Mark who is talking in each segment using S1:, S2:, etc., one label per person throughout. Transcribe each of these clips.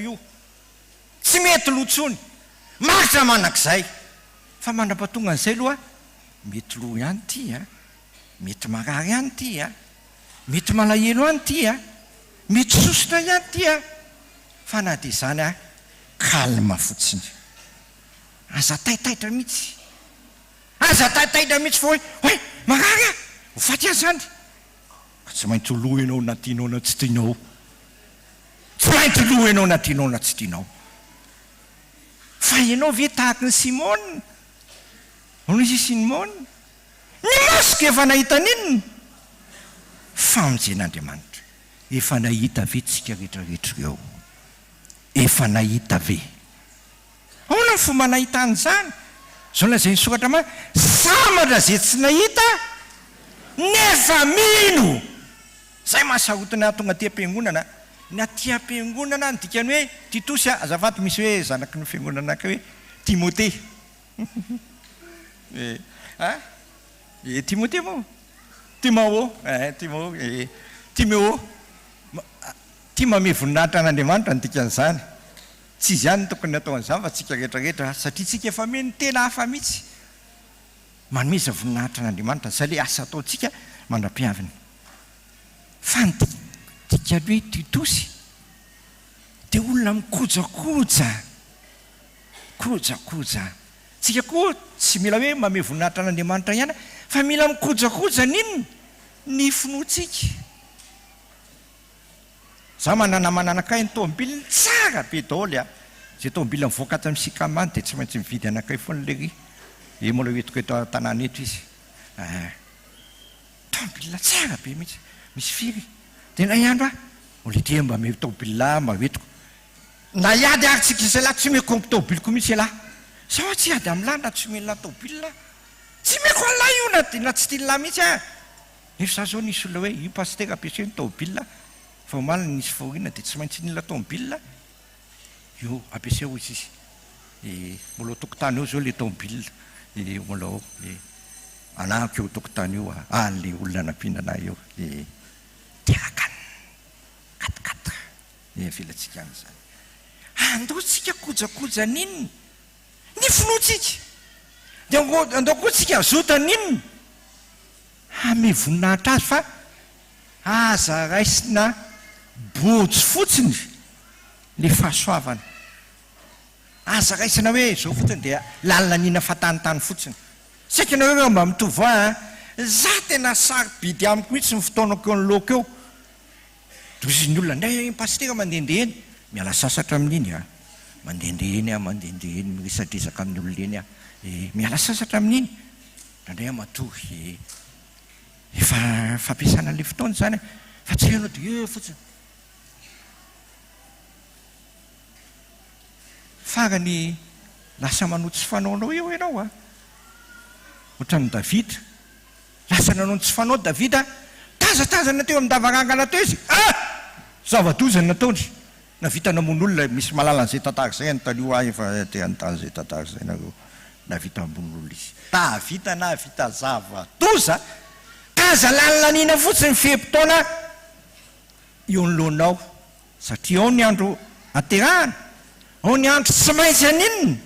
S1: io tsy mety lotsony maritra manak'izay fa mandrapatonga an'izay aloha mety lo ihany ty mety marary ihany ty mety malahelo ihany ty mety sositra ihany ty fa na dia izany kalma fotsiny aza taitaitra mihitsy fa hoe marary ho faty azy zany ka tsy maintsy lo ianao na tianao na tsy tianao tsy maintsy lo ianao na tianao na tsy tianao fa ianao ve tahaka ny Simona onisy Simona ny masika efa nahita ninona famonjen'Andriamanitra efa nahita ve tsika rehetrarehetra eo efa nahita ve ahoana ny fomba nahita an'izany zao lazay ny soratra ma samatra zay tsy nahita nefa mino zay mahasarotana tonga ty am-piangonana na ty am-piangonana ny dikany hoe Titosy azafady misy hoe zanaky ny fiangonana anaka hoe Timothée Timothée mo Timéo ty mame voninahitra an'Andriamanitra ny dikan'izany tsy izy ihany tokony atao an'izany fa tsika rehetrarehetra satria tsika efa meny tena hafa mihitsy manomeza voninahitra an'Andriamanitra zay le asa ataotsika mandra-piaviny fa ny dikany hoe Titosy dia olona mikojakoja tsika koa tsy mila hoe mame voninahitra an'Andriamanitra ihany fa mila mikojakoja n'inona ny finoantsika za mananakay ny tomobiliny tsara be daoly zay tomobily mivoaka aty amin'nisika many dia tsy maintsy mividy anakay foana le ry mola hoetiko eto tanàna eto izy tomobilina tsara be mihitsy misy firy dia na iandro olete mba me tomobila mba hoetiko na iady aritsika izay lahy tsy meko tomobiliko mihitsy lahy sao tsy iady amin'lahy na tsy omenona tomobilina tsy meko an'lahy io na tsy tiany lahy mihitsy nefa za zao nisy olona hoe io pastera ampiaseny tomobilina fa omalina nisy faorina dia tsy maintsy nila tomobilina io ampiaseo izy izy mbola tokotany eo zao le tomobilina mbola ao anahako eo tokotany eo le olona nampinana eo tiakany katikata filatsika an'izany andaotsika kojakoja n'inona ny finoantsika dia andao koa tsika azota n'inona ame voninahitra azy fa aza raisina bojo fotsiny le fahasoavana aza raisina hoe zao fotsiny dia lalina nina fatanitany fotsiny saika na hoe mba mitovy za tena sarobidy amiko mihitsy ny fotoanako eo ny loko eo dozin'ny olona ndray pastera mandehandeha eny miala sasatra amin'iny mandehandeha eny miresadresaka amin'ny olona eny miala sasatra amin'iny nandray matory efa fampiasana an'le fotoana zany fa tsy anao dia fotsiny farany lasa manotsy fanaonao eo ianao ohatran'ny Davida lasa nanao tsy fanao Davida tazatazana teo amin'davarangana teo izy zava-dozany nataony navita namon'olona misy malala an'izay tantara zay anytalio efa te antany zay tantara zay nareo navita ambon'olona izy tavita na vita zava-doza kaza lalanina fotsiny fehim-potoana eo nyloanao satria ao ny andro aterahana ao ny andro tsy maintsy aninona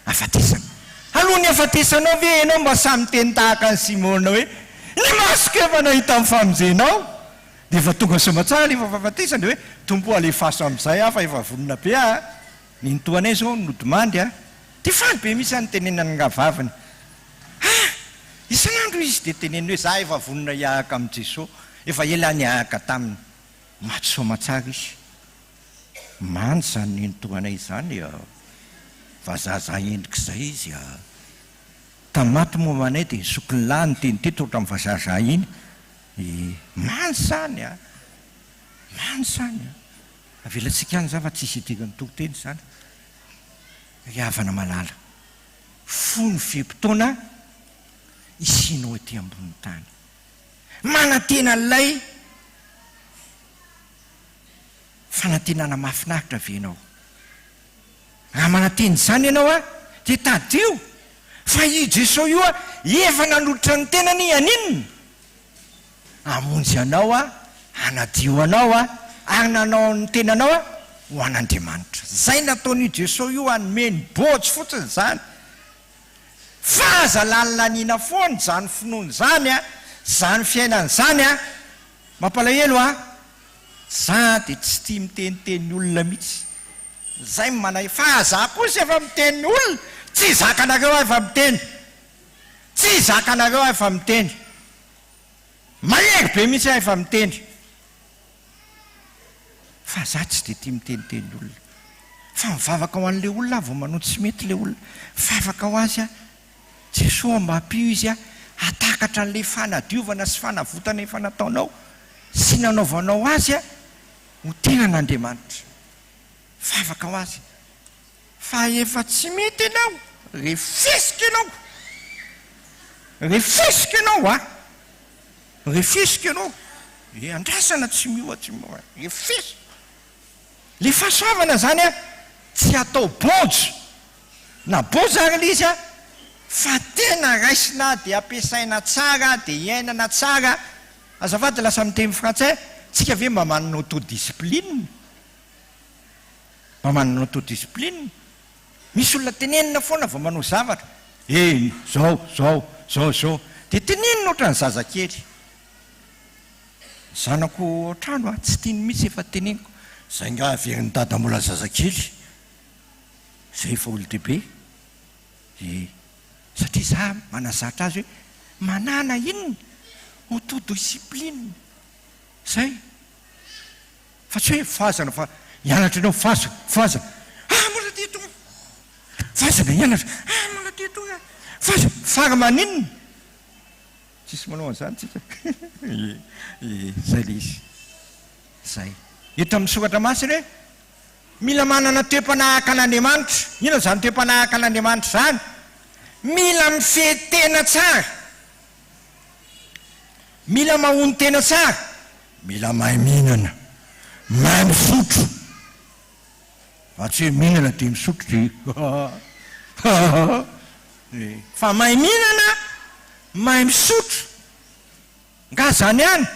S1: afatesana aloha ny afatesanao ve ianao mba samy teny tahaka ny Simona hoe ny masika efa nahita amin'ny famonjenao dia efa tonga somatsara lefa fafatesana dia hoe tompo alefaso amin'izay fa efa vonona be ny nitoanay zao nodimandy dia faly be misy any tenenany ngavavany isan'andro izy dia teneny hoe za efa vonona hiahaka amin'i Jesosy efa ela ny ahaka taminy matsomatsara izy many zany nitoanay izany vazaza endrik'izay izy tamaty momanay dia sokony lahy ny teny teto oatra amin'ny vazaza iny many zany avelatsika any za fa tsisy idirany tokoteny zany riavana malala fony fehim-potoana isinao ety ambony tany manantena n'lay fanantenana mahafinaritra venao raha mananteny zany ianao dia tadio fa i Jesosy io efa nanolotra ny tenany aninona amonjy anao anadio anao ary nanao ny tenanao ho an'Andriamanitra. Zay nataony Jesosy io anomeny botsy fotsiny zany. Fa aza lalinaniana foana zany finoany zany a, zany fiainany zany a, mampalahelo a, za dia tsy tia miteniteny olona mihitsy. Zay manay fa za kosa efa miteny olona, tsy zakanareo aho efa miteny, tsy zakanareo aho efa miteny, mahery be mihitsy aho efa miteny. Fa za tsy dia tia miteniteny olona. Fa mivavaka ho an'ilay olona aho vao manao tsy mety ilay olona. Mivavaka ho azy a, Jesosy mba hampio izy a, hatakatra an'ilay fanadiovana sy fanavotana efa nataonao sy nanaovanao azy a, ho tenan'Andriamanitra. Mivavaka ho azy. Fa efa tsy mety ianao, refesika ianao. Refesika ianao a. Refesika ianao. Andrasana tsy miohatry moa. Refesika. Le fahasoavana zany a, tsy atao bojo na bojo ary l'izy a, fa tena raisina dia ampiasaina tsara dia iainana tsara. Azafady lasa miteny frantsay, tsika ve mba manana autodiscipline, mba manana autodiscipline. Misy olona tenenina foana vao manao zavatra, zao dia tenenina ohatran'ny zazakely. Zanako trano a, tsy tiany mihitsy efa teneniko. Zay nga averin'ny dadamola zazakely, zay efa olo-dehibe. Satria za manazatra azy hoe manana inona autodiscipline zay. Fa tsy hoe fazana fa hianatra ianao fazana. Mbola ty tonga. Fazana hianatra. Mbola ty tonga. Fazana. Fara maninona. Tsisy manao an'izany tsika. Zay le izy. Zay. Eto amin'ny soratra masina hoe mila manana toe-panahaka an'Andriamanitra. Inona zany toe-panahaka an'Andriamanitra zany? Mila mifehy tena tsara, mila mahony tena tsara, mila mahay mihinana, mahay misotro. Fa tsy hoe mihinana dia misotro fa mahay mihinana, mahay misotro. Nga zany ihany,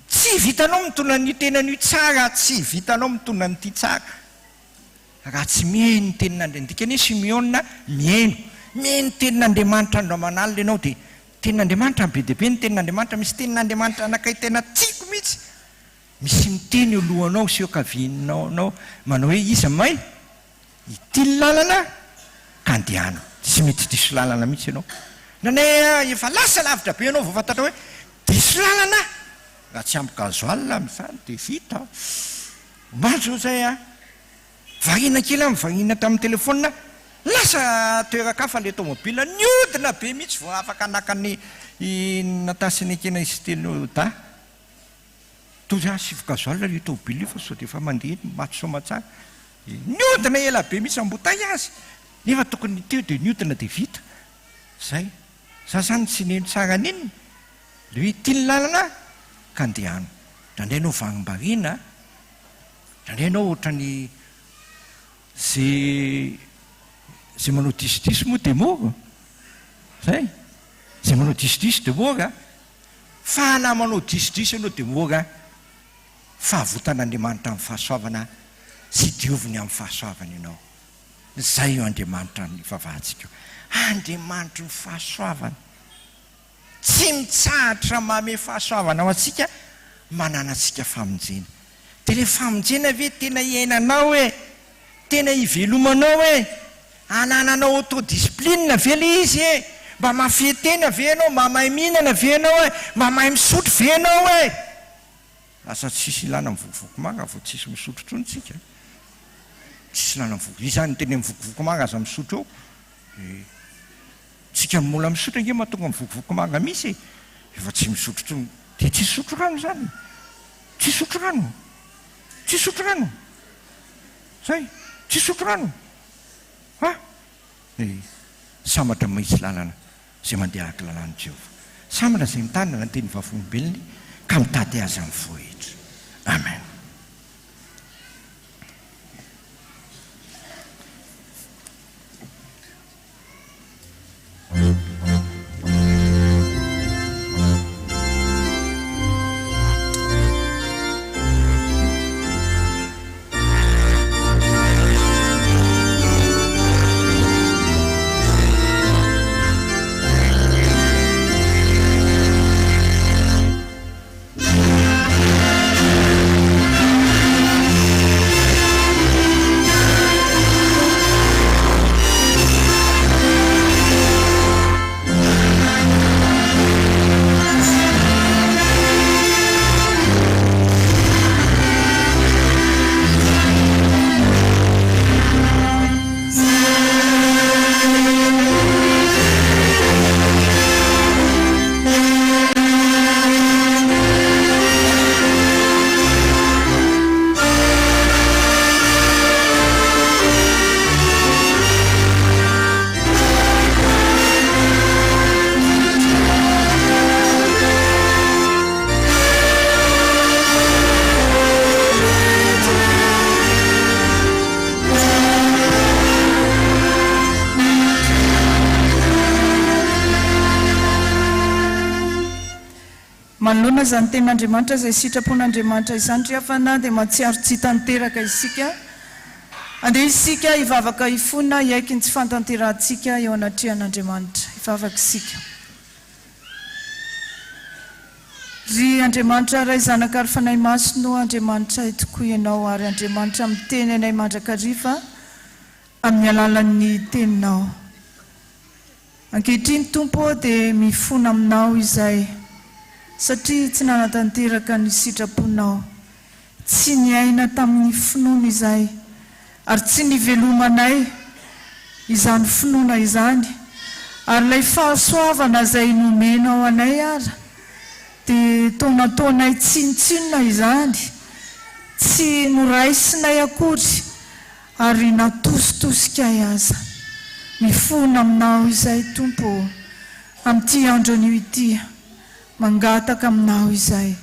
S1: tsy vitanao mitondra ny tenany tsara, tsy vitanao mitondra nyty tsara raha tsy mihaino ny tenin'Andriamanitra. Dikany Simeona mihaino ny tenin'Andriamanitra andro aman'alina ianao dia tenin'Andriamanitra be dia be ny tenin'Andriamanitra. Misy tenin'Andriamanitra anakay tena tiako mihitsy, misy miteny alohanao sy eo-kavianao anao manao hoe iza may ity lalana ka andehana, tsy mety diso lalana mihitsy ianao. Nanay efa lasa lavitra be ianao vao fantatra hoe diso lalana raha tsy ampy gazoal amin'izany dia vita. Mazo zay a, varina kely amin'ny varina tamin'ny telefona, lasa toerakafa le tomobila niodina be mihitsy vao afaka nakany natasiny akena izy teny da toy sivy gazoal le tomobila io fa sao dia efa mandeha maty soma tsara. Niodina ela be mihitsy ambotay azy, nefa tokony teo dia niodina dia vita. Zay sasany tsy neno tsara ninona le hoe tia ny lalana ka andehano. Nandrainao vangim-bariana, nandrainao ohatrany zay manao disodisy moa dia mora. Zay zay manao disodisy dia mora. Fa na manao disodisy ianao dia mora, fahavontan'Andriamanitra amin'ny fahasoavana sy dioviny amin'ny fahasoavana ianao. Zay io Andriamanitra ny vavahantsika. Andriamanitra ny fahasoavana, tsy mitsahatra mame fahasoavana ho antsika, manana antsika famonjena. Dia le famonjena ve tena iainanao hoe, tena hivelomanao hoe, anananao autodiscipline ve le izy e? Mba mafehy tena ve ianao, mba mahay mihinana ve ianao e, mba mahay misotro ve ianao e? Lasa tsisy ilana mivokovoko manga vao tsisy misotro trony tsika. Tsisy ilana mivokovoko. Izany teny mivokovoko manga aza misotro eo. Tsika mola misotro ange mahatonga mivokovoko manga misy e. Efa tsy misotro trony. Dia tsy sotro rano zany. Tsy sotro rano. Tsy sotro rano. Zay. Tsy sotro rano. Sambatra mahitsy lalana zay mandeha araka lalàn'i Jehovah. Sambatra zay mitandrina ny teny vavolombelony ka mitady azy amin'ny voahitra. Amen.
S2: manoloana izany ten'Andriamanitra izay sitrapon'Andriamanitra izany ry havana dia mahatsiaro tsy tanteraka isika andeha isika hivavaka hifona hiaiky ny tsy fantanterantsika eo anatrehan'Andriamanitra hivavaka isika ry Andriamanitra ray zanaka ary fanahy masino Andriamanitra tokoa ianao ary Andriamanitra miteny anay mandrakariva amin'ny alalan'ny teninao ankehitriny tompo dia mifona aminao izay satria tsy nanatanteraka ny sitraponao tsy niaina tamin'ny finoana izay ary tsy nivelomanay izany finoana izany ary ilay fahasoavana izay nomenao anay ara dia taonataonay tsinotsinona izany tsy noraisinay akory ary natositosikay aza mifona aminao izay tompo amin'ity andron'io ity mangataka aminao izay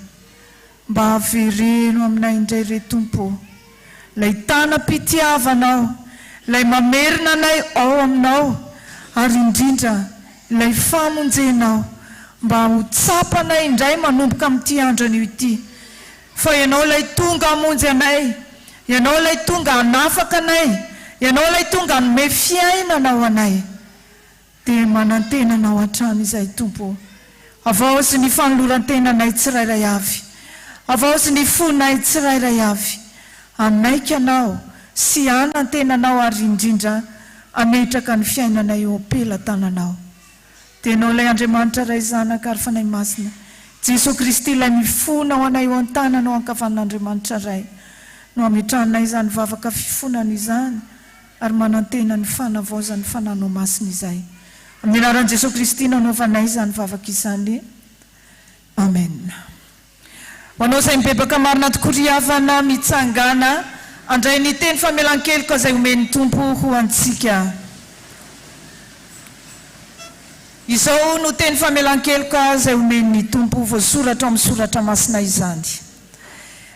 S2: mba havereno aminay indray re tompo lay tanam-pitiavanao lay mamerina anay ao aminao ary indrindra lay famonjenao mba ho tsapanay indray manomboka amin'ity andron'io ity fa ianao lay tonga hamonjy anay ianao lay tonga hanafaka anay ianao lay tonga hanome fiainanao anay dia manantenanao hatrany izay tompo avao sy ny fanoloran-tenanay tsirairay avy avao sy ny fonay tsirairay avy anaiky anao sy anantenanao ary indrindra ametraka ny fiainanay eo ampelatananao dia ianao lay Andriamanitra ray zanaka ary fanahy masina Jesosy Kristy lay mifona ho anay eo an-tananao ankavan'Andriamanitra ray no ametranay izany vavaka fifonana izany ary manantena ny fanavaozany fananao masina izay amin'ny anaran'i Jesosy Kristy nanaovanay izany vavaka izany amen. Ho anao izay mibebaka marina tokoa ry havana mitsangana andray ny teny famelan-keloka izay omeny tompo ho antsika. Izao no teny famelan-keloka izay omeny tompo voasoratra amin'ny soratra masina izany.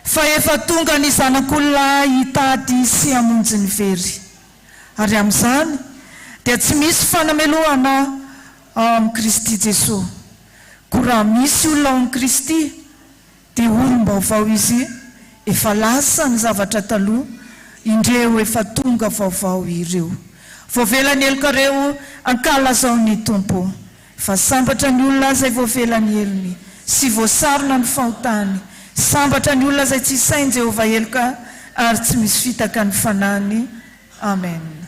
S2: Fa efa tonga ny zanak'olona hitady sy hamonjy ny very ary amin'izany dia tsy misy fanameloana ao amin'ny Kristy Jesosy. Ko raha misy olona ao amin'ny Kristy dia olom-baovao izy, efa lasa ny zavatra taloha, indreo efa tonga vaovao ireo. Voavelany elokareo ankalazao ny tompo, fa sambatra ny olona izay voavelany elony sy voasarona ny fahotany, sambatra ny olona izay tsy sainy Jehovah eloka ary tsy misy fitaka ny fanany. Amen.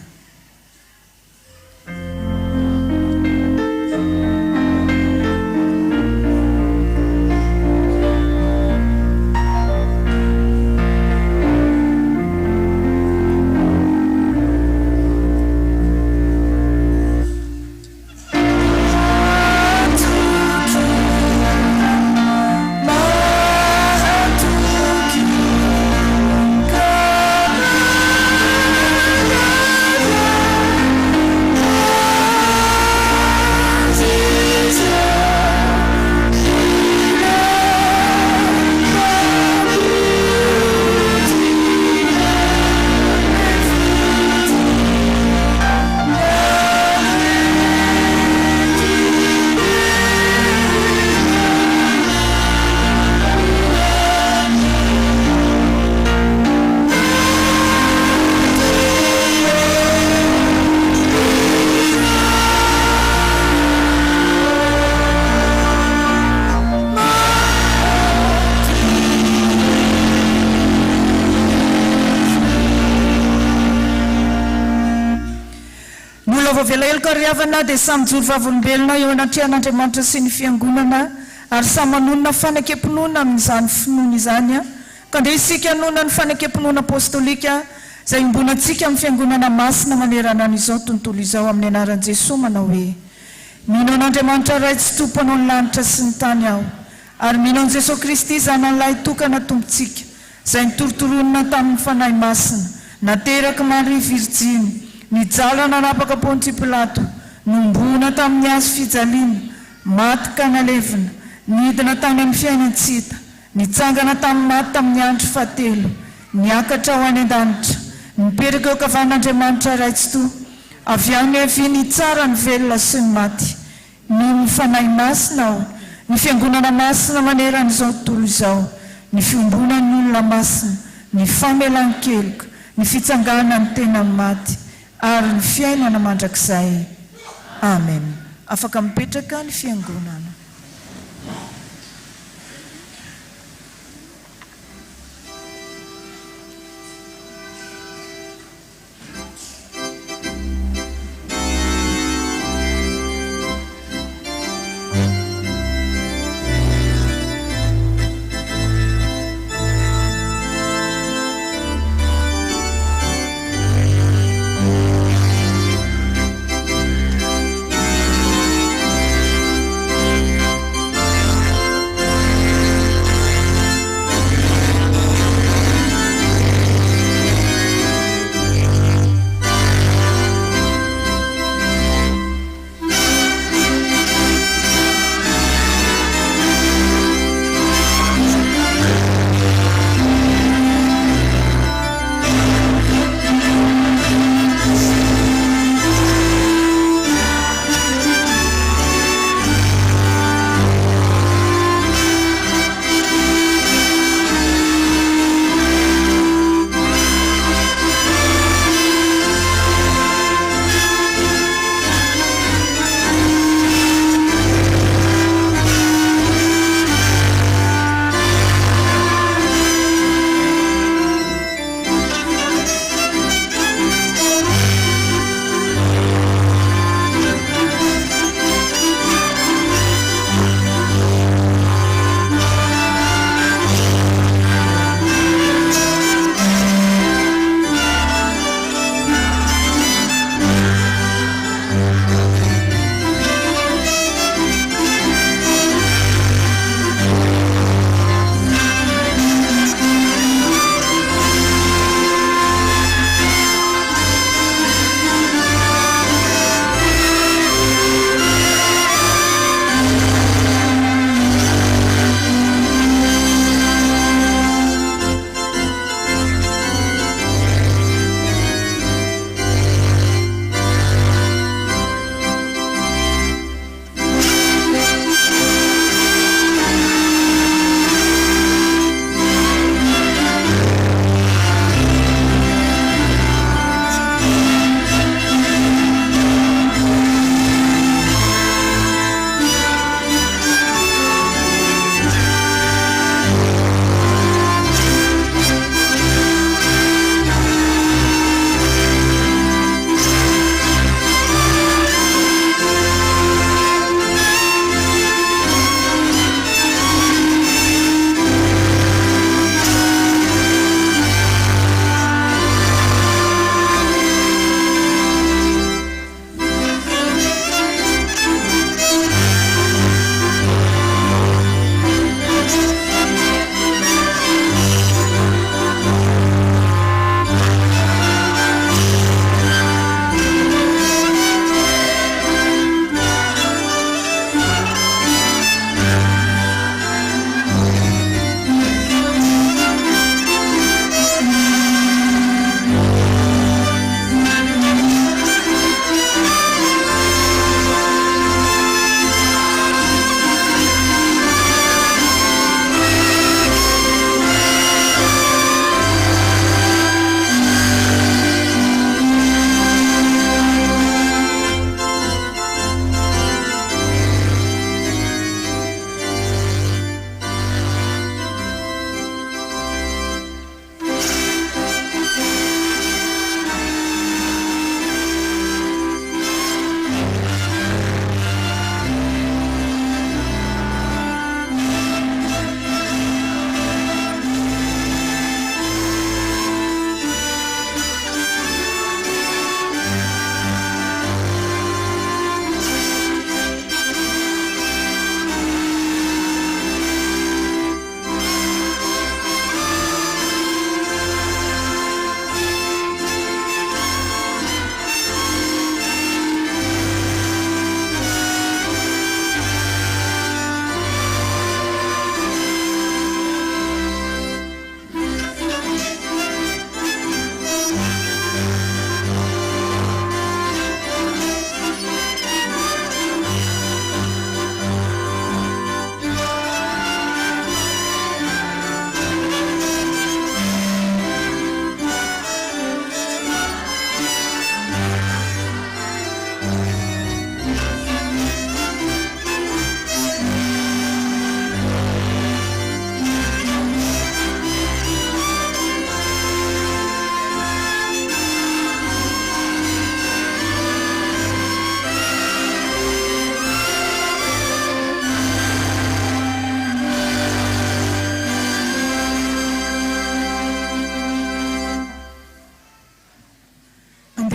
S2: Riavana dia samy joro vavolombelona eo anatrehan'Andriamanitra sy ny fiangonana ary samy manonona fanakemponoana amin'izany finoana izany ka ndeha isika hanonona ny fanakemponoana apôstôlika izay ombonantsika amin'ny fiangonana masina manerana an'izao tontolo izao amin'ny anaran'i Jesosy manao hoe mino an'Andriamanitra ray tsy tompo anao ny lanitra sy ny tany aho ary mino an'i Jesosy Kristy zanan'lahy tokana tompontsika izay nitorotoroana tamin'ny fanahy masina nateraka Maria Virjiny nijalana nanapaka Ponty Pilato nombona tamin'ny hazo fijaliana maty ka nalevina nidina tany amin'ny fiainantsita nitsangana tamin'ny maty tamin'ny andro fahatelo niakatra ho any an-danitra nipetraka eo kavan'Andriamanitra ray tsy toa avy any havy ny tsara ny velona sy ny maty no ny fanahy masina aho ny fiangonana masina maneran'izao tontolo izao, ny fiombonan'ny olona masina, ny famelan-keloka, ny fitsangana ny tena maty ary ny fiainana mandrakizay. Amen. Afaka mipetraka ny fiangonana.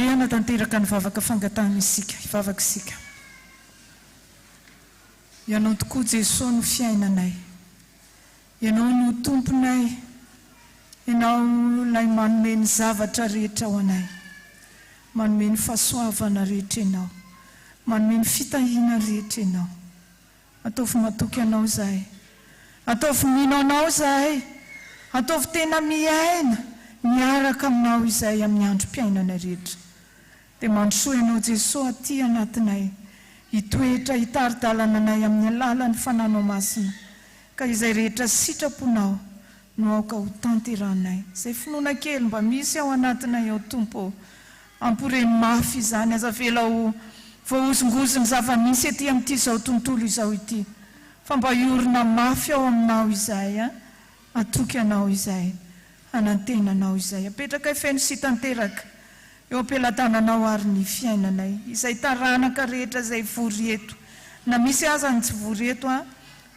S2: andehana tanteraka ny vavaka fangatahana isika ivavaka isika. Ianao tokoa Jesosy no fiainanay, ianao no tomponay, ianao ilay manome ny zavatra rehetra ho anay, manome ny fahasoavana rehetra ianao, manome ny fitahiana rehetra ianao. Ataovy matoky anao zahay, ataovy mino anao zahay, ataovy tena miaina miaraka aminao izay amin'ny androm-piainana rehetra. Dia mandrosoa ianao Jesosy aty anatinay, hitoetra hitari-dalana anay amin'ny alalan'ny fananao masina, ka izay rehetra sitraponao no aoka ho tanteranay. Izay finoana kely mba misy ao anatinay ao Tompo, ampireny mafy izany, aza vela ho voahozongozony zava-misy ety amin'ity izao tontolo izao ity, fa mba hiorina mafy ao aminao izay, atoky anao izay, anantenanao izay, apetraka feno sy tanteraka eo am-pelatananao ary ny fiainanay, izay taranaka rehetra izay vory eto, na misy aza ny tsy vory eto,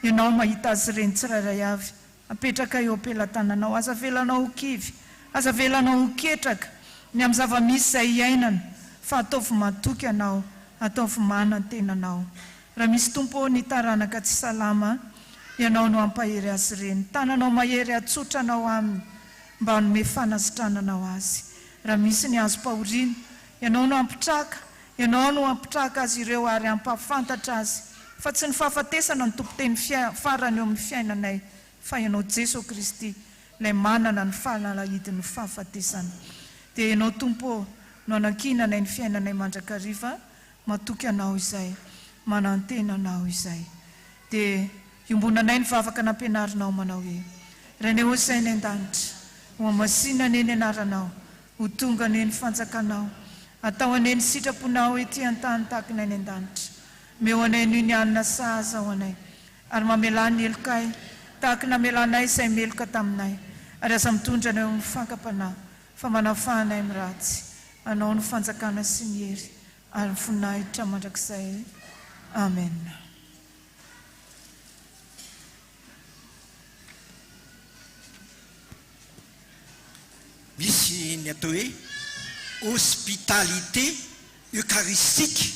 S2: ianao mahita azy ireny tsirairay avy, apetraka eo am-pelatananao, aza velanao ho kivy, aza velanao ho ketraka ny amin'ny zava-misy izay iainana, fa ataovy matoky anao, ataovy manantenanao. Raha misy Tompo ny taranaka tsy salama, ianao no ampahery azy ireny, tananao mahery atsotranao aminy mba hanome fanasitrananao azy. Raha misy ny azo pahoriana, ianao no ampitraka, ianao no ampitraka azy ireo ary ampahafantatra azy, fa tsy ny fahafatesana ny tompoteny farany eo amin'ny fiainanay, fa ianao Jesosy Kristy ilay manana ny fahalalahidiny fahafatesana. Dia ianao Tompo no anakinanay ny fiainanay mandrakariva, matoky anao izay, manantenanao izay. Dia iombonanay ny vavaka nampianarinao manao hoe: Reneo hosainy an-danitra, ho amasina ane ny anaranao, ho tonga ane ny fanjakanao, atao ane ny sitraponao ety an-tany tahaka ny any an-danitra. Meo anay ny anina sahaza ho anay, ary mamelany elokay tahaka namelanay izay meloka taminay, ary aza mitondra anay amin'ny fankapanahy, fa manafahanay amin'ny ratsy. Anao ny fanjakana sy ny hery ary ny voninahitra mandrakizay. Amen.
S1: Misy ny atao hoe hospitalité eucharistique,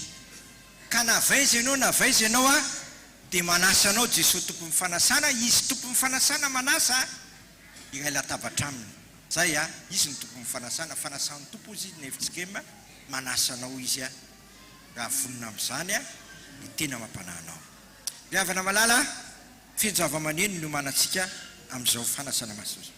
S1: ka navaiza ianao dia manasa anao Jesosy tompo mifanasana, izy tompo mifanasana manasa, iray latabatra aminy zay izy ny tompo mifanasana, fanasan'ny tompo izy nevitsikema manasa anao izy raha vonona amin'izany ny tena mampananao. Miavana malala fenjava-maneno no manantsika amin'izao fanasana masozo.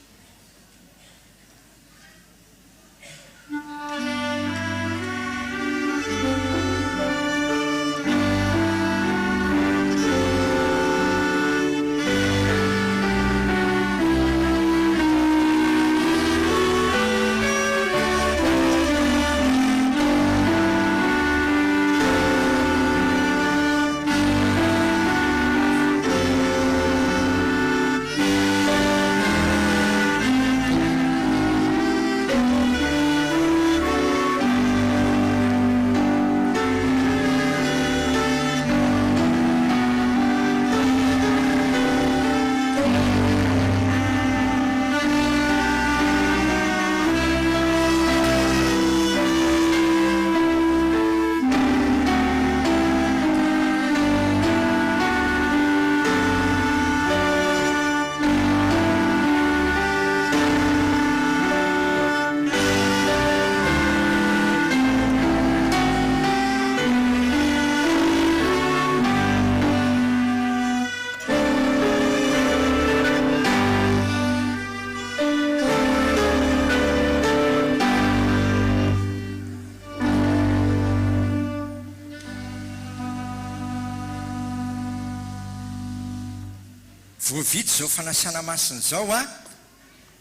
S1: Voavita zao fanasana masina zao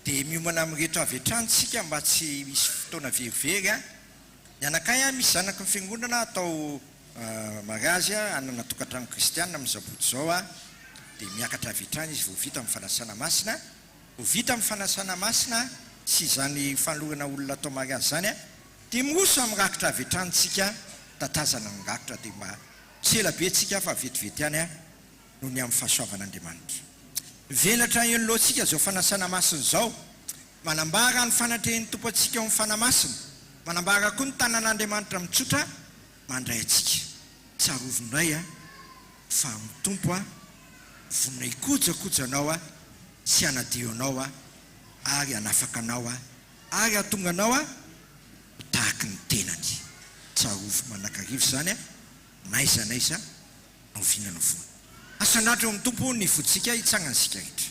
S1: dia miomana amin'ny rehetra avy hatrany mba tsy misy fotoana verivery. Ny anakay misy zanaka ny fiangonana atao mariazy anana tokantrano kristianina amin'ny zaboto zao dia miakatra avy hatrany izy voavita amin'ny fanasana masina. Voavita amin'ny fanasana masina sy izany fanolorana olona atao mariazy zany dia miroso amin'ny rakitra avy hatranytsika, tatazana ny rakitra dia mba tsy ela be tsika fa vetivety ihany noho ny amin'ny fahasoavan'Andriamanitra. Velatra enoloantsika zao fanasana masina zao, manambara ny fanatrehan'ny tompo antsika amin'ny fanamasina, manambara koa ny tanan'Andriamanitra mitsotra mandray antsika tsarovindray fa mitompo vonona ikojakojanao sy anadio anao ary anafaka anao ary atonga anao tahaka ny tenany tsarovo manakarivo zany naiza no vinana vona asandratra eo amin'ny tompo ny votsika hitsangansika rehetra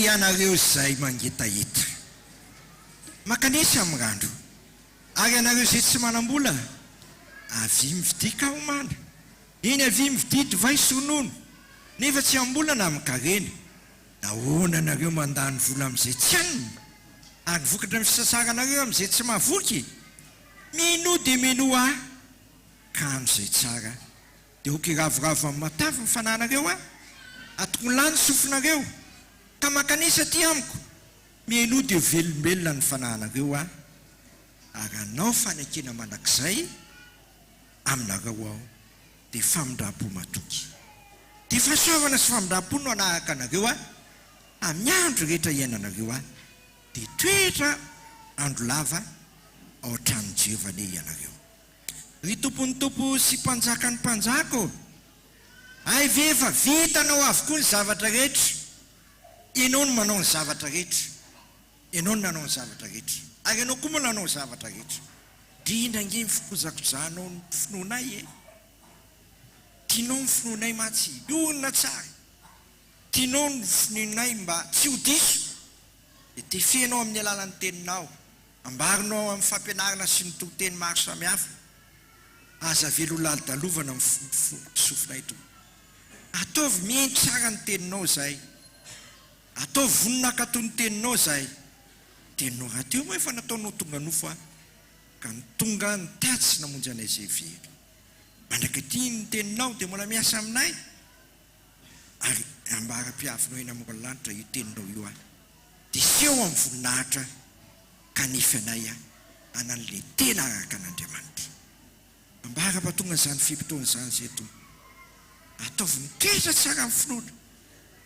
S1: ianareo zay mangetaheta makanesa amin'ny randro ary ianareo zay tsy manam-bola avy mividika homana iny avy mividy divay sonono nefa tsy am-bola na mikareny nahoana anareo mandany vola amin'izay tsy anina ary vokatra amin'ny fisasaranareo amin'izay tsy mahavoky mino dia mino ka amin'izay tsara dia hoky ravoravo amin'ny matavy mifananareo atoko lany sofinareo ka makanisa ty amiko mino dia velombelona ny fananareo ary anao fanekena manakizay aminareo ao dia famindram-po matoky dia fahasoavana sy famindram-po no anahaka anareo amin'ny andro rehetra iainanareo dia toetra andro lava ao an-tranon'i Jehovah ne ianareo ry tompony tompo sy mpanjaka ny mpanjako ay ve efa vitanao avokoa ny zavatra rehetra ianao no manao ny zavatra rehetra ianao no nanao ny zavatra rehetra ary ianao koa moa nanao ny zavatra rehetra indrindra nge mifikojakojanao ny finoanay tianao ny finoanay matsy olona tsara tianao ny finoanay mba tsy ho diso dia tefenao amin'ny alalan'ny teninao ambarinao amin'ny fampianarana sy ny tonteny maro samihafa aza velo lalidalovana sofinay to ataovy mieny tsara ny teninao zay ataovy vonona kato ny teninao zay teninao raha teo moa efa nataonao tonga nofo ka ny tonga ny tatsy namonjy anay zay very mandraka ty ny teninao dia mbola miasa aminay ary ambara-piavinao eny amin'ny lanitra io teninao io dia seo amin'ny voninahitra kanefa anay anan'le tena araka an'Andriamanitra ambara-patonga zany fimpitoana zany zay to ataovy mitoetra tsara amin'ny finoana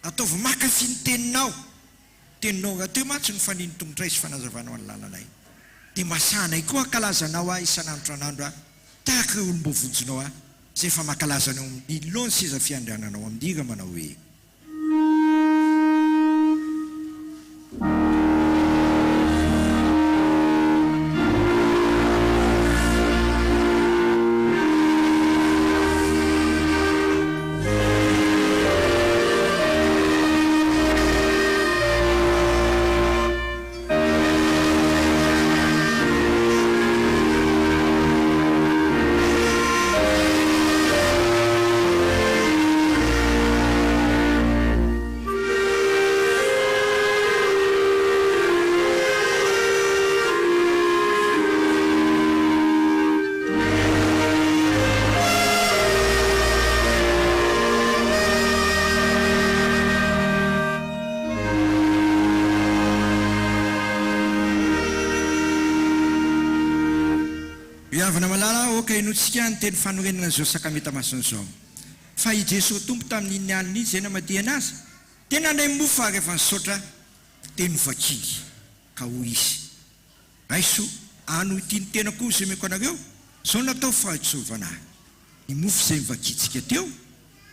S1: ataovy makafy ny teninao raha teo matsy ny faniny tongotray sy fanazavanao ny lalanay dia masanay koa kalazanao isan'andro tranandro tahaka ireo olombovonjinao zay efa makalazanao amin'ny loany seza fiandriananao amindira manao hoe avana malala oka inotsika ny teny fanorenana zao sakameta masina zao fa i Jesosy tompo tamin'iny alina izy zay namadia anazy tena andray mofo ary efa nisaotra teny vakily ka hoy izy raiso ano ity ny tena koa zay meko anareo zao natao fahatsovanahy ny mofo zay mivakitsika teo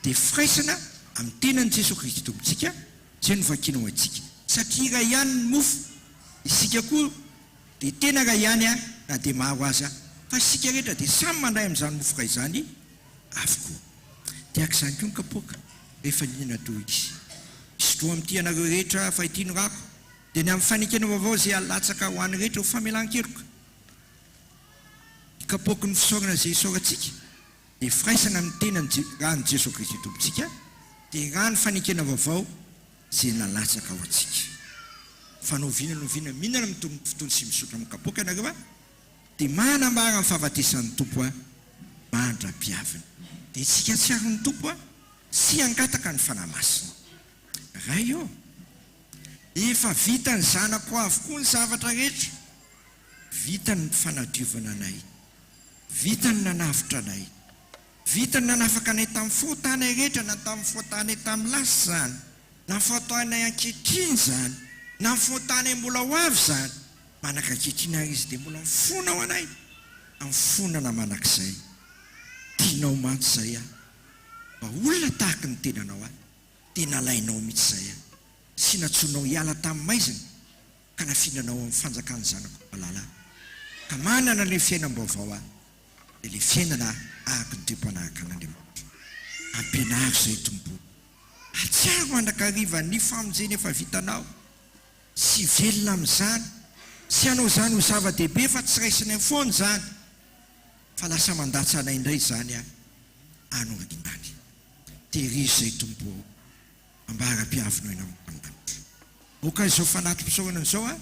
S1: dia firaisana amin'ny tenan'i Jesosy Kristy tompontsika zay novakinao antsika satria raha ihany ny mofo isika koa dia tena raha ihany na dia maro aza fa isika rehetra dia samy mandray amin'izany mofo ray izany avokoa tiaka izany koa ny kapoaka rehefa nihinana toy izy isotroa amin'ity ianareo rehetra fa ity no rako dia ny amin'ny fanekena vaovao zay alatsaka ho any rehetra ho famelan-keloka kapoaka ny fisaorana zay isaorantsika dia firaisana amin'ny tenany rahany Jesosy Kristy tompontsika dia raha ny fanekena vaovao zay nalatsaka ao antsika fanaoviana noviana mihinana amin'ny fotoany sy misotra amin'ny kapoaka ianareo dia manambara amin'ny fahafatesan'ny tompo mandra-piavina dia tsika tsy ary ny tompo sy angataka ny fanahy masina raha io efa vita ny zanako avokoa ny zavatra rehetra vita ny fanadiovana anay vita ny nanavitra anay vita ny nanafaka anay tamin'ny fotanay rehetra na tamin'ny fotanay tamin'ny lasa zany na fotanay ankehitriny zany na fontany mbola ho avy zany manakaketrina izy dia mbola mifona ao anay amin'ny fonana manak'izay tianao mantsy zay mba olona tahaka ny tenanao dia nalainao mihitsy zay sy natsonao hiala tamin'ny maizina ka nafinanao amin'ny fanjakany zanako malala ka manana le fiainam-baovao dia le fiainana ahako ny teo-panahaka an'Andriamanitra ampianaro zay tompo atsiaro mandrakariva ny famonjeny efa vitanao sy velona amin'izany sy anao zany ho zava-dehibe fa tsy raisiny amin'ny foany zany fa lasa mandatsa anay indray zany anoringany tehirizo zay tompo ambara-piavinao ina Andriamanitra oka izao fanatim-pisaorana izao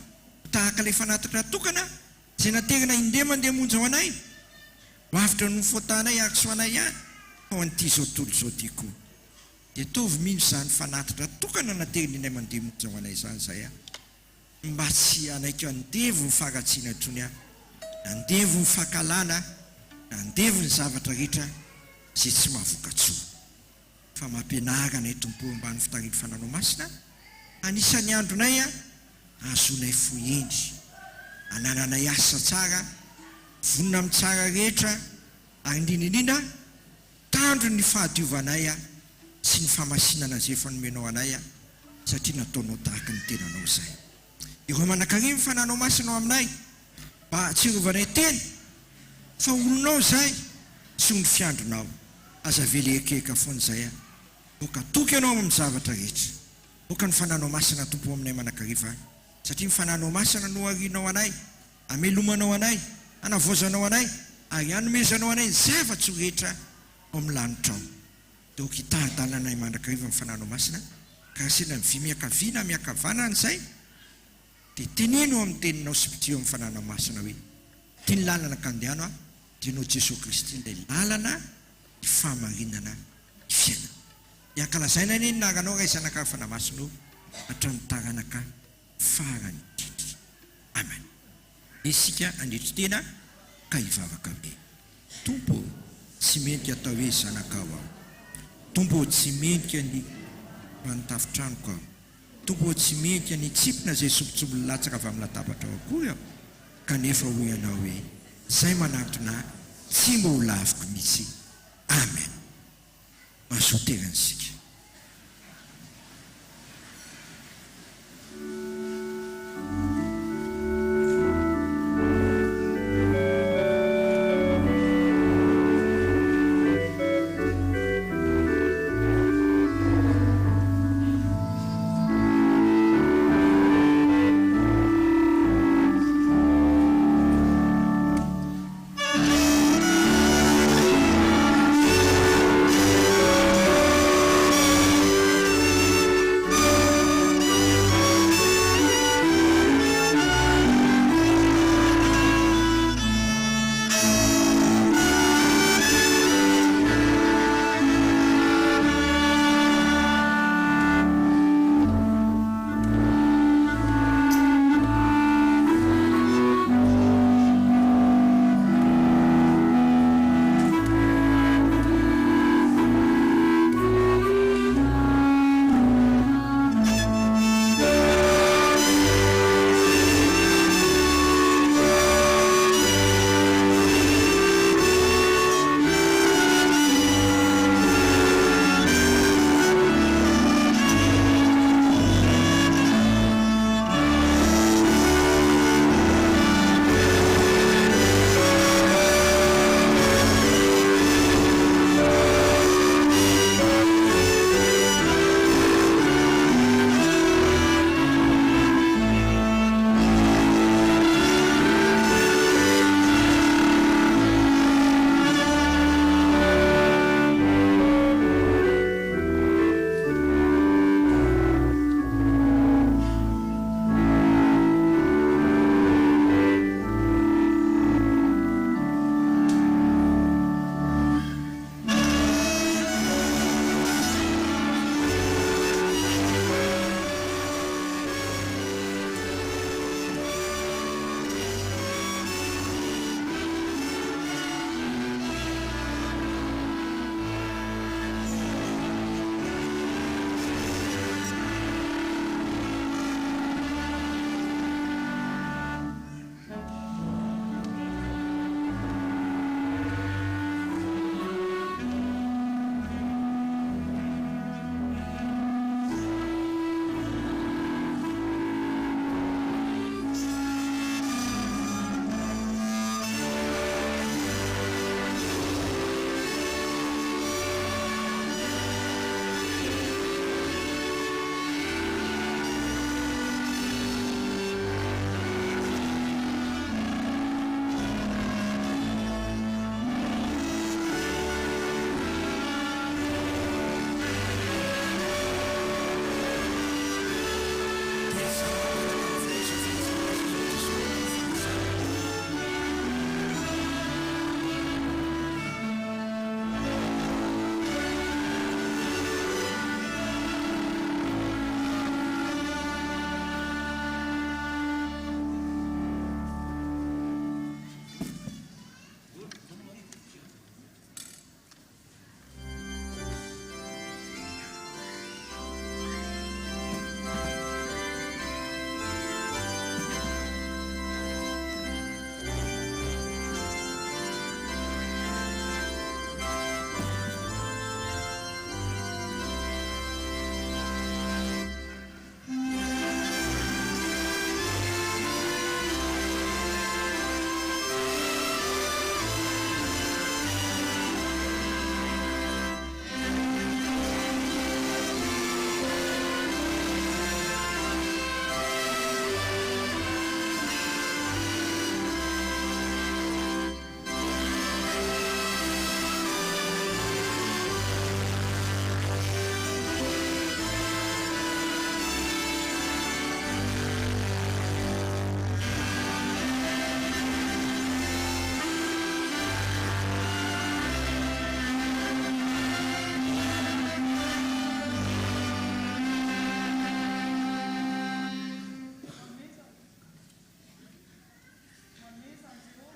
S1: tahaka ilay fanatitra tokana zay naterina indray mandeha monja ao anay mavitra no fotanay ary so anay ihany ao an'ity zao tontolo zao ty koa dia tovy mino zany fanatitra tokana naterina indray mandeha monja ao anay zany zay mba tsy anaiky andevo ny faharatsiana trony andevo ny fahakalana andevo ny zavatra rehetra zay tsy mahavoka-tsoa fa mampianarana ny tompo mba ny fitariny fananao masina anisan'ny andronay azonay foendry anananay asa tsara vonona amin'ny tsara rehetra ary indrindraindrindra tandro ny fahadiovanay sy ny famasinana zay efa nomenao anay satria nataonao tahaka ny tenanao zay ireo manan-karimy fananao masinao aminay mba tsy rovanay teny fa olonao zay sy ny fiandronao aza velekeka foana zay oka toky ianao amin'ny zavatra rehetra oka ny fananao masina tompo aminay manan-kariva satria ny fananao masina no arinao anay amelomanao anay anavozanao anay ary anomezanao anay ny zava-tsy rehetra ao amin'ny lanitrao dia oka hitahadalanay manan-kariva ny fananao masina ka sena mivy miakaviana miakavanana zay dia teneno amin'ny teninao sy pitio amin'ny fananao masina hoe tia ny lalana ka andehanao tianao Jesosy Kristy ilay lalana ny fahamarinana ny fiainana iakalazaina ny naranao raizanaka fanamasinao hatramin'ny taranaka farany indrindra amen isika andritry tena ka hivavaka be tompo tsy mendrika atao hoe zanakao aho tompo tsy mendrika ny manotafitranoko aho tompo tsy mendrika ny tsipina zay sobotsobony latsaka avy amin'ny latabatra ao akory aho kanefa ho ianao hoe zay manatona tsy mba ho laviko mihitsy amen mahasoteranysika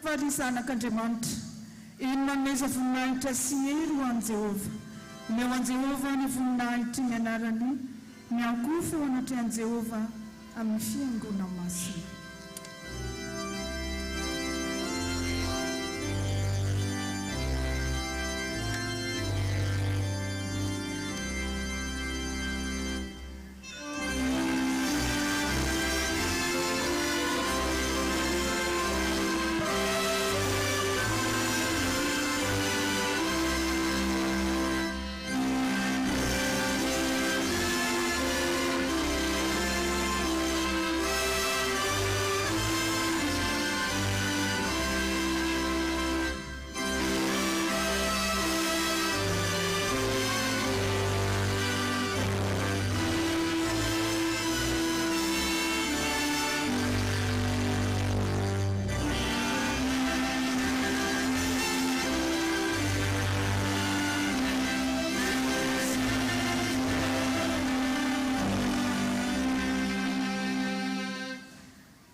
S2: fa ry zanak'andriamanitra eny manomeza voninahitra sy hery ho an' Jehova ny ao an' Jehova ny voninahitra ny anarany miankoa feo anatrehan' Jehova amin'ny fiangona masina.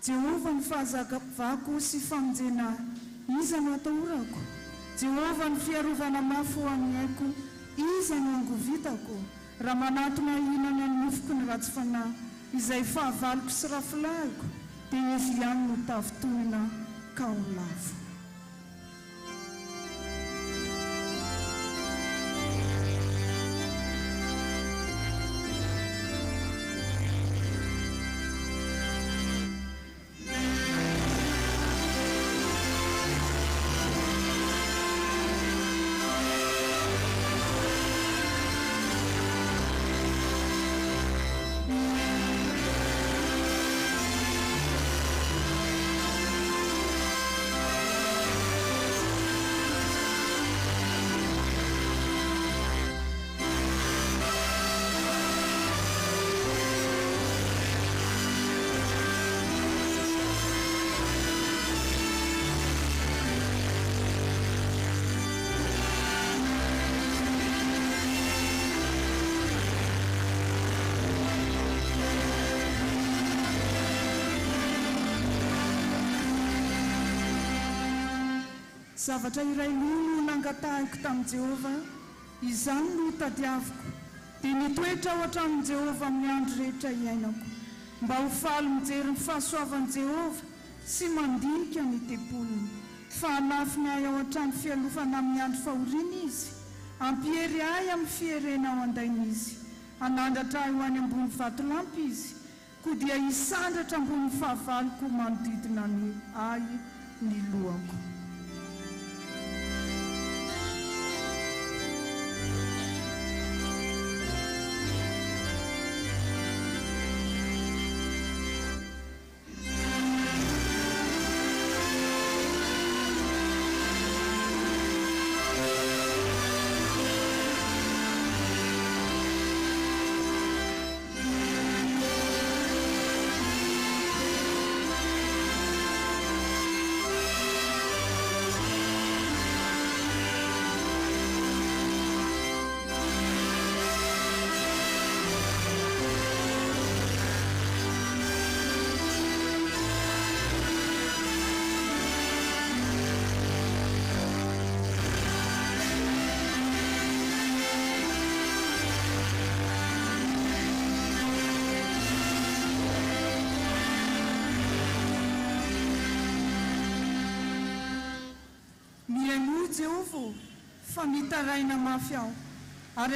S2: Jehova ny fahazakavako sy famonjena iza no atahorako. Jehova ny fiarovana mafy ho amin'ny aiko, iza no angovitako. Raha manatona ihinana ny nofoko ny ratsy fanahy izay fahavaloko sy rafilahiko, dia izy ihany no tafitohina ka ho lavo. Zavatra iray no nangatahiko tamin'i Jehova, izany no tadiaviko, dia nitoetra ao an-tranon'i Jehova amin'ny andro rehetra iainako, mba ho faly mijery ny fahasoavan'i Jehova sy mandinika ny tepolony. Fahanafiny ahy ao an-trano fialofana amin'ny andro fahoriana izy, ampihery ahy amin'ny fierena ao andainy izy, anandratra ahy ho any ambony vatolampy izy, koa dia hisandratra ambony fahavaloko manodidina ny ahy ny lohako. Fa mitaraina mafy aho ary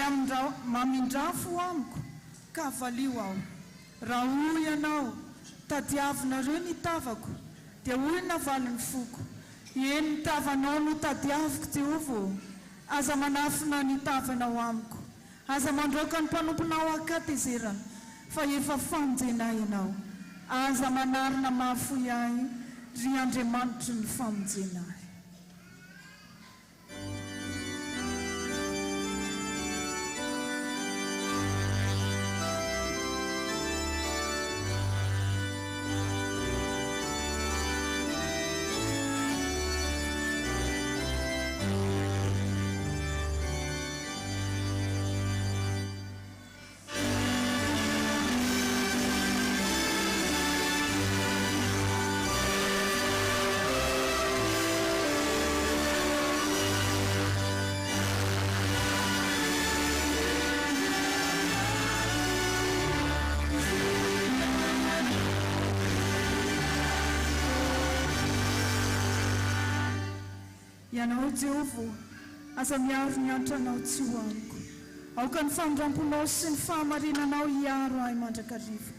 S2: mamindrafo amiko ka valio aho. Raha hoy ianao tadiavinareo ny tavako dia hoy navaly ny foko. Eny ny tavanao no tadiaviko Jehova, aza manafina ny tavanao amiko, aza mandroaka ny mpanomponao akatezerana fa efa famonjena ianao, aza manarina mafy ahy ry Andriamanitra ny famonjena ahy. ianao Jehova aza miaro ny antranao tsy hoaniko aoka ny famindramponao sy ny fahamarinanao hiaro ahy mandrakariva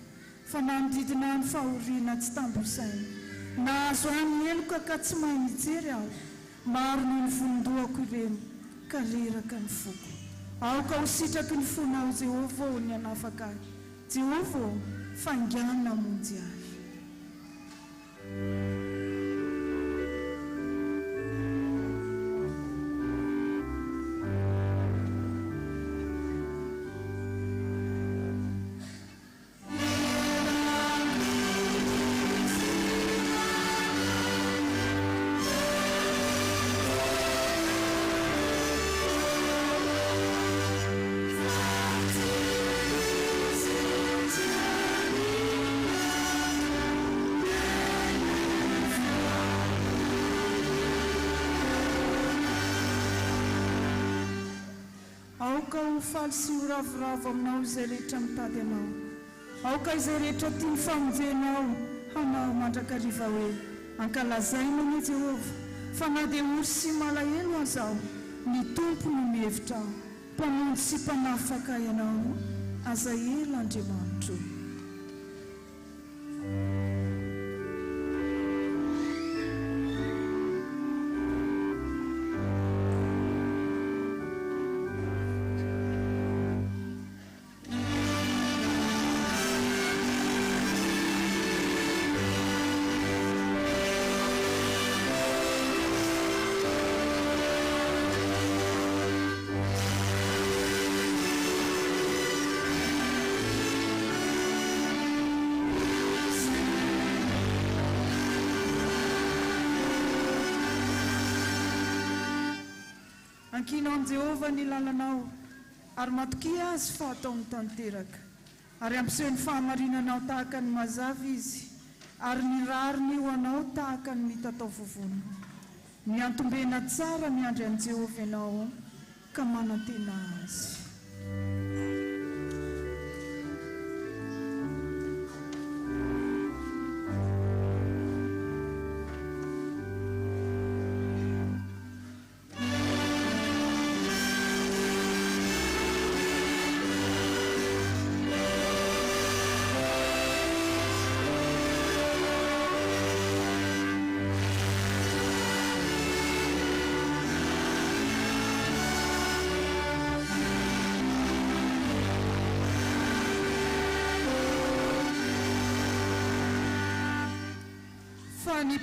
S2: fa nanodidina ny fahoriana tsy tambosaina nahazo any eloka ka tsy mahay mijery aho maro noho ny vonondohako ireny ka reraka ny foko aoka ho sitraky ny fonao Jehova ny anafaka ahy Jehova fainganana monjy ahy faly sy horavoravo aminao izay rehetra mitady anao aoka izay rehetra tia ny famonjenao hanao mandrakariva hoe ankalazaina ny Jehova fa na dia ory sy malahelo azaho ny tompo no mihevitra aho mpamonjy sy mpanafaka ianao aza ela Andriamanitro Jehova ny lalanao ary matoky azy fa atao mitanteraka ary ampiseho ny fahamarinanao tahaka ny mazava izy ary ny rariny ho anao tahaka ny mitatao vovony ny antombena tsara miandry an Jehova ianao ka manantena azy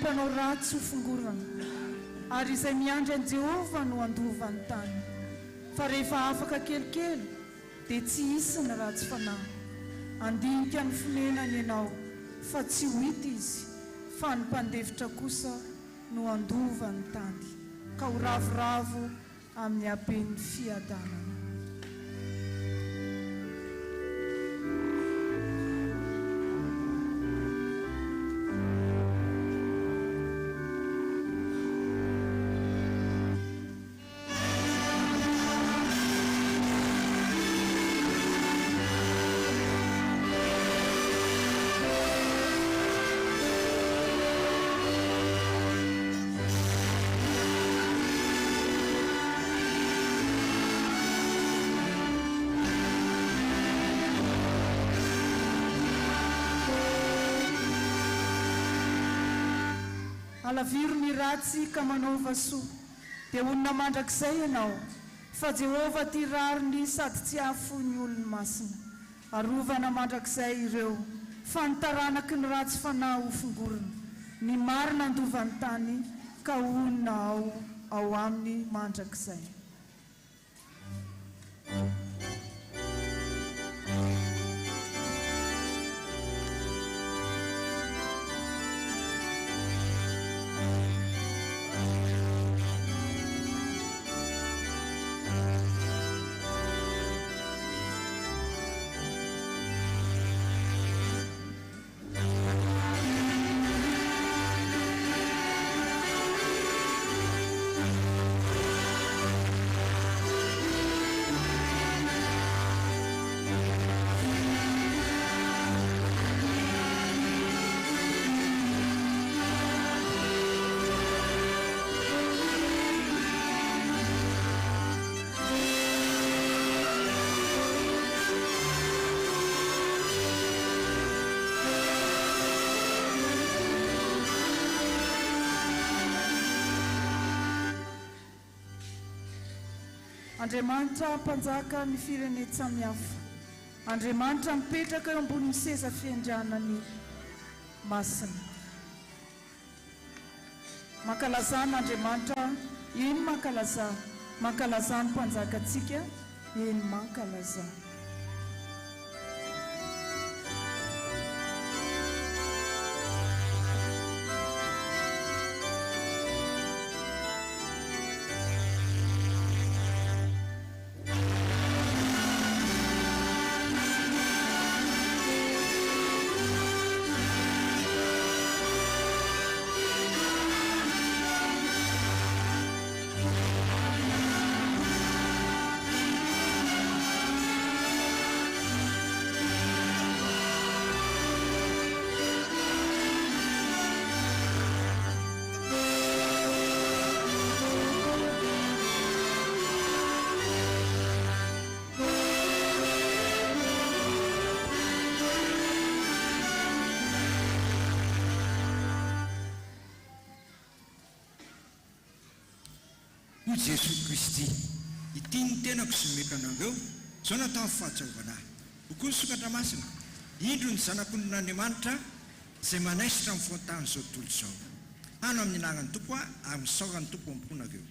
S2: mpanao ratsy ho fingorana ary izay miandry an Jehova no andovany tany fa rehefa afaka kelikely dia tsy hisy ny ratsy fanahy andinika ny fonenany ianao fa tsy ho hita izy fa ny mpandevitra kosa no andovany tany ka ho ravoravo amin'ny haben'ny fiadanana alaviro ny ratsy ka manaova soa dia olona mandrakizay ianao fa Jehova tia rariny sady tsy afo ny olona masina arovana mandrakizay ireo fa nitaranaky ny ratsy fanahy ho fingorona ny marina andovany tany ka onina ao aminy mandrakizay Andriamanitra mpanjaka ny firenena samihafa. Andriamanitra mipetraka eo ambonin'ny seza fiandrianany masina. Mankalazana Andriamanitra, eny mankalaza. Mankalazana mpanjakantsika, eny mankalaza.
S1: Jesosy Kristy ity ny tenako sy mekanareo zao natao fahatsaovana ho koa ny sokatra masina indro ny zanakon'Andriamanitra izay manaisitra amin'ny fontany zao tontolo zao ano amin'ny anaran'ny Tompo ary misaoran'ny Tompo amponareo.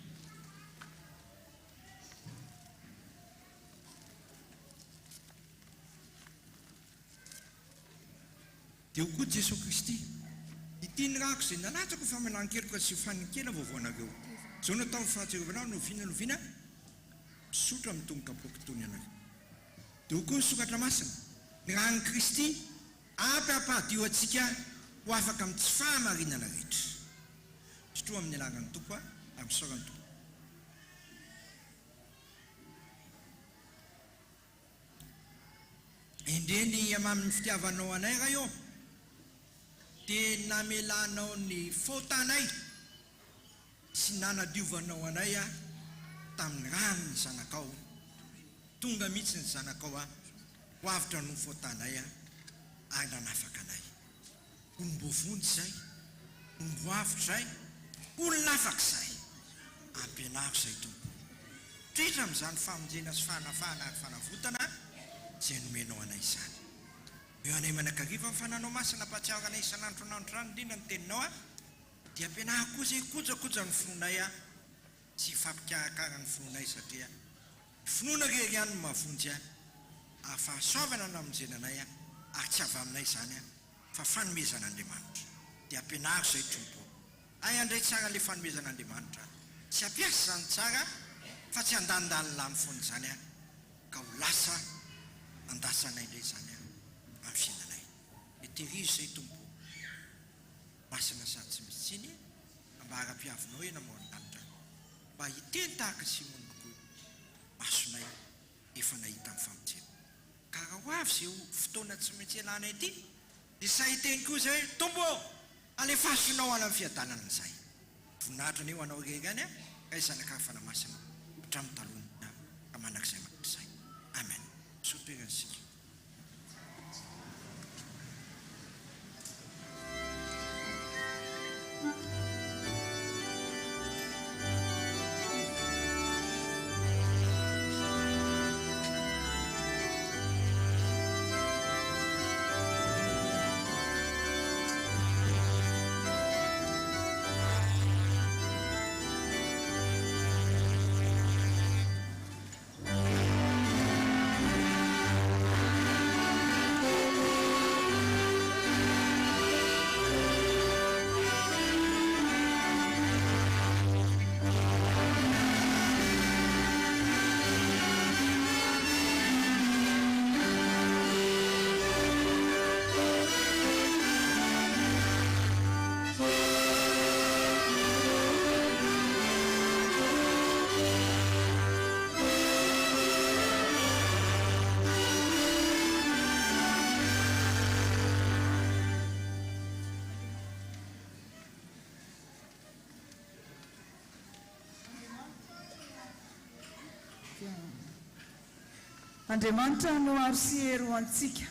S1: Dia ho koa Jesosy Kristy ity ny rako izay nanatrako famelan-keloka sy fanikela vaovaonareo zao natao fahatsarovana noviana misotra amin'ny tony kapoky anareo. Dia ho koa ny sokatra masina ny ran'ny Kristy ampy hampahadio antsika ho afaka amin'ny tsy fahamarinana rehetra. Sotroa amin'ny anaran'ny Tompo ary misaoran'ny Tompo. Indreny amamin'ny fitiavanao anay raha io dia namelanao ny fautanay sy nanadiovanao anay tamin'ny rano ny zanakao. Tonga mihitsy ny zanakao ho avitra no fautanay ary nanafaka anay. Olom-bovonjy zay, olom-boavitra zay, olonafaka zay, ampianaro zay Tompo. Tritra amin'izany famonjena sy fanafahana ary fanavotana izay nomenao anay izany. Eo anay manakariva amin'ny fananao masina patsiarana isan'andro rano indrindra ny teninao dia ampianariko koa izay kojakoja ny fonay sy fampikarakara ny fonay satria finoana rery ihany no mahavonjy ahafahasoavana namonjena anay ary tsy avy aminay izany fa fanomezan'Andriamanitra. Dia ampianaro izay Tompo ay andray tsara ilay fanomezan'Andriamanitra tsy ampiasa izany tsara fa tsy andanindalilany foana izany ka ho lasa andasanay indray izany amin'ny fiainanay. Itirizo izay Tompo masina sady tsy misy tsiny mba ara-piavinao ena moan'anitra mba hiteny tahaka Simona koa masonay efa nahita amin'ny famonjena. Ka raha ho avy izay fotoana tsy maintsy ialana ity dia sahiteny koa izay Tompo alefasonao any amin'ny fiadanana izay. Voninahitra anio anao rery any ka izanakafana masina hatramin'ny talona ka manak'izay mandrizay. Amen. Sotoeransika.
S2: Andriamanitra no aro sy hery ho antsika,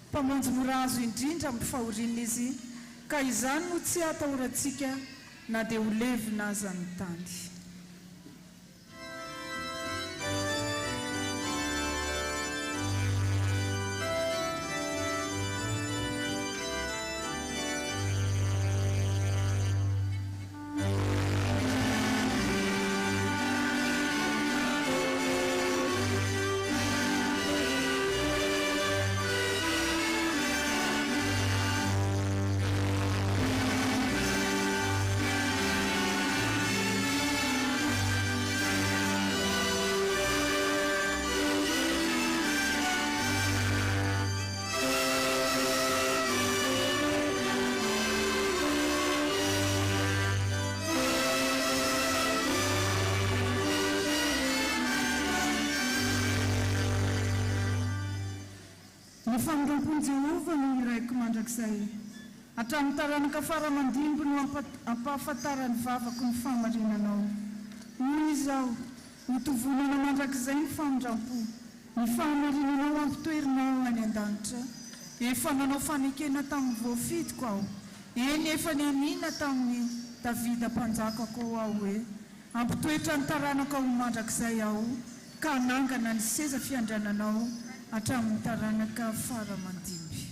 S2: mpamonjy mora azo indrindra amin'ny fahoriana izy, ka izany no tsy atahorantsika na dia ho levy na aza ny tany. ny famindram-pony Jehova no iraiko mandrakizay hatramin'ny taranaka faramandimby no ampahafantarany vavako ny famarinanao noho izao mitovonana mandrakizay ny famindram-po ny famarinanao ampitoerinao any an-danitra efa nanao fanekena tamin'ny voafidiko aho eny efa nianina tamin'ny Davida mpanjakako aho hoe ampitoetra ny taranaka ho mandrakizay aho ka hanangana ny seza fiandriananao hatramin'ny taranaka faramandimby.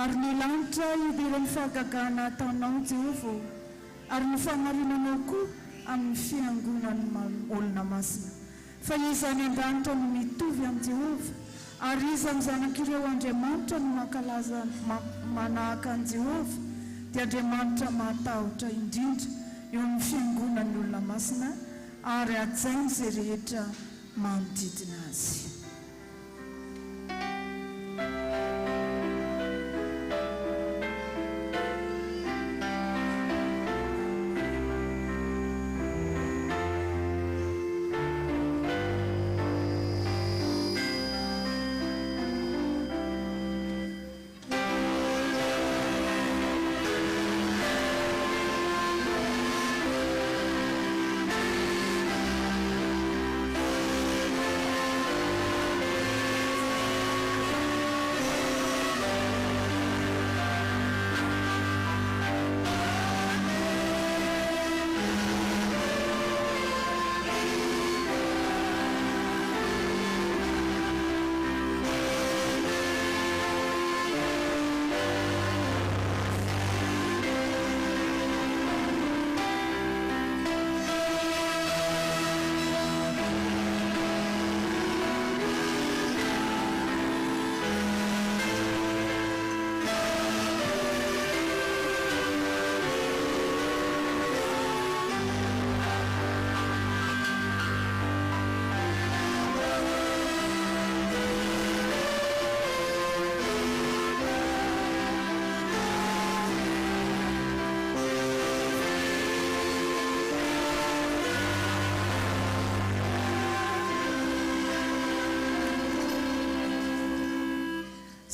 S2: Ary ny lanitra idirany fahagagana ataonao Jehova ary ny famarinanao koa amin'ny fiangonan'ny olona masina fa izy any an-danitra no mitovy amin'ny Jehova ary izy amin'ny zanak'ireo Andriamanitra no mankalaza manahaka an'i Jehova dia Andriamanitra matahotra indrindra eo amin'ny fiangonan'ny olona masina ary hajainy izay rehetra manodidina azy.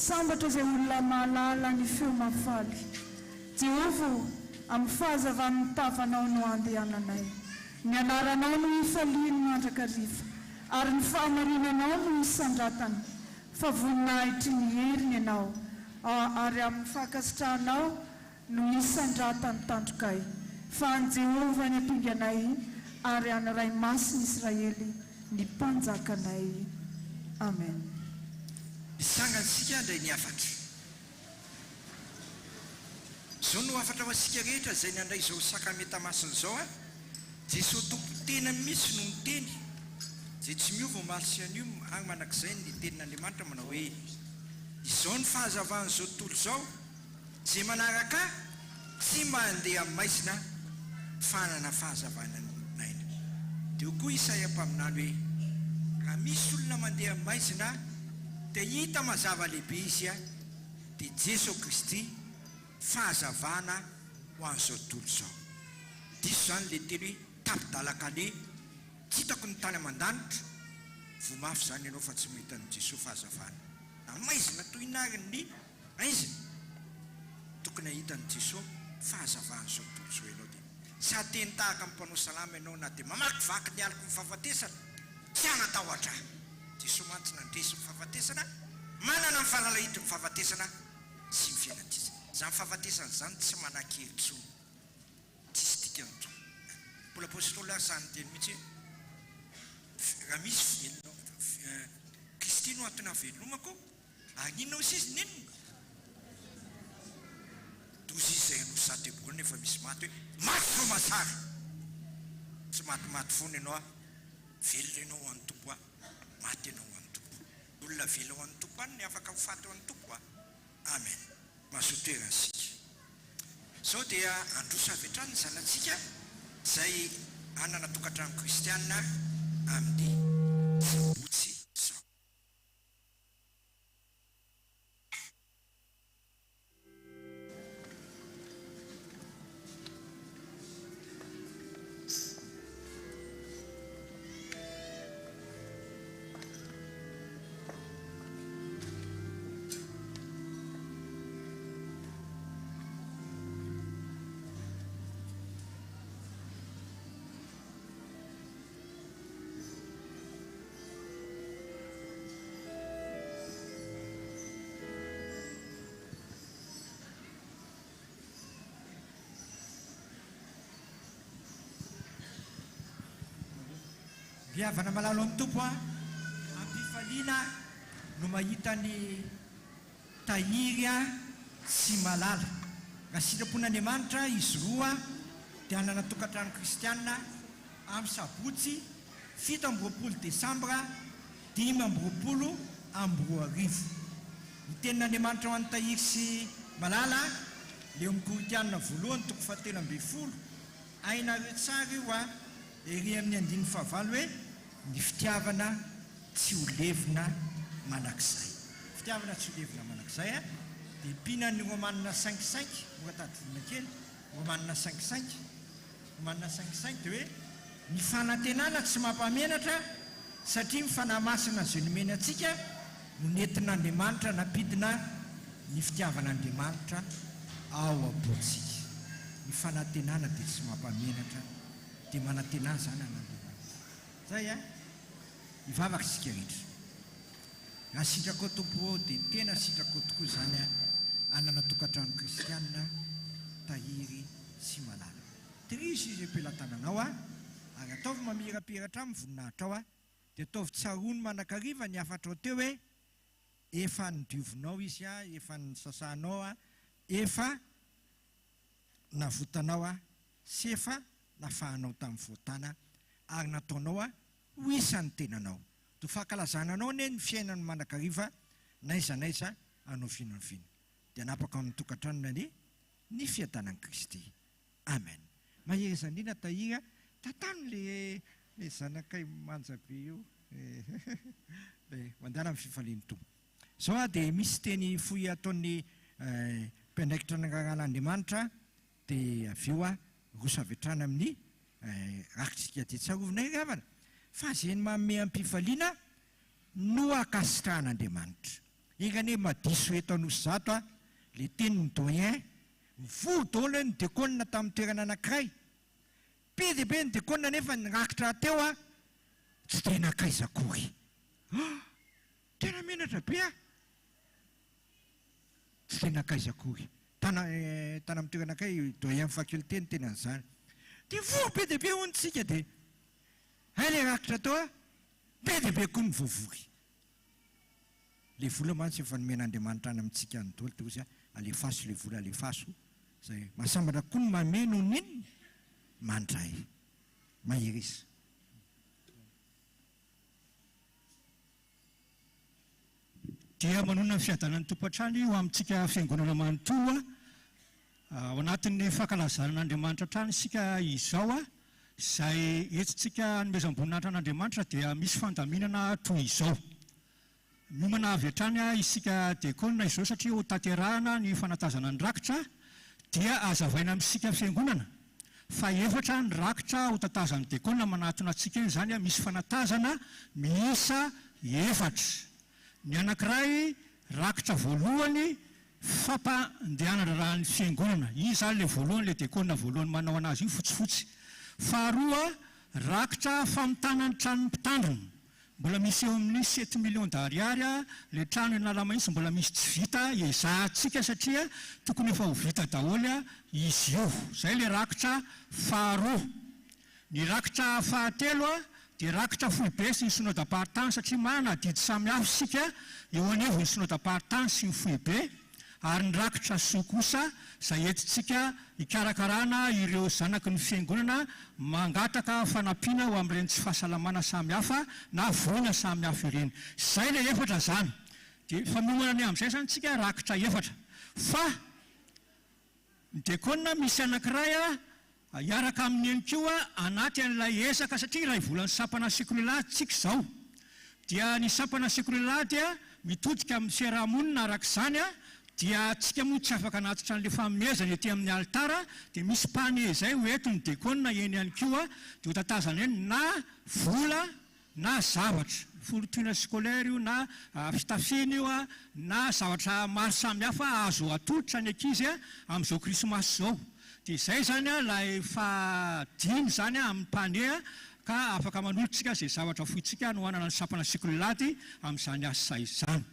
S2: Sambatra izay olona mahalala ny feo mafaly Jehova amin'ny fahazavan'ny tavanao no andehananay ny anaranao no ifaliany mandrakariva ary ny fahamarinanao no isandratany fa voninahitry ny heriny ianao ary amin'ny fakasitrahanao no isandratany tandrokay fa an Jehova ny ampinganay ary an ray masiny Israely ny mpanjakanay. Amen.
S1: Isangansika indray ny afatra zao no afatra ho asika rehetra izay nandray izao sakamentamásina izao a Jesosy tompo tena misy no miteny zay tsy miova omaly sy anio agny manak'izay ny tenin'Andriamanitra manao hoe izao ny fahazavan'izao tontolo izao zay manaraka tsy mandeha amin'ny maizina fanana fahazavana naina dia koa Isaia mpaminany hoe raha misy olona mandeha amin'ny maizina dia hita mazava lehibe izy a dia Jesosy Kristy fahazavana ho an'izao tontolo izao. Diso zany le teny hoe tapidalakale tsy hitako ny tany aman-danitra vomafy zany ianao fa tsy mahita ny Jesosy fahazavana. Na maizina tohinariny ny aizina tokony ahita ny Jesosy fahazavana zao tontolo izao ianao. Dia sady teny tahaka amin'ny mpanao salama ianao na dia mamaky vaky ny aliko ny fahafatesana tsy anatahotra. Jesosy mantsy nandresy ny fahafatesana, manana ny fahalalahito ny fahafatesana sy ny fiainantsika. Zany fahafatesana zany tsy manan-kerintsony, tsisy dikany. Mbola apôstôly zany teny mihitsy raha misy velonao Kristy no antony havelomako aninao izy nenina dozy izay no sateboana efa misy maty hoe maty fo masary tsy matimaty foana ianao a velona ianao ho an'ny tompo a maty ianao ho an'ny tompo. Olona vela ho an'ny tompo any ny afaka hofaty ho an'ny tompo a. Amen. Mahasotoeransika zao dia androso avy hatrany ny zanatsika izay anana tokantrano kristianina amin'ny sabotsy zao. Viavana malalo amin'ny tompo a ampifaliana no mahita ny tahiry a sy malala. Raha sitrapon'Andriamanitra izy roa dia hanana tokantrano kristianina amin'ny sabotsy 7 Desambra 2022. Ny tenin'Andriamanitra ho an'ny tahiry sy malala leo amin'ny Koritianina 1:7-20 ainareo tsara io a ery amin'ny 9:9 hoe ny fitiavana tsy ho levina manakizay. Fitiavana tsy ho levina manakizay a dia mpinany Romanina 5:5 moratadina kely Romanina 5:5 Romanina 5:5 dia hoe ny fanantenana tsy mampamenatra satria mifanahy masina izay nomeny antsika no nentin'Andriamanitra nampidina ny fitiavan'Andriamanitra ao am-pontsika. Ny fanantenana dia tsy mampamenatra dia manantena zany an'Andriamanitra. Zay a ivavaka isika rehetra. Raha sitrako tompo dia tena sitrako tokoa zany a anana tokantrano kristianina tahiry sy malala. Terisy izy ampelantananao a ary ataovy mamirapiratra amin'ny voninahitra ao a dia ataovy tsarony manakariva ny afatra ao teo hoe efa nidiovinao izy a, efa nisasanao a, efa navotanao a, sy efa nafahanao tamin'ny voatana ary nataonao a ho isan'ny tenanao. To fankalazananao ne ny fiainany manakariva naiza anao fiananfina. Dia napaka amin'ny tokantranona ny fiadanan'i Kristy. Amen. Mahery zandrina tahira tatano le zanakay manja be io mandana amin'ny fifalian'ny tompo. Zao a dia misy teny fohy ataon'ny mpiandraikitra ny raran'Andriamanitra dia avy eo a roso avy hatrany amin'ny rakitsika dia tsarovina iravana fa zay ny manome am-pifaliana no akasitrahan'Andriamanitra. Irane madiso eto anosy zato a le tenyny doyen vodola ny dekonina tamin'ny toerana anankiray be dia be ny dekonina nefa nyrakitra teo a tsy dia nakaiza akory. Tena menatra be a tsy dia nakaiza akory. Tana amin'ny toerana anakay doyen faculté ny tena an'izany dia vory be dia be ontsika dia le rakitra tao a be dia be koa ny voavory. Le vola mantsy efa nomen'Andriamanitra any amintsika ny dolo dia alefaso le vola alefaso zay mahasambatra koa ny mameno ninona mandray mahery.
S3: Dia manona ny fiadanan'ny tompoantrano io amintsika fiangonana manontolo ao anatin'ny fankalazanan'Andriamanitra trano isika izao a izay etsitsika nomezam-boninahitra an'Andriamanitra dia misy fandaminana toy izao. miomana avy hatrany isika diakona izao satria ho tanterahana ny fanatazana ny rakitra dia azavaina amintsika fiangonana fa efatra ny rakitra ho tatazan'ny diakona manatona antsika eny zany misy fanatazana miisa efatra. Ny anankiray rakitra voalohany fampandehanana raha ny fiangonana, io zany le voalohany le diakona voalohany manao anazy io fotsifotsy. Faharoa rakitra famitana ny tranon'ny mpitandrina, mbola misy eo amin'ny 7 millions d'ariary le trano Analamahintsy mbola misy tsy vita ezahantsika satria tokony efa ho vita daholo izy io. Zay le rakitra faharoa. Ny rakitra fahatelo dia rakitra foibe sy ny synodam-paritany satria manana didy samihafa isika eo anevo ny synodam-paritany sy ny foibe. Ary ny rakitra soa kosa izay entintsika hikarakarana ireo zanaky ny fiangonana mangataka fanampiana ho amin'ireny tsy fahasalamana samihafa na voina samihafa ireny. Zay le efatra zany. Dia fanomana ny amin'izay zany tsika rakitra efatra. Fa ny diakona misy anankiray hiaraka amin'ny eny koa anaty an'ilay esaka satria iray volany sampana sekolelah tsika izao. Dia ny sampana sekolelah dia mitodika amin'ny fiarahamonina arak'izany dia tsika moa tsy afaka anatitra an'ilay fanomezana ety amin'ny altara dia misy pane zay ho ento ny diakona eny ihany koa dia ho tatazana eny na vola na zavatra, folotoina skolaire io na fitafiana io na zavatra maro samihafa azo atolotra ny ankizy amin'izao krismasy zao. Dia izay zany ilay fahadimy zany amin'ny pane ka afaka manolotsika izay zavatra foitsika hanohanana ny sampana sekolelaty amin'izany asa izany.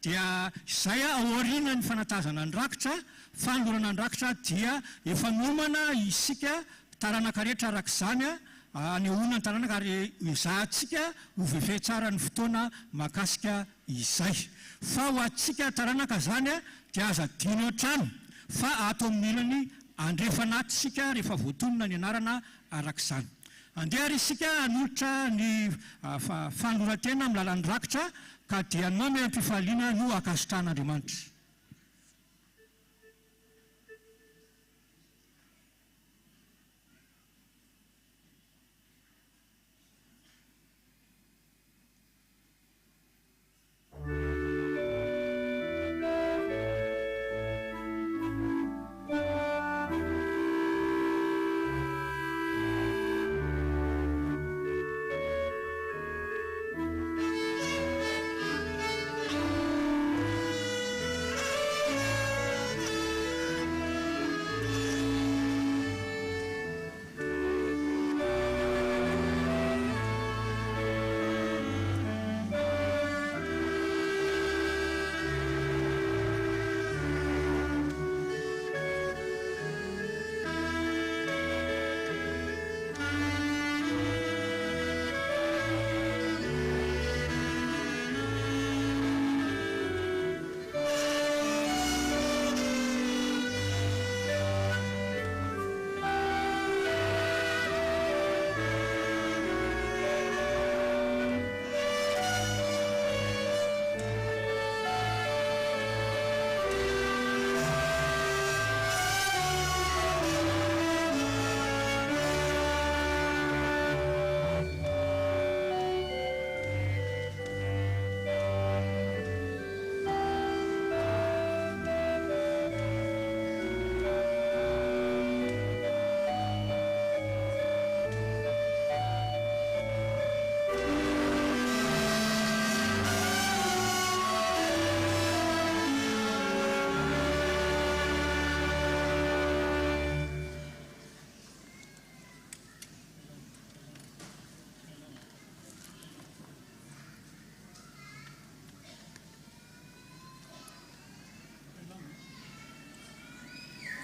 S3: Dia izay aoriana ny fanatazana ny rakitra, fanolorana ny rakitra dia efa nomana isika taranaka rehetra arak'izany anehoana ny taranaka ary ezahantsika ho veve tsara ny fotoana mahakasika izay. Fa ho antsika taranaka zany dia aza dino hatrany fa ato amin'ny ilany andrefanatsika rehefa voatonona ny anarana arak'izany. Andeha ary isika hanolotra ny fanoloran-tena amin'ny lalan'ny rakitra ka dia nome am-pifaliana no akasitrahan'Andriamanitra.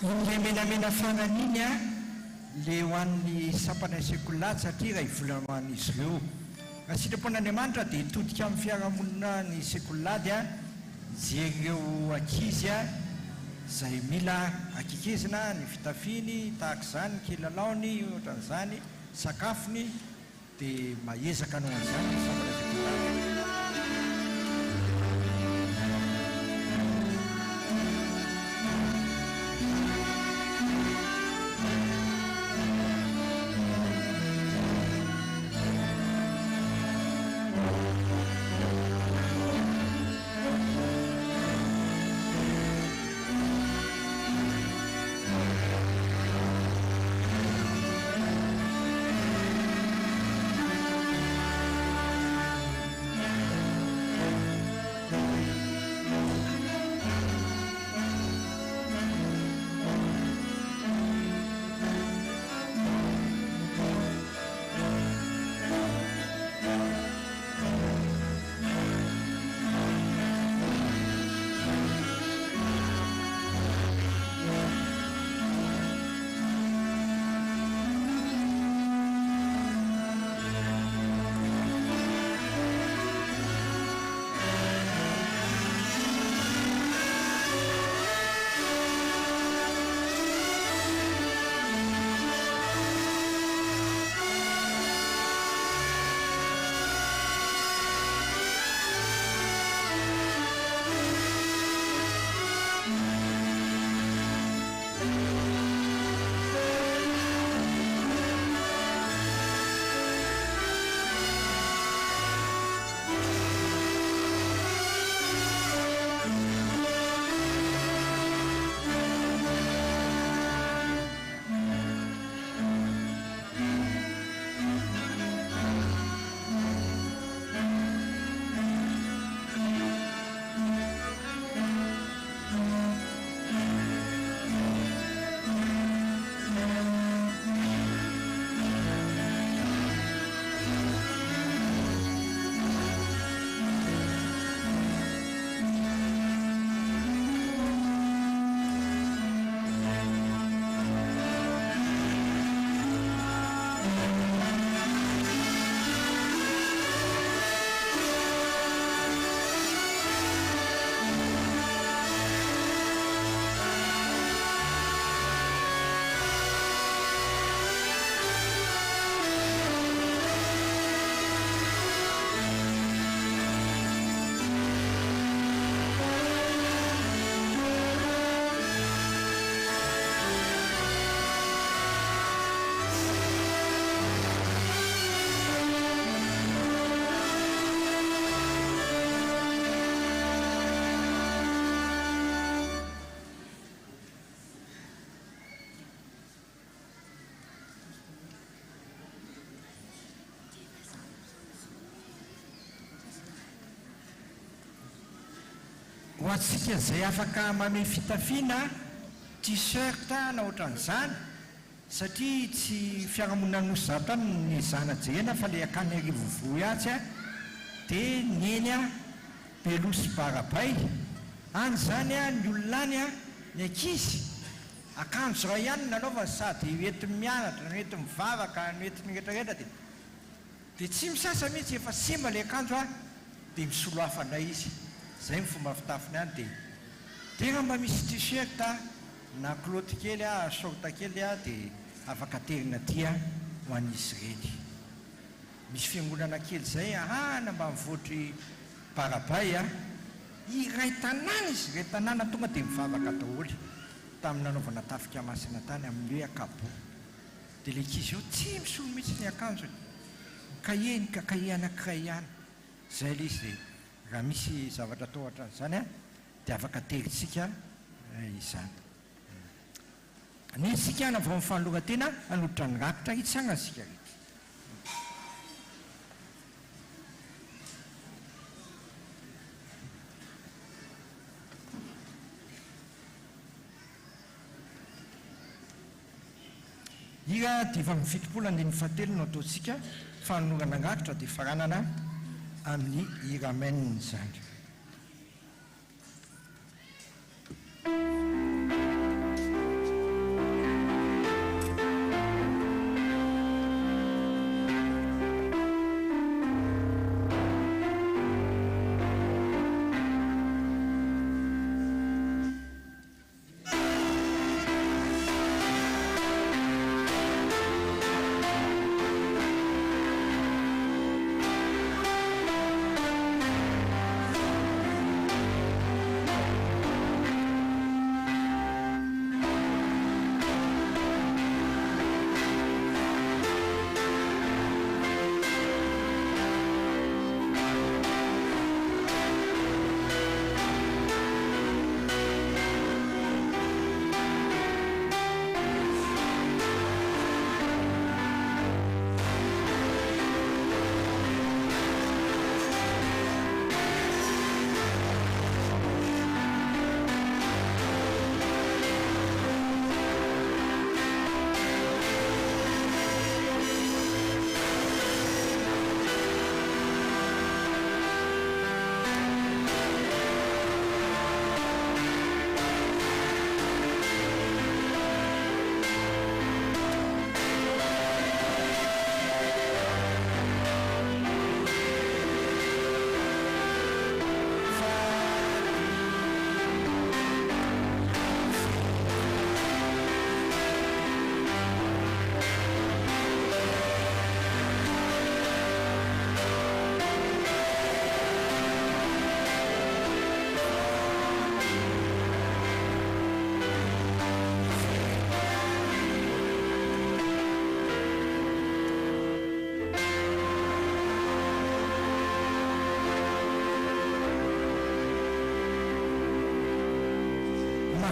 S1: Ilay menamena fananiny le ho an'ny sampana sekolelah satria raha ivolana ho an'izy ireo. Raha sitrapon'Andriamanitra dia hitodika amin'ny fiarahamonina ny sekolelady jery ireo ankizy izay mila akikezina ny fitafiany tahaka izany ny kilalaony ohatran'izany sakafony dia maezaka anao an'izany ny sampana sekolelah. atsika izay afaka mame fitafiana t-shirt na ohatran'izany satria tsy fiarahamonina nosy zato ny zanajena fa le akany arivovoy atsy a dia nyeny a belosy barabay any zany a ny olona any a ny ankizy akanjo ray ihany nanaovany sady ety mianatra no ety mivavaka no ety miretraretra dia tsy misasa mihitsy efa simba le akanjo a dia misolo hafana izy zay ny fomba fitafiny any dia tena mba misy t-shirt na kiloty kely a sorta kely a dia afaka terina tia ho an'izy ireny misy fiangonana kely zay ahana mba mivoatry barabay a iray tanàna izy ray tanàna tonga dia mivavaka daholy tamin'ny nanaovana tafika masina tany amin'ny hoe akabo dia le ankizy eo tsy misolo mihitsy ny akanjony kahie ny kakahe anankiray ihany zay le izy dia raha misy zavatra atao ohatran'izany a dia afaka teritsika izany ny sika na vao mifanolora-tena anotra ny rakitra hitsanga sika rehetra ira dia efa mifitopolo andiny fahatelo no ataontsika fanonorana rakitra dia faranana amin'ny irameniny zany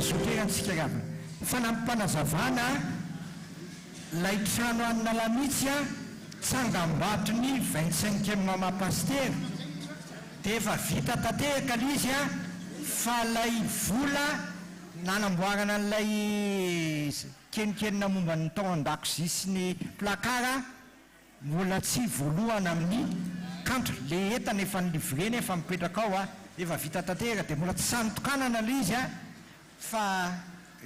S1: soterantsika ravina fa nampanazavana lay trano anina lamitsy a tsangambatony 25e mamapastera dia efa vita tanteraka le izy a fa lay vola nanamboarana n'lay kenikenina momba ny tao an-dakozia sy ny plakara mbola tsy voalohana amin'ny kanto le entana efa nylivreny efa mipetraka ao a efa vita tanteraka dia mbola tsy sanotokanana le izy a fa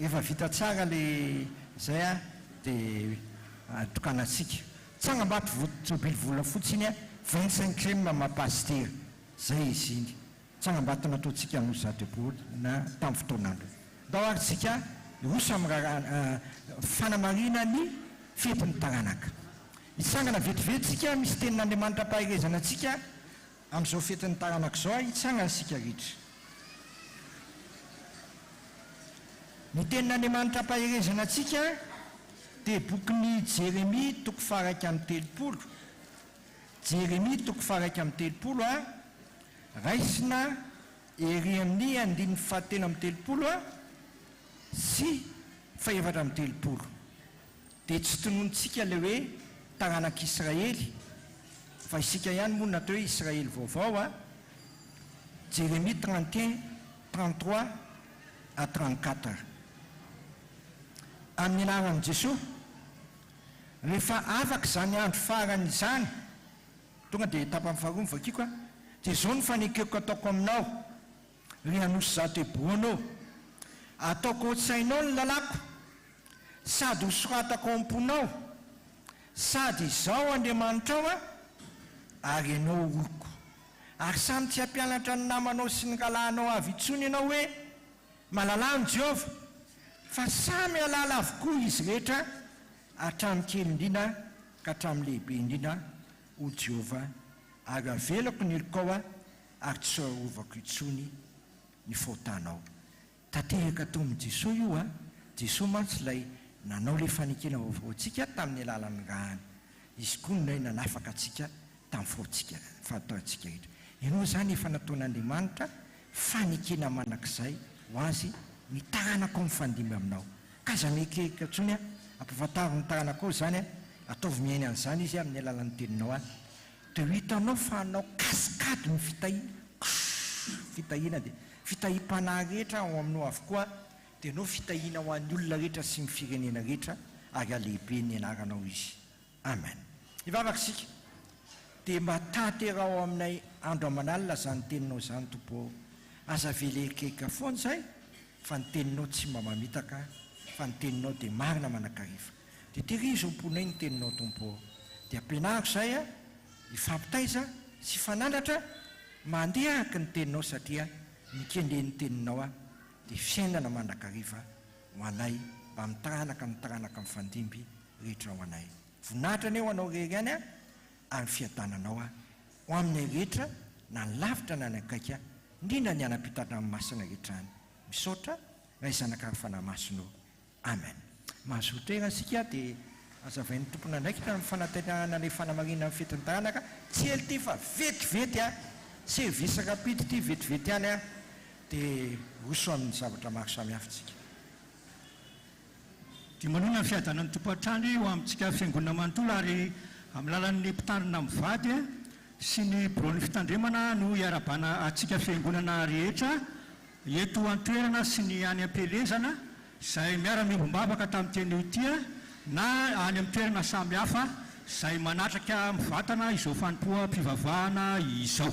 S1: efa vita tsara le zay a dia tokanatsika tsangambato jobily vola fotsiny a 25e mamapastera zay izy iny tsangambato nataontsika no zadeboly na tamin'ny fotoanandro da arytsika roso amin'ny fanamarina ny fetin'ny taranaka hitsangana vetivetsika misy tenin'andriamanitra mpaherezana atsika amin'izao fetin'ny taranaka zao a hitsangana sika rehetra ny tenin'andriamanitra mpaherezana atsika dia bokyny Jérémie toko faraiky amin'ny telopolo Jérémie toko faraiky amin'ny telopolo a raisina ery amin'ny andin'ny fahatelo amin'ny telopolo a sy faefatra amin'ny telopolo dia tsy tononontsika le hoe taranak'Israely fa isika ihany moa natao hoe Israely vaovao a Jérémie 31 33 à 34. Amin'ny anaran'i Jesosy, rehefa afaka izany andro farany izany, tonga dia tapany faharoa mivakiako a, dia izao ny fanekeko ataoko aminao, ry hanosy zato eboanao, ataoko ohatsainao ny lalako, sady hosoratako am-ponao, sady izao Andriamanitra ao a, ary ianao oroko. Ary samy tsy hampianatra ny namanao sy ny rahalanao avy itsony ianao hoe mahalala ny Jehova, fa samy halala avokoa izy rehetra, hatramin'ny kely indrindra ka hatramin'ny lehibe indrindra ho Jehova, ary avelako ny heliko ao a, ary tsy arovako itsony ny faotanao. Tanteraka tao amin'i Jesosy io a, Jesosy mantsy ilay nanao ilay fanekena vaovao antsika tamin'ny alalan'ny rahany, izy koa nay nanafaka antsika tamin'ny faotsika fataontsika rehetra. Ianao zany efa nataon'Andriamanitra fanekena manakizay ho azy ny taranako amin'ny fandimby aminao. Kaza mekeka intsony a, ampafataro ny taranako zany a, ataovy miaina an'izany izy amin'ny alalan'ny teninao a, dia ho hitanao fa anao kasikady ny fitahiana dia fitahim-panahy rehetra ao aminao avokoa, dia anao fitahiana ho an'ny olona rehetra sy ny firenena rehetra, ary alehibe ny anaranao izy. Amen. Ivavakasika dia mba tahatera ao aminay andro amanalina zany teninao zany Tompo, aza velekeka foana zay, fa ny teninao tsy mba mamitaka, fa ny teninao dia marina manakariva. Dia terizo amponay ny teninao Tompo, dia ampianariko zay a, ifampitaiza sy fanandratra mandeha araka ny teninao, satria mikendren'ny teninao a, dia fiainana mandrakariva ho anay, mba mitaranaka ny fandimby rehetra ho anay. Voninahitra aneo anao rery any a, ary fiadananao a, ho aminay rehetra na ny lavitra na ny akaiky a, indrindra ny anam-pitana amin'ny masina rehetra any. Misaotra raha izanaka fanamasinao. Amen. Mahazotra eransika dia azavain'ny tompona ndraiky tamin'ny fanantenana ilay fanamarina amin'ny fetiny taranaka, tsy ely ty fa vetivety a, servisa rapide ty vetivety any a, dia roso amin'ny zavatra maro samihafa tsika.
S3: Dia manona ny fiadanan'ny tompo an-trany ho amintsika fiangonana manontolo, ary amin'ny lalan'ny mpitarina mivady sy ny borony fitandremana no iarabana atsika fiangonana rehetra eto an-toerana sy ny any am-pelezana, izay miara-miombambaka tamin'ny teny tia na any amin'ny toerana samihafa izay manatraka mivatana izao fanompoam-pivavahana izao.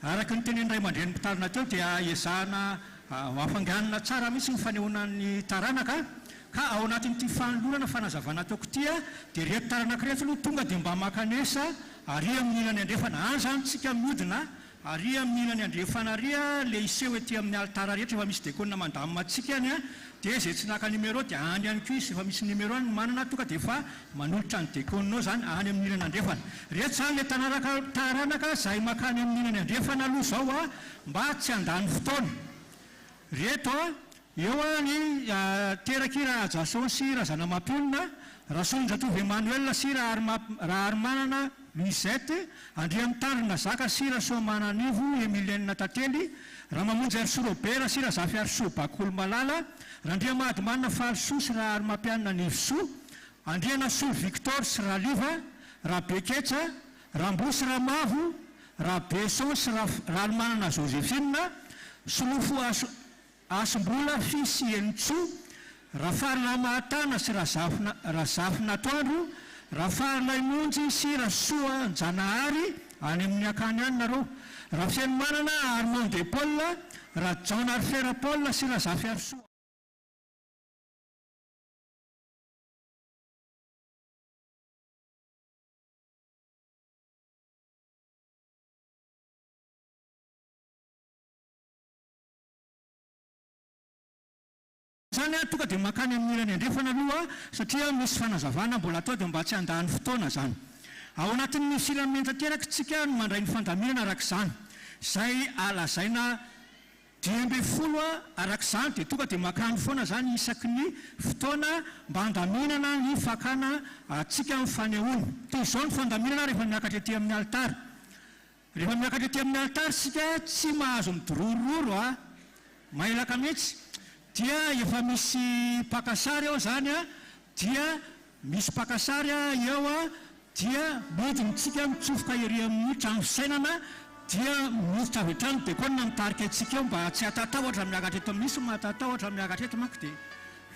S3: Araka ny tenen'ny ray aman-dren'ny mpitarina teo dia iezahana hafanganana tsara mihitsy ny fanehoanan'ny taranaka, ka ao anatin'ity fanolorana fanazavana ataoko tia dia reto taranaka rehetra aloha tonga dia mba makanesa ary amin'ny ilany andrefana. Any zany tsika miodina ary amin'ny ilany andrefana ary le iseho ety amin'ny altara rehetra efa misy dekona mandamina antsika any a, dia izay tsy naka numéro dia any ihany koa izy efa misy numéro any manana, tonga dia efa manolotra ny dekoninao zany any amin'ny ilany andrefana. Rehetra zany le taranaka izay makany amin'ny ilany andrefana aloha zao a, mba tsy handany fotoana. Reto eo ny terakira Jason sy razana mampionina, Rasondratove Emmanuel sy Raharmanana Luisette, Andria Mitarina Zaka sy Rasomananivo Emilienne Tately, Ramamonjy Arso Robert sy Razafy Arso Bakolo Malala, Randria Mahadimanina Falso sy Raharmampianina Nivoso, Andria Nasolo Victor sy Rahaliva, Rabeketsa, Rambo sy Ramavo, Rabeson sy Rahalmanana Josephine, Solofo Asombola Fisy Enitso, Rafarina Mahatana sy Razafina Toandro, Rafarina Imonjy sy Rasoa Janahary, any amin'ny akany any nareo, Rafiany Manana Armand de Paul, Rajon Arfera Paul sy Razafy Arsoa. Tonga dia makany amin'ny ilany andrefana aloha, satria misy fanazavana mbola atao dia mba tsy handany fotoana zany. Ao anatin'ny filaminana tanteraka tsika no mandray ny fandaminana arak'izany, izay alazaina 12 arak'izany, dia tonga dia makany foana zany isaky ny fotoana mba handaminana ny fakana tsika amin'ny fanehoana. Toy izao ny fandaminana rehefa miakatra ety amin'ny altara. Rehefa miakatra ety amin'ny altara sika tsy mahazo midorororo a, mailaka mihitsy, dia efa misy pakasary ao zany a, dia misy pakasary eo a, dia midintsika mitsofoka ery amin'ny trano fisainana, dia miditra avy hatrany dia koa mitarika antsika eo mba tsy hatatahotra miakatra eto misy matatahotra miakatra eto manko dia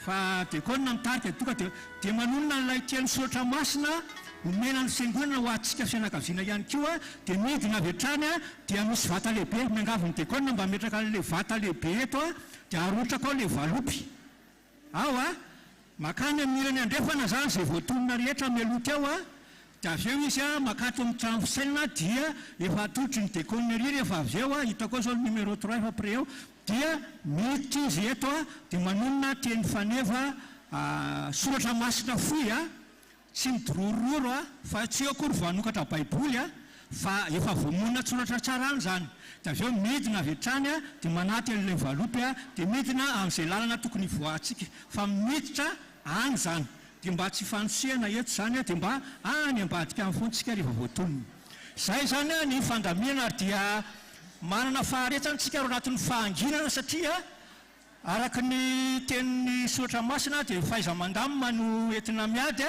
S3: fa dia koa mitarika tonga dia manonona n'ilay teny soratra masina omena ny fiangonana ho antsika fianakaviana ihany koa dia midina avy hatrany dia misy vata lehibe miangaviny dia koa mba metraka n'ilay vata lehibe eto dia arotraka ao ilay valopy ao makany amin'irany andrefana zany izay voatonona rehetra meloty ao dia avy eo izy makato amin'ny trano fisainana dia efa atolotry ny dekona riry efa avy eo hitako zao numéro 3 efa après eo dia miditra izy eto dia manonona teny faneva soratra masina foy tsy midorororo fa tsy akory vanokatra baiboly fa efa voamonina soratra tsara any zany dia avy eo midina avy hatrany dia manaty an'ilay valopy dia midina amin'izay lalana tokony voantsika fa miditra any zany dia mba tsy fanosehana eto zany dia mba any ambadika amin'ny fontsika rehefa voatonony izay zany ny fandaminana dia manana faharetantsika ro anatin'ny fahanginana satria araka ny tenin'ny soratra masina dia fahaiza-mandamina no entina miady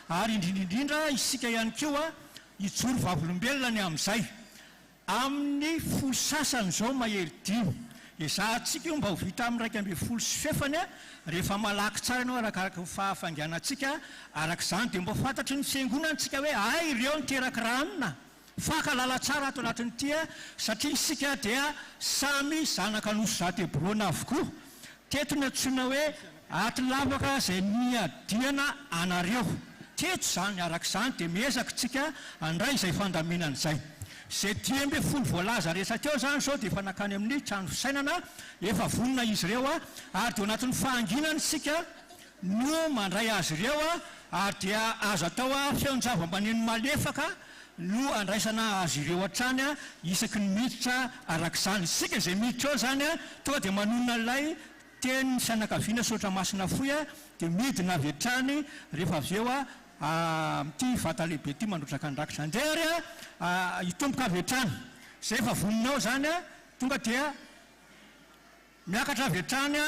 S3: ary indrindraindrindra isika ihany koa hijoro vavolombelona ny amin'izay amin'ny folo sasany zao mahery dimy ezahantsika io mba ho vita amin'ny raika amby folo sy fefany rehefa malaky tsara ianao arakaraka fahafanganantsika araka izany dia mba fantatry ny fiangonantsika hoe ay ireo niteraka ranona fakalala tsara ato anatin'ny ty satria isika dia samy zanaka noso zatebrona avokoa teto ny antsoina hoe aty lavaka izay niadiana anareo teto zany araka izany dia miezaka tsika andray izay fandaminana izay izay 10 voalaza rehetra teo zany zao dia efa nakany amin'ny trano fisainana efa vonona izy ireo ary dia anatin'ny fahanginana isika no mandray azy ireo ary dia azo atao feonjava-maneno malefaka no andraisana azy ireo hatrany isaky ny miditra arak'izany isika izay miditra eo zany tonga dia manonona ilay teny fianakaviana soratra masina foy dia midina avy hatrany rehefa avy eo ty vata lehibe ty mandrotraka andrakitra andery hitomboka avy hatrany izay efa voninao zany tonga dia miakatra avy hatrany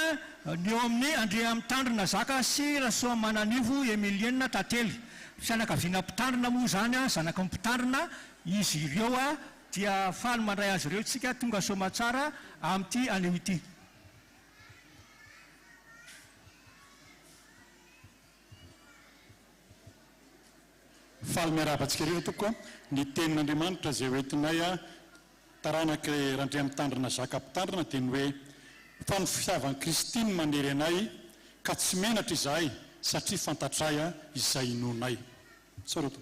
S3: ny eo amin'ny andrea mitandrina zaka sy rasoa mananivo emilienina tately fianakaviana mpitandrina moa zany zanaka mpitandrina izy ireo dia faly mandray azy ireo tsika tonga soma tsara amin'ity aneo ity
S4: faly miaravantsika reo tokoa ny tenin'andriamanitra zay hoentinay taranaka randrea mitandrina zaka mpitandrina dia ny hoe fa ny fitiavan'i Kristy ny manery anay ka tsy menatra izahay satria fantatray izay inonay saroto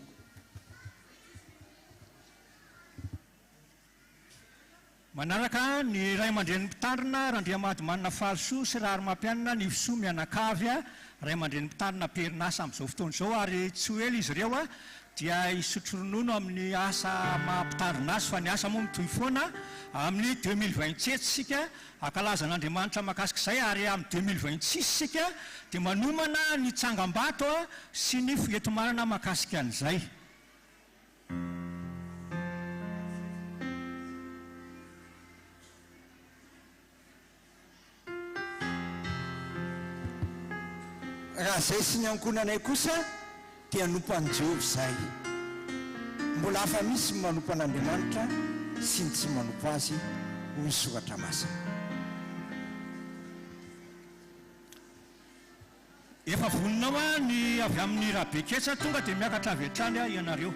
S3: manaraka ny ray aman-dren'ny mpitandrina randriamadimanina falisoa sy raha ary-mampianina ny fisoa mianakavy ray aman-dren'ny mpitandrina perinasa amin'izao fotoana izao ary tsy ho ela izy ireo dia isotro ronono amin'ny asa mahampitandrina azy fa ny asa moa mitohy foana amin'ny 2027 sika ankalazan'andriamanitra mahakasika izay ary amin'ny 2026 sika dia manomana ny tsangam-bato sy ny fietomanana mahakasika an'izay
S1: raha izay sy ny ankonanay kosa dia nompan'i Jehovah izay mbola hafa misy ny manompo an'Andriamanitra sy ny tsy manompo azy ho ny soratra masina
S3: efa voninao ny avy amin'ny rabeketsa tonga dia miakatra avy hatrany ianareo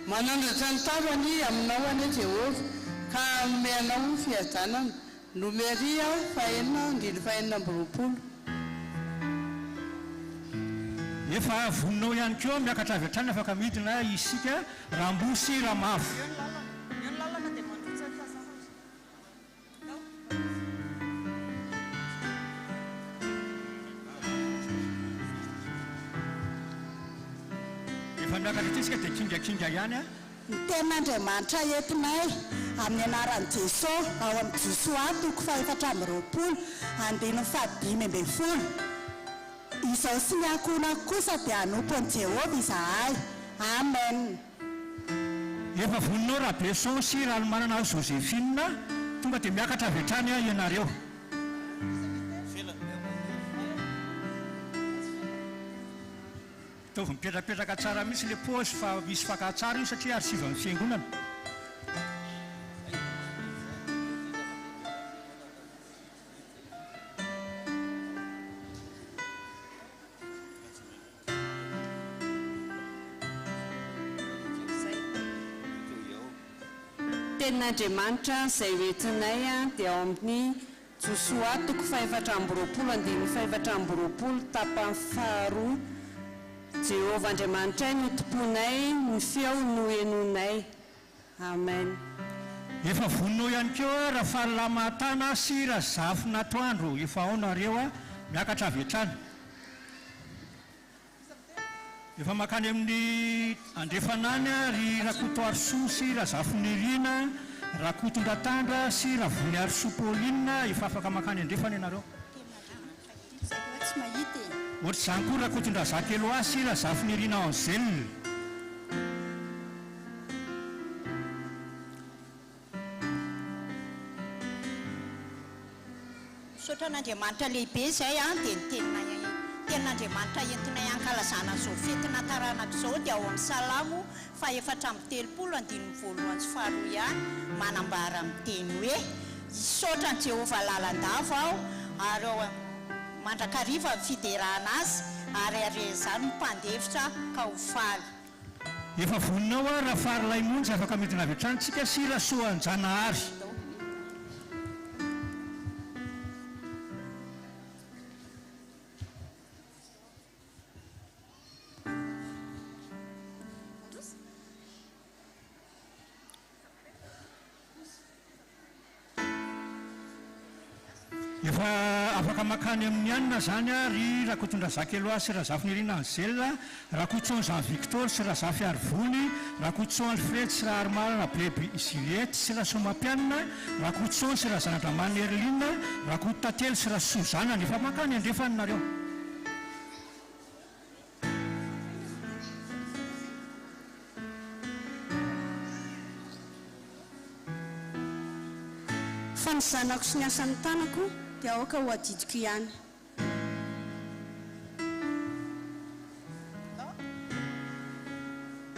S5: manandratra ny tavany aminao any Jehovah ka omenao fiadanana nomeria fahenina ndiny fahenina amby 20
S3: efa voninao ihany koa miakatra avy hatrany afaka midina isika rambosy ramavo efa miakatra ity isika dia kingakinga ihany
S6: ny ten'Andriamanitra entinay amin'ny anaran'i Jesosy ao amin'ny Josoa 4:20 andiny 5:10 izao sy ny ankonako kosa dia hanompon'i Jehovah izahay amen
S3: efa voninao raha beson sy raha manana Josephine tonga dia miakatra avy hatrany ianareo Tovy mipetrapetraka tsara mihitsy le paosy fa misy fakatsara io satria ary sivan'ny fiangonana.
S5: Tenin'Andriamanitra izay hoentinay dia ao amin'ny Josoa toko 4:4 tapany faharoa. Jehovah Andriamanitra no tomponay, ny feo no henonay. Amen.
S3: Efa voninao ihany koa raha fahalamatana sy raha zafy natoandro efa ao nareo miakatra avy hatrany. Efa makany amin'ny andrefanany ry Rakoto Arsoa sy raha zafy nirina, Rakoto Ndratandra sy raha vony Arsoa Pauline efa afaka makany andrefana ianareo. Ohatry izany koa Rakoto Ndrazaka Eloa sy raha zafy nirina Angèle.
S7: Sotran'Andriamanitra lehibe izay dia ny tenin'Andriamanitra entinay ankalazana izao fetina taranak'izao dia ao amin'ny Salamo 4:2 ihany manambara amin'ny teny hoe isotran Jehovah lalandava aho ary ao mandrakariva ny fiderahana azy ary arezany mpandefitra ka ho faly.
S3: Efa voninao raha farilay monjy afaka midina avy hatranytsika sy rasoanjanahary. Efa afaka makany amin'ny anina zany ry Rakoto Ndrazaka Eloa sy raha zafy nirina Angèle, Rakoto Jean Victor sy raha zafy Arvony, Rakoto Alfred sy raha Armala Beby Juliette sy raha Somampianina, Rakoto sy raha Zanadramany Erline, Rakoto Tately sy raha Sozana efa makany andrefany nareo.
S6: Fa ny zanako sy ny asan'ny tanako dia aoka ho adidiko ihany.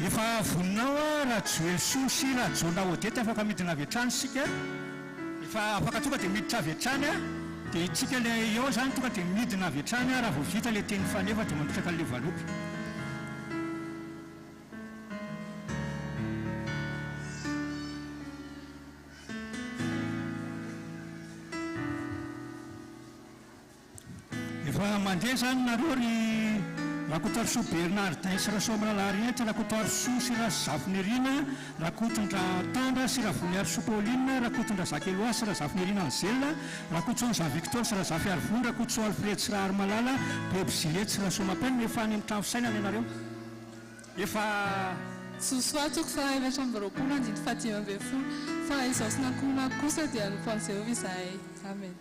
S3: Efa voninao raha Joelso sy raha Jona Odety afaka midina avy hatrany sika. Efa afaka tonga dia miditra avy hatrany dia itsika ilay eo zany tonga dia midina avy hatrany raha vao vita ilay teny fanefa dia mandotraka ilay valopy. Efa mandeha zany nareo ry Rakoto Arsoa Bernardin sy raha Soamanalariety, Rakoto Arsoa sy raha zafy nirina, Rakoto Ndratandra sy raha vony Arsoa Pauline, Rakoto Ndrazaka Eloa sy raha zafy nirina Angèle, Rakoto Jean Victor sy raha zafy Arvony, Rakoto Alfred sy raha Armalala, Beby Juliette sy raha Somampianina efa any amin'ny trano fisainana ianareo. Efa
S8: Josoa toko 4:5 fa izao sy nankonako kosa dia nompoan'i Jehovah izahay. Amen.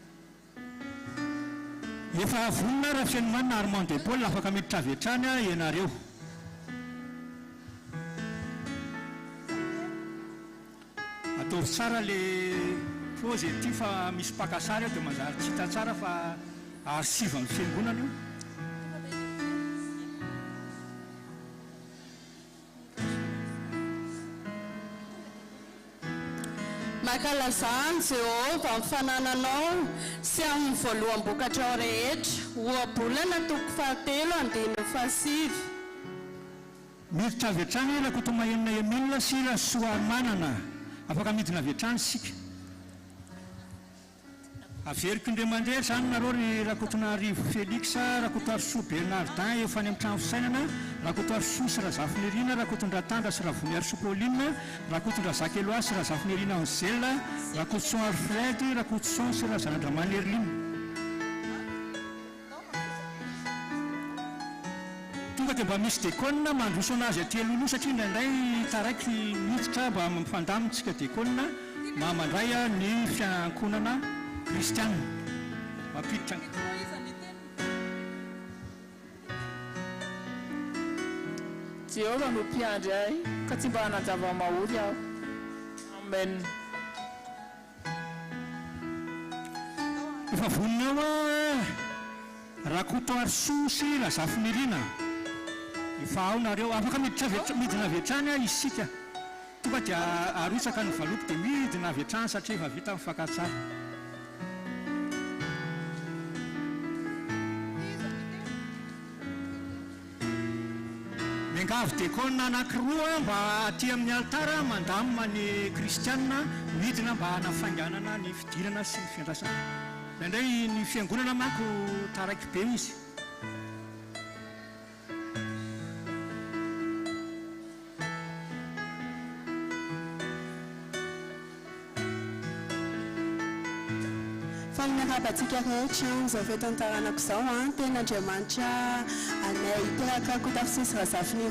S3: efa vonina raha fianomanina Armand de Paul afaka miditra avy hatrany ianareo. Ataovy tsara le pose ety fa misy pakasary dia manjary tsy hita tsara fa arsiva amin'ny fiangonana io.
S5: Makalazany Jehovah amin'ny fanananao sy amin'ny voaloham-bokatrao rehetra ohabolana toko 7:7.
S3: Miditra avy hatrany Rakoto Mahenona Emile sy Rasoa Manana afaka midina avy hatrany sika. Averiko indray mandeha zany nareo ry Rakotona Rivo Félix, Rakoto Arsoa Bernardin efa any amin'ny trano fisainana, Rakoto Arsoa sy Razafy Nirina, Rakoto Ndratandra sy Ravony Arsoa Pauline, Rakoto Ndrazaka Eloa sy Razafy Nirina Angèle, Rakoto Alfred, Rakoto sy Zanadramany Erline. Tonga dia mba misy déconne mandroso anazy aty aloha satria indraindray taraiky miditra mba mifandamitsika déconne mandray ny fiankonana kristiana mampiditra.
S8: Jehovah no mpiandry ahy ka tsy mba hanajava-mahory aho. Amen.
S3: Efa voninao Rakoto Arsoa sy Razafy Nirina efa ao nareo afaka midina avy hatrany isika tonga dia arotsaka ny valoko dia midina avy hatrany satria efa vita mifankatsara miangavy dekona anankiroa mba aty amin'ny altara mandamina ny kristianina midina mba hanafainganana ny fidirana sy ny fiandrasana indray ny fiangonana manko taraiky be izy
S5: Faminarabantsika rehetra izao fetantaranako izao ten'Andriamanitra anay terakako tafisisy razafiny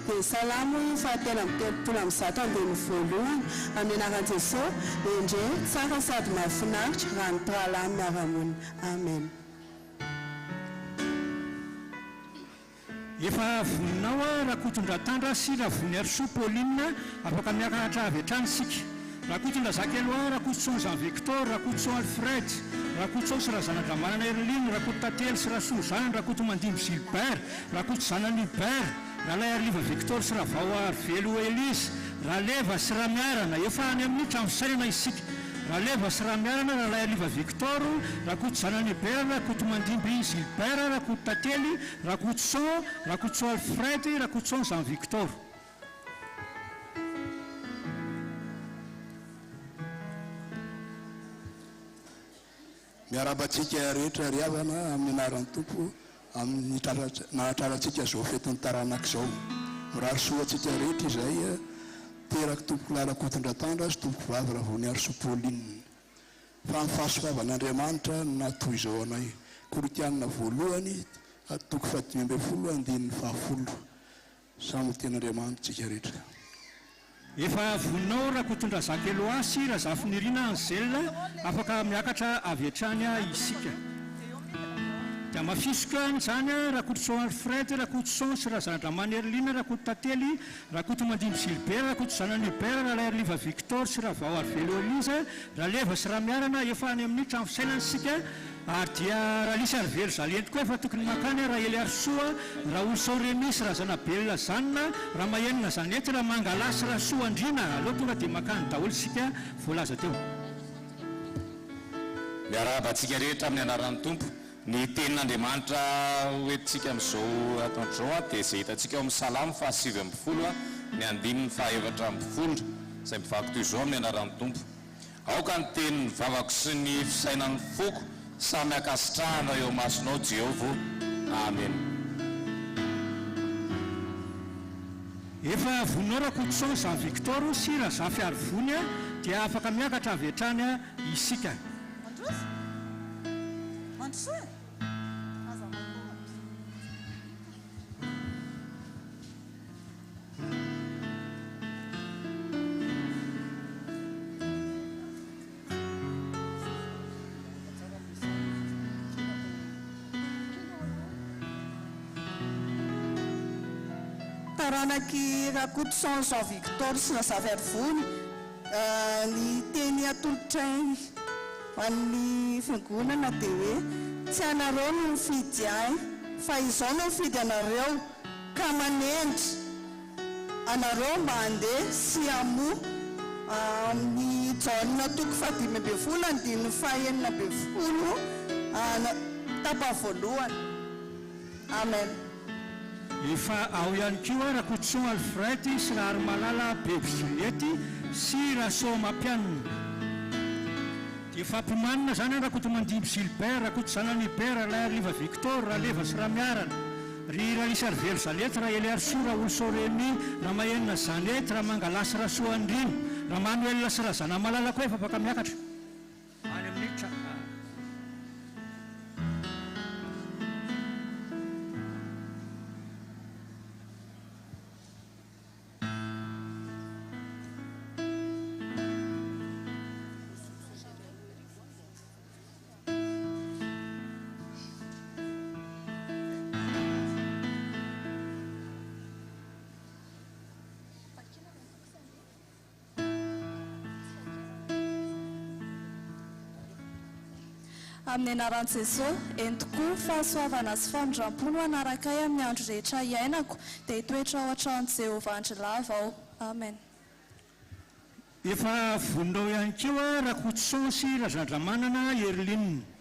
S5: dia salamo fa tena mitelopolo amin'ny zato ambin'ny voalohany amin'ny anaran'i Jesosy indre tsara sady mahafinaritra raha ny mpirahalahy miara-monina. Amen.
S3: efa voninao raha kotondratandra sy raha vony Arsoa Pauline afaka miakatra avy hatrany sika raha kotondra Zakeloa raha kotson Jean Victor raha kotson Alfred raha kotson sy raha zanandramanana Erline raha koto Tately sy raha Sozana raha koto Mandimby Gilbert raha koto zanany Hubert raha lay Arliva Victor sy raha vao Arvelo Elise raha leva sy raha miarana efa any amin'ny trano fisainana isika raha leva sy raha miarana raha lay Arliva Victor raha koto zanany Hubert raha koto Mandimby Gilbert raha koto Tately raha kotson Alfred raha kotson Jean Victor
S9: miarabantsika rehetra riavana amin'ny anaran'ny tompo amin'ny nahatrarantsika zao fetiny taranak'izao mirary soa atsika rehetra izay teraka tompo lara kotondratandra sy tompo vavy raha vao ny Arsoa Pauline fa ny fahasoavan'Andriamanitra natoy izao anay Koritianina voalohany toko 10:20 samy tean'Andriamanitra tsika rehetra
S3: efa voninao raha kotondra Zakeloa sy raha zafinirina Anzela afaka miakatra avy hatrany isika dia mafisoka nyzany raha kotson Alfred raha kotson sy raha zanandramany Erline raha koto Tately raha koto Mandimby Gilbert raha koto zanany Hubert raha lay Arliva Victor sy raha vao Arvelo Elise raha leva sy raha miarana efa any amin'ny trano fisainana sika ary dia raha lisy Arvelo Zalety koa efa tokony makany raha Ely Arsoa raha Olsao Remisy raha Zanabelona Zanina raha Mahenina Zanety raha Mangala sy raha Soa Andrina aloha tonga dia makany daholo sika voalaza teo
S10: miarabantsika rehetra amin'ny anaran'ny tompo ny tenin'Andriamanitra hoentintsika amin'izao atoandrozao dia izay hitantsika ao amin'ny Salamo 9:20 ny 2:7 izay mivaky toy izao amin'ny anaran'ny tompo aoka ny tenin'ny vavako sy ny fisainan'ny foko samy akasitrahana eo masonao Jehova. Amen.
S3: efa voninao raha kotson Jean Victor sy raha zafy arivony dia afaka miakatra avy hatrany isika
S5: Taranaky raha kotson Jean Victor sy raha zafy arivony ny teny atolotrainy amin'ny fiangonana dia hoe tsy anareo no mifidy ahy fa izao no mifidy anareo ka manendry anareo mba handeha sy amo amin'ny Jaona toko 10:20 tapa voalohany. Amen.
S3: efa ao ihany koa raha kotson Alfred sy raha Aromalala Bebe Juliety sy raha Soamampianina dia fampimanina zany raha koto Mandimby Gilbert raha koto zanany Hubert raha lay Arliva Victor raha leva sy raha miarana ry raha lisy Arvelo Zalety raha Ely Arsoa raha Olsao Remy raha Mahenina Zanety raha Mangala sy raha Soa Andrina raha Manuel sy raha Zanamalala koa efa afaka miakatra any amin'ny
S5: amin'ny anaran'i Jesosy entoko fahasoavana sy famindram-polo anarakay amin'ny andro rehetra iainako dia hitoetra ao an-tranon'i Jehovah andrilava aho. Amen.
S3: Efa voninao ihany keo Rakotoson sy Razandramanana Herlinina.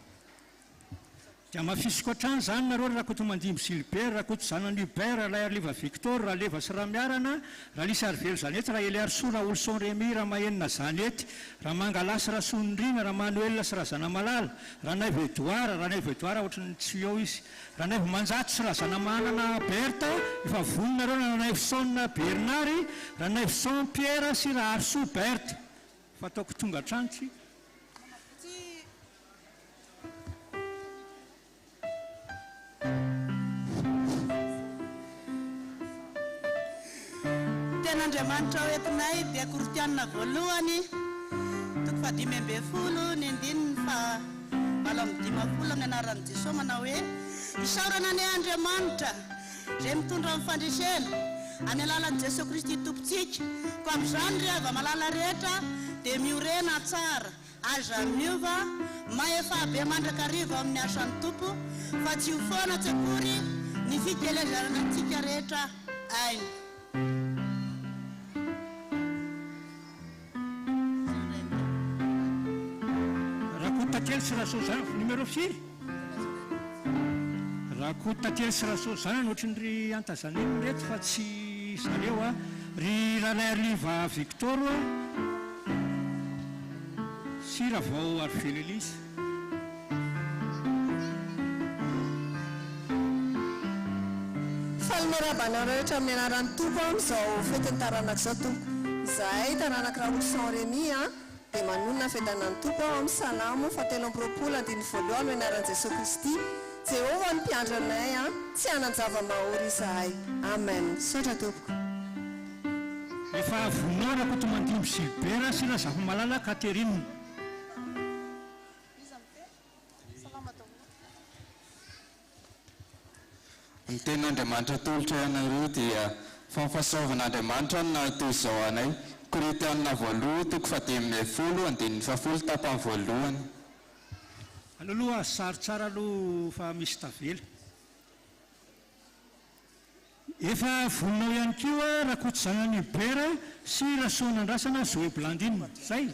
S3: Dia mafisiko hatrany zany nareo Rakoto Mandimby Gilbert, Rakoto zanany Hubert, Raha Victor, Raha Leva sy Raha Miarana, Raha Lisa Arvelo Zanety, Raha Eliar Soa, Raha Olson Rémy, Raha Mahenina Zanety, Raha Mangalasy, Raha Sonirina, Raha Manuel sy Raha Zanamalala, Raha Naivo Edouard, Raha Naivo Edouard ohatrany tsy eo izy, Raha Naivo Manjato sy Raha Zanamanana Berta, efa voninareo Raha Naivson Bernard, Raha Naivson Pierre sy Raha Arso Berta. Fataoko tonga hatrany tsy.
S11: Tenandriamanitra hoentinay dia Kristianina voalohany toko fadimy amby folo ny andininy fa valo amby dimapolo ny anaran'i Jesosy manao hoe isaorana ny Andriamanitra izay mitondra amin'ny fandresena amin'ny alalan'i Jesosy Kristy tompontsika ko amin'izany rehefa malala rehetra dia miorena tsara aza miova maefa be mandrakariva amin'ny asan'ny tompo fa tsy ho foana tsy akory ny fidelezarana antsika rehetra ainy.
S3: Rakotakely sy Rasoa numéro 4. Rakotakely sy Rasoa zany ohatrany ry antazaneny reto fa tsy zaleo ry Raha Victor sy Raha Vao Arvelo Elisa.
S5: Falmerabana rehetra amin'ny anaran'ny tompo amin'izao fetiny taranaka izao tompo. Izahay taranaka Raha Olson Rémy dia manonona fetanan'ny tompo amin'ny salamo fahatelo amby roapolo andiny voalohany amin'ny anaran'i Jesosy Kristy. Jehovah ny mpiandry anay tsy hanan-java-mahory izahay. Amen. Sotra tompoko.
S3: Efa voninao Rakoto Mandimby Gilbert sy Razafamalala Katerine.
S12: Ny ten'Andriamanitra tolotra ianareo dia fampasaovan'Andriamanitra no natoy izao anay. Korintana voalohany toko fadimy amby folo andininy fahafolo tapany voalohany.
S3: Aloloha sary tsara aloha fa misy tavela. Efa voninao ihany keo Rakoto zanany Hubert sy Rasoa Nandrasana Zoe Blandine. Zay.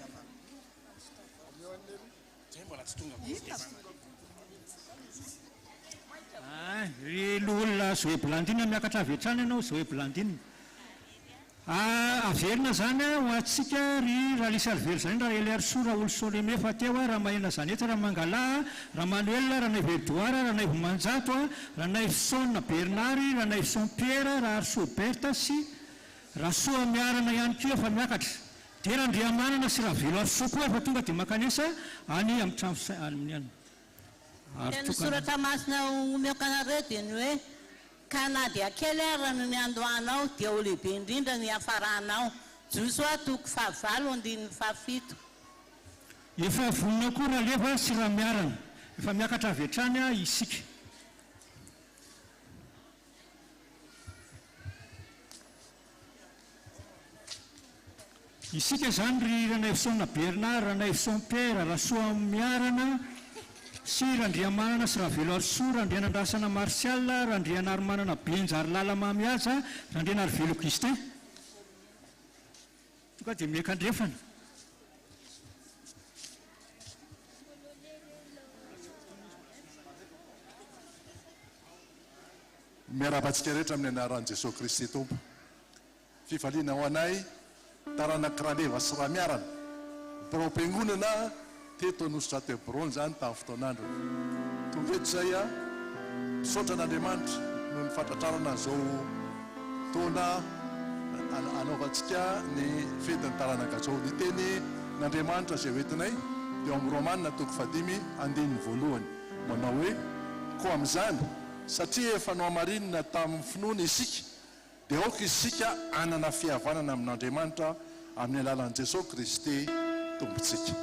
S3: Ry olona Zoe Blandine miakatra avy hatrany ianao Zoe Blandine. Averina zany ho antsika ry Raha Lisa Arvelo zany, Raha Eliar Soa, Raha Olson Rémy efa teo, Raha Mahenina Zanety, Raha Mangala, Raha Manuel, Raha Naivo Edouard, Raha Naivo Manjato, Raha Naivson Bernard, Raha Naivson Pierre, Raha Arso Berta sy Rasoa Miarana ihany koa efa miakatra. Dia Randriamanana sy Raha Velo Arso koa efa tonga dia makanesa any amin'ny trano amin'ny any.
S13: Teny soratra masina omeko anareo dia ny hoe Kanadia kely raha no ny andohanao dia ho lehibe indrindra ny hafaranao. Josoa toko fahavalo andininy fahafito.
S3: Efa voninao koa Raha Leva sy Raha Miarana. Efa miakatra avy hatrany isika. Isika zany ry Raha Naivson Bernard, Raha Naivson Pierre, Rasoa Miarana sy Randriamanana sy Raha Velo Arso, Randrianandrasana Martial, Randrianarmanana Benjary Lala Mihaja, Randrianary Velo Augustin. Tonga dia miakandrefana.
S14: Miarabantsika rehetra amin'ny anaran'i Jesosy Kristy tompo. Fifaliana ho anay taranaka Raha Leva sy Raha Miarana. Mpiram-piangonana teto Anositra Tebron zany tamin'ny fotoan'andro. Tonga izay misaotra an'Andriamanitra no ny fantatrarana izao taona anaovantsika ny fetiny taranaka izao. Ny teny n'Andriamanitra izay hoentinay dia amin'ny Romanina toko fadimy andininy voalohany manao hoe koa amin'izany satria efa nohamarinina tamin'ny finoana isika dia aoka isika anana fihavanana amin'Andriamanitra amin'ny alalan'i Jesosy Kristy tompontsika.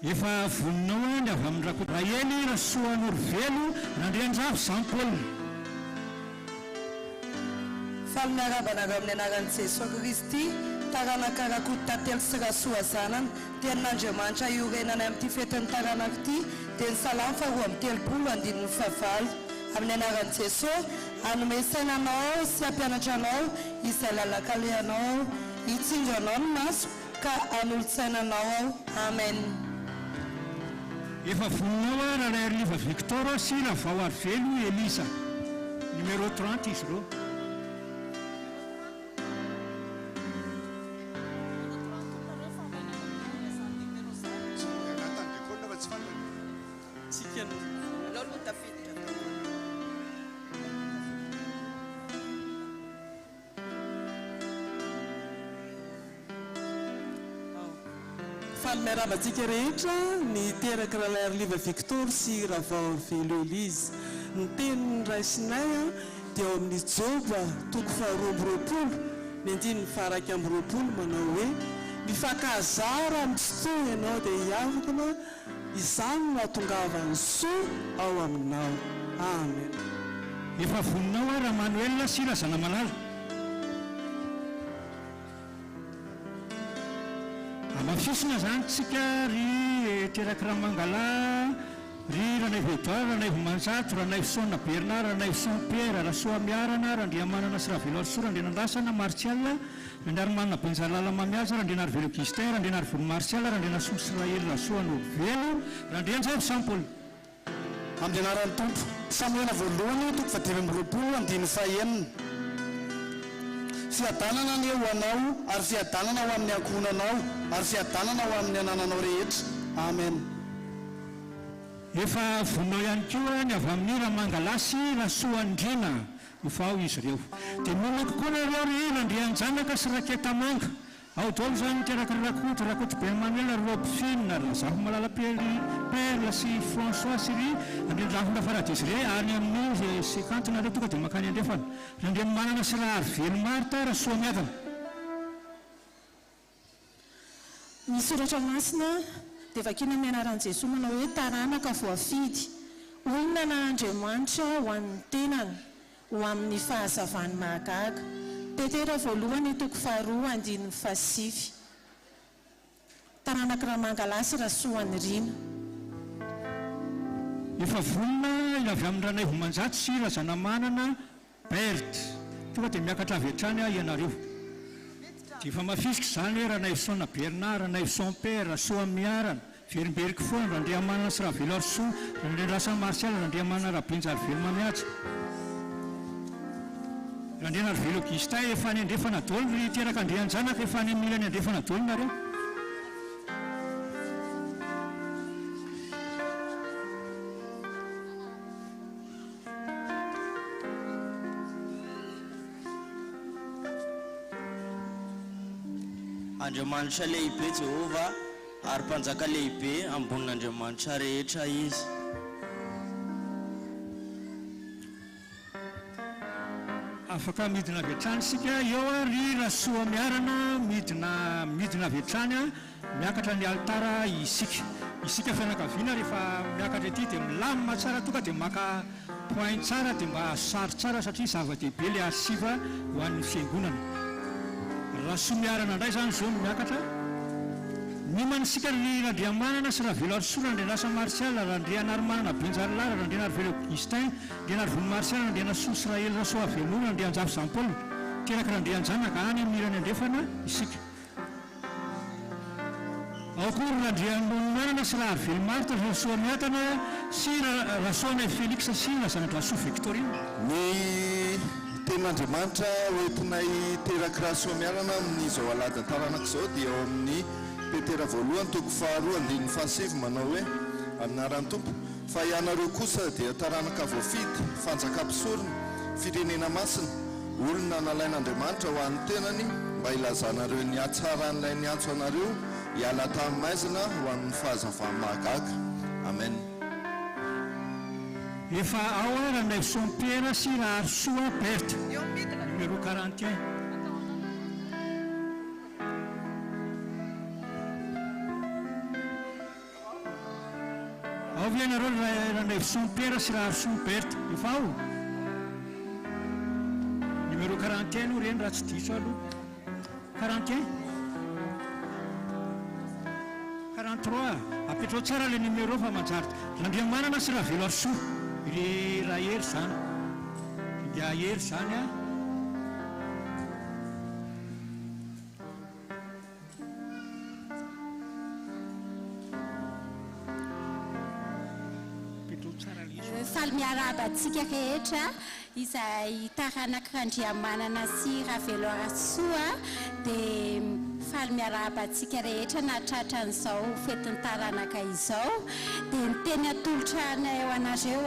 S3: Efa voninao ny avy amin'ny Rakoto Raely, Rasoa Norvelo, Randriandravo Jean Paul.
S5: Falmiarabana amin'ny anaran'i Jesosy Kristy taranaka Rakoto Tately sy Rasoa zanany, tenin'Andriamanitra iorenana amin'ity fetiny taranaka ity teny salamo fa ho amin'ny telopolo andininy fahavalo amin'ny anaran'i Jesosy anome sainanao sy ampianatra anao izay lalakalehanao hitsindro anao ny maso ka anolo-tsainanao ao amen.
S3: Efa voninao a raha Riva Victor sy Ravao Arvelo Elisa numéro 30 izy ireo.
S15: Falmeramantsika rehetra ny teraka Rahalay Riva Victor sy Ravao Arvelo Elise. Ny tenin'ny raisinay dia ao amin'ny Joba toko faharoa-roapolo ny andininy faraka amby roapolo manao hoe mifankahazara amin'ny soa ianao dia hiavakana izany no hatongavany soa ao aminao. Amen.
S3: Efa voninao a raha Manuel sy Razana Malala. Amafisina zany tsika ry teraka Ramangala, ry Ranaivo Edouard, Ranaivo Manjato, Ranaivo Sona Bernard, Ranaivo Saint-Pierre, Rasoa Miarana, Randriamanana sy Ravelo Arsoa, Randrianandrasana, Martial, Randriamanana Benjalala Mamiaza, Randriana Arvelo Augustin, Randriana Arvelo Martial, Randriana Sousrael Rasoa Novelo, Randrianjavo Sampol.
S16: Amin'ny anaran'ny Tompo, Samuela voalohany toko faha 5 andiny fahaenina. Fiadanana ny eo anao ary fiadanana ho amin'ny ankohonanao ary fiadanana ho amin'ny anananao rehetra. Amen.
S3: Efa voninao ihany koa ny avy amin'ny Ramangalasy Rasoandrina efa ao izy ireo. Dia moloko koa nareo ry Randrianjanaka sy Raketamanga. Ao daholo zany teraka Rakoto Benmanuel, Robfine, Razafy Malala Perla sy François sy ry Andriandrafo Lafaradésiré any amin'ny 50 nareo tonga dia makany andrefana. Randriamanana sy Raha Arvelo Marta Rasoa Miadana.
S17: Ny soratra masina dia vakiana amin'ny anaran'i Jesosy manao hoe taranaka voafidy olona na Andriamanitra ho an'ny tenany ho amin'ny fahazavany mahagaga. Petera voalohany toko faharoa andininy fahasivy. Taranaka Ramangalasy Rasoany Rina.
S3: Efa vonina avy amin'ny Ranaivo Manjato sy Razana Manana Bert. Tonga dia miakatra avy hatrany ianareo. Dia efa mafisika izany hoe Ranaivo Sona Bernard, Ranaivo Saint-Pierre, Rasoa Miarana, Verimberika foana, Randriamanana sy Ravelo Arsoa, Randriandrasana Martial, Randriamanana Rabenja Arvelo Mamiaja. Randriana Arvelo Augustin efa any andrefana daholo, ry teraka Andrianjanaka efa any milany andrefana daholo nareo.
S18: Andriamanitra lehibe Jehova ary mpanjaka lehibe ambonin'Andriamanitra rehetra izy.
S3: Afaka midina avy hatrany isika eo ry Rasoa Miarana midina avy hatrany miakatra ny altara isika fianakaviana rehefa miakatra ety dia milamina tsara tonga dia maka point tsara dia mba sary tsara satria zava-dehibe le asiva ho an'ny fiangonana. Rasoa Miarana indray zany zao miakatra nimana isika ry Randriamanana sy Ravelo Arsoa, Randriandrasana Martial, Randriana Armanana Benjalala, Randriana Arvelo Augustin, Randriana Arvelo Martial, Randriana Sousrael Rasoa Avelo, Randrianjavo Sampol, teraka Randrianjanaka any amin'ny irany andrefana isika. Ao koa Randriamanana sy Raha Arvelo Marta, Rasoa Miatana sy Rasoana Félix sy Razanadrasoa Victorine.
S14: Ny tenin'Andriamanitra hoentinay teraka Rasoa Miarana amin'izao alady taranaka izao dia ao amin'ny Petera voalohany toko faharoa andininy fahasivy manao hoe amin'ny anaran'ny Tompo, fa ianareo kosa dia taranaka voafidy, fanjakam-pisorona, firenena masina, olona nalain'Andriamanitra ho an'ny tenany mba ilazanareo ny hatsaran'ilay niantso anareo hiala tamin'ny maizina ho an'ny fahazavany mahagaga. Amen.
S3: Efa ao Ranaivo Saint-Pierre sy Raha Arsoa Berta numéro 41. Ao ianareo Ranaivo Saint-Pierre sy Raha Arsoa Berta efa ao numéro 41 reny raha tsy diso aloha 41 3 apetrao tsara le numéro fa manjary Randriamanana sy Ravelo Arsoa ry raha hery zany dia hery zany a
S19: faly miaraba antsika rehetra izay taranak'Andriamanana sy Ravelo Arsoa dia faly miaraba antsika rehetra natratran'izao fetiny taranaka izao dia ny teny atolotra eo anareo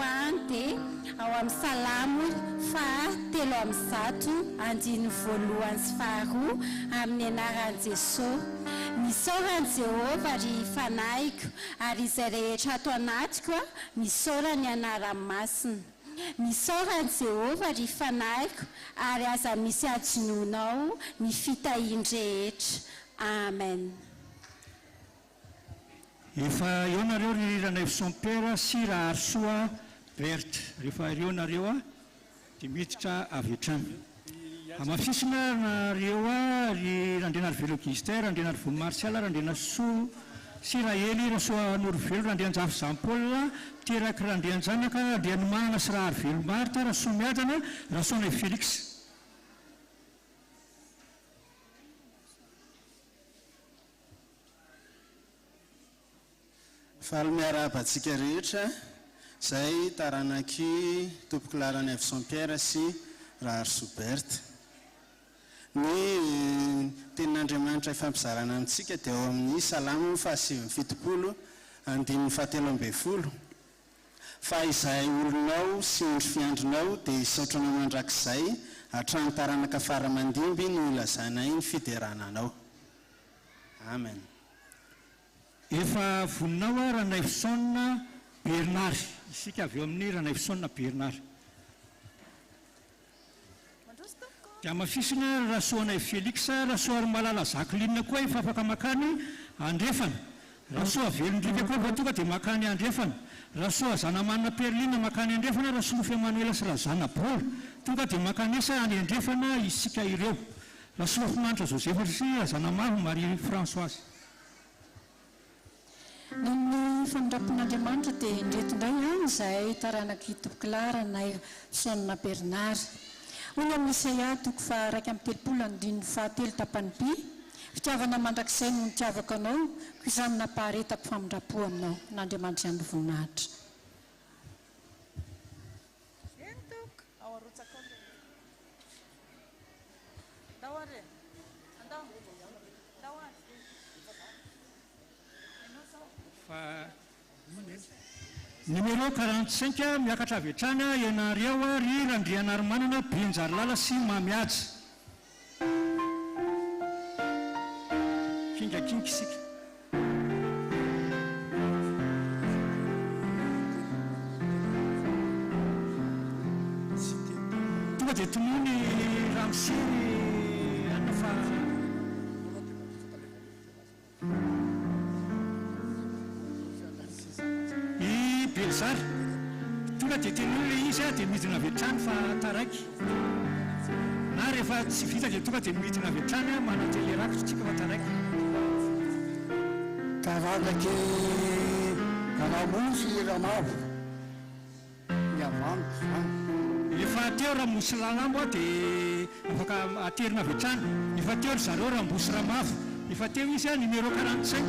S19: dia ao amin'ny Salamo 3:1 voalohany sy faharoa amin'ny anaran'i Jesosy. Misaorany Jehovah ry fanahyko ary izay rehetra ato anatiko misaorany anarany masina. Misaorany Jehovah ry fanahyko ary aza misy ajinonao ny fitahiany rehetra. Amen.
S3: Efa eo nareo ry Ranaivo sy Ra Arsoa Berta. Rehefa ireo nareo dia miditra avy hatrany. Amafisina nareo ry Randrianary Velo Auguste, Randrianary Volo Martial, Randrianary Soa Siraely, Rasoa Norvelo, Randrianjafy Jean-Paul, Teraky Randrianjanaka, Randrianomanana sy Ra Arvelo Marta, Rasoa Miadana, Rasoa Naivo Félix.
S16: Faly miaraba antsika rehetra izay taranaky tompoko Lara Naivo Saint-Pierre sy Ra Arsoa Berta. Ny tenin'Andriamanitra ifampizarana amintsika dia ao amin'ny Salamo 7:7 fa izay olonao sy ondry fiandrinao dia isaotranao mandrakizay hatrany taranaka faramandimby no ilazanay ny fiderananao. Amen.
S3: Efa voninao Ranaivo Bernard, isika avy eo amin'ny Ranaivo Bernard. Dia amafisina Rasoa Naivo Félix, Rasoa Malala Jacqueline koa efa afaka makany andrefana. Rasoa Velondrika koa tonga dia makany andrefana. Rasoa Zanamanana Perlina makany andrefana, Rasoa Nofy Emmanuel sy Razana Paul tonga dia makany esa any andrefana isika ireo. Rasoa Fimanitra Joseph sy Razanamaro Marie Françoise.
S17: Ny fanondrapon'Andriamanitra dia indreto indray izay taranaky tompoko Lara Naivo Bernard. Hoy amin'ny Isaia 1:3 tapany B, fitiavana mandrakizay no nitiavaka anao, koa izany napaharetako famindrapo aminao, n'Andriamanitra ihany voninahitra.
S3: Numéro 45 miakatra avy hatrany ianareo ry Randrianary Manana Benjarylala sy Mamiaja. Kingakinga isika. Tonga dia tonoiny Ramosiry anafa Belzary. Tonga dia tenolona izy dia midina avy hatrany fa taraiky. Na rehefa tsy vita dia tonga dia midina avy hatrany manately rakitra tsika fa taraiky.
S20: Taranaky Ramosy Lamabo. Miavanto zany.
S3: Efa teo Ramosy Lamabo dia afaka aterina avy hatrany. Efa teo ry zareo Rambosy Ramavo. Efa teo izy numéro 45.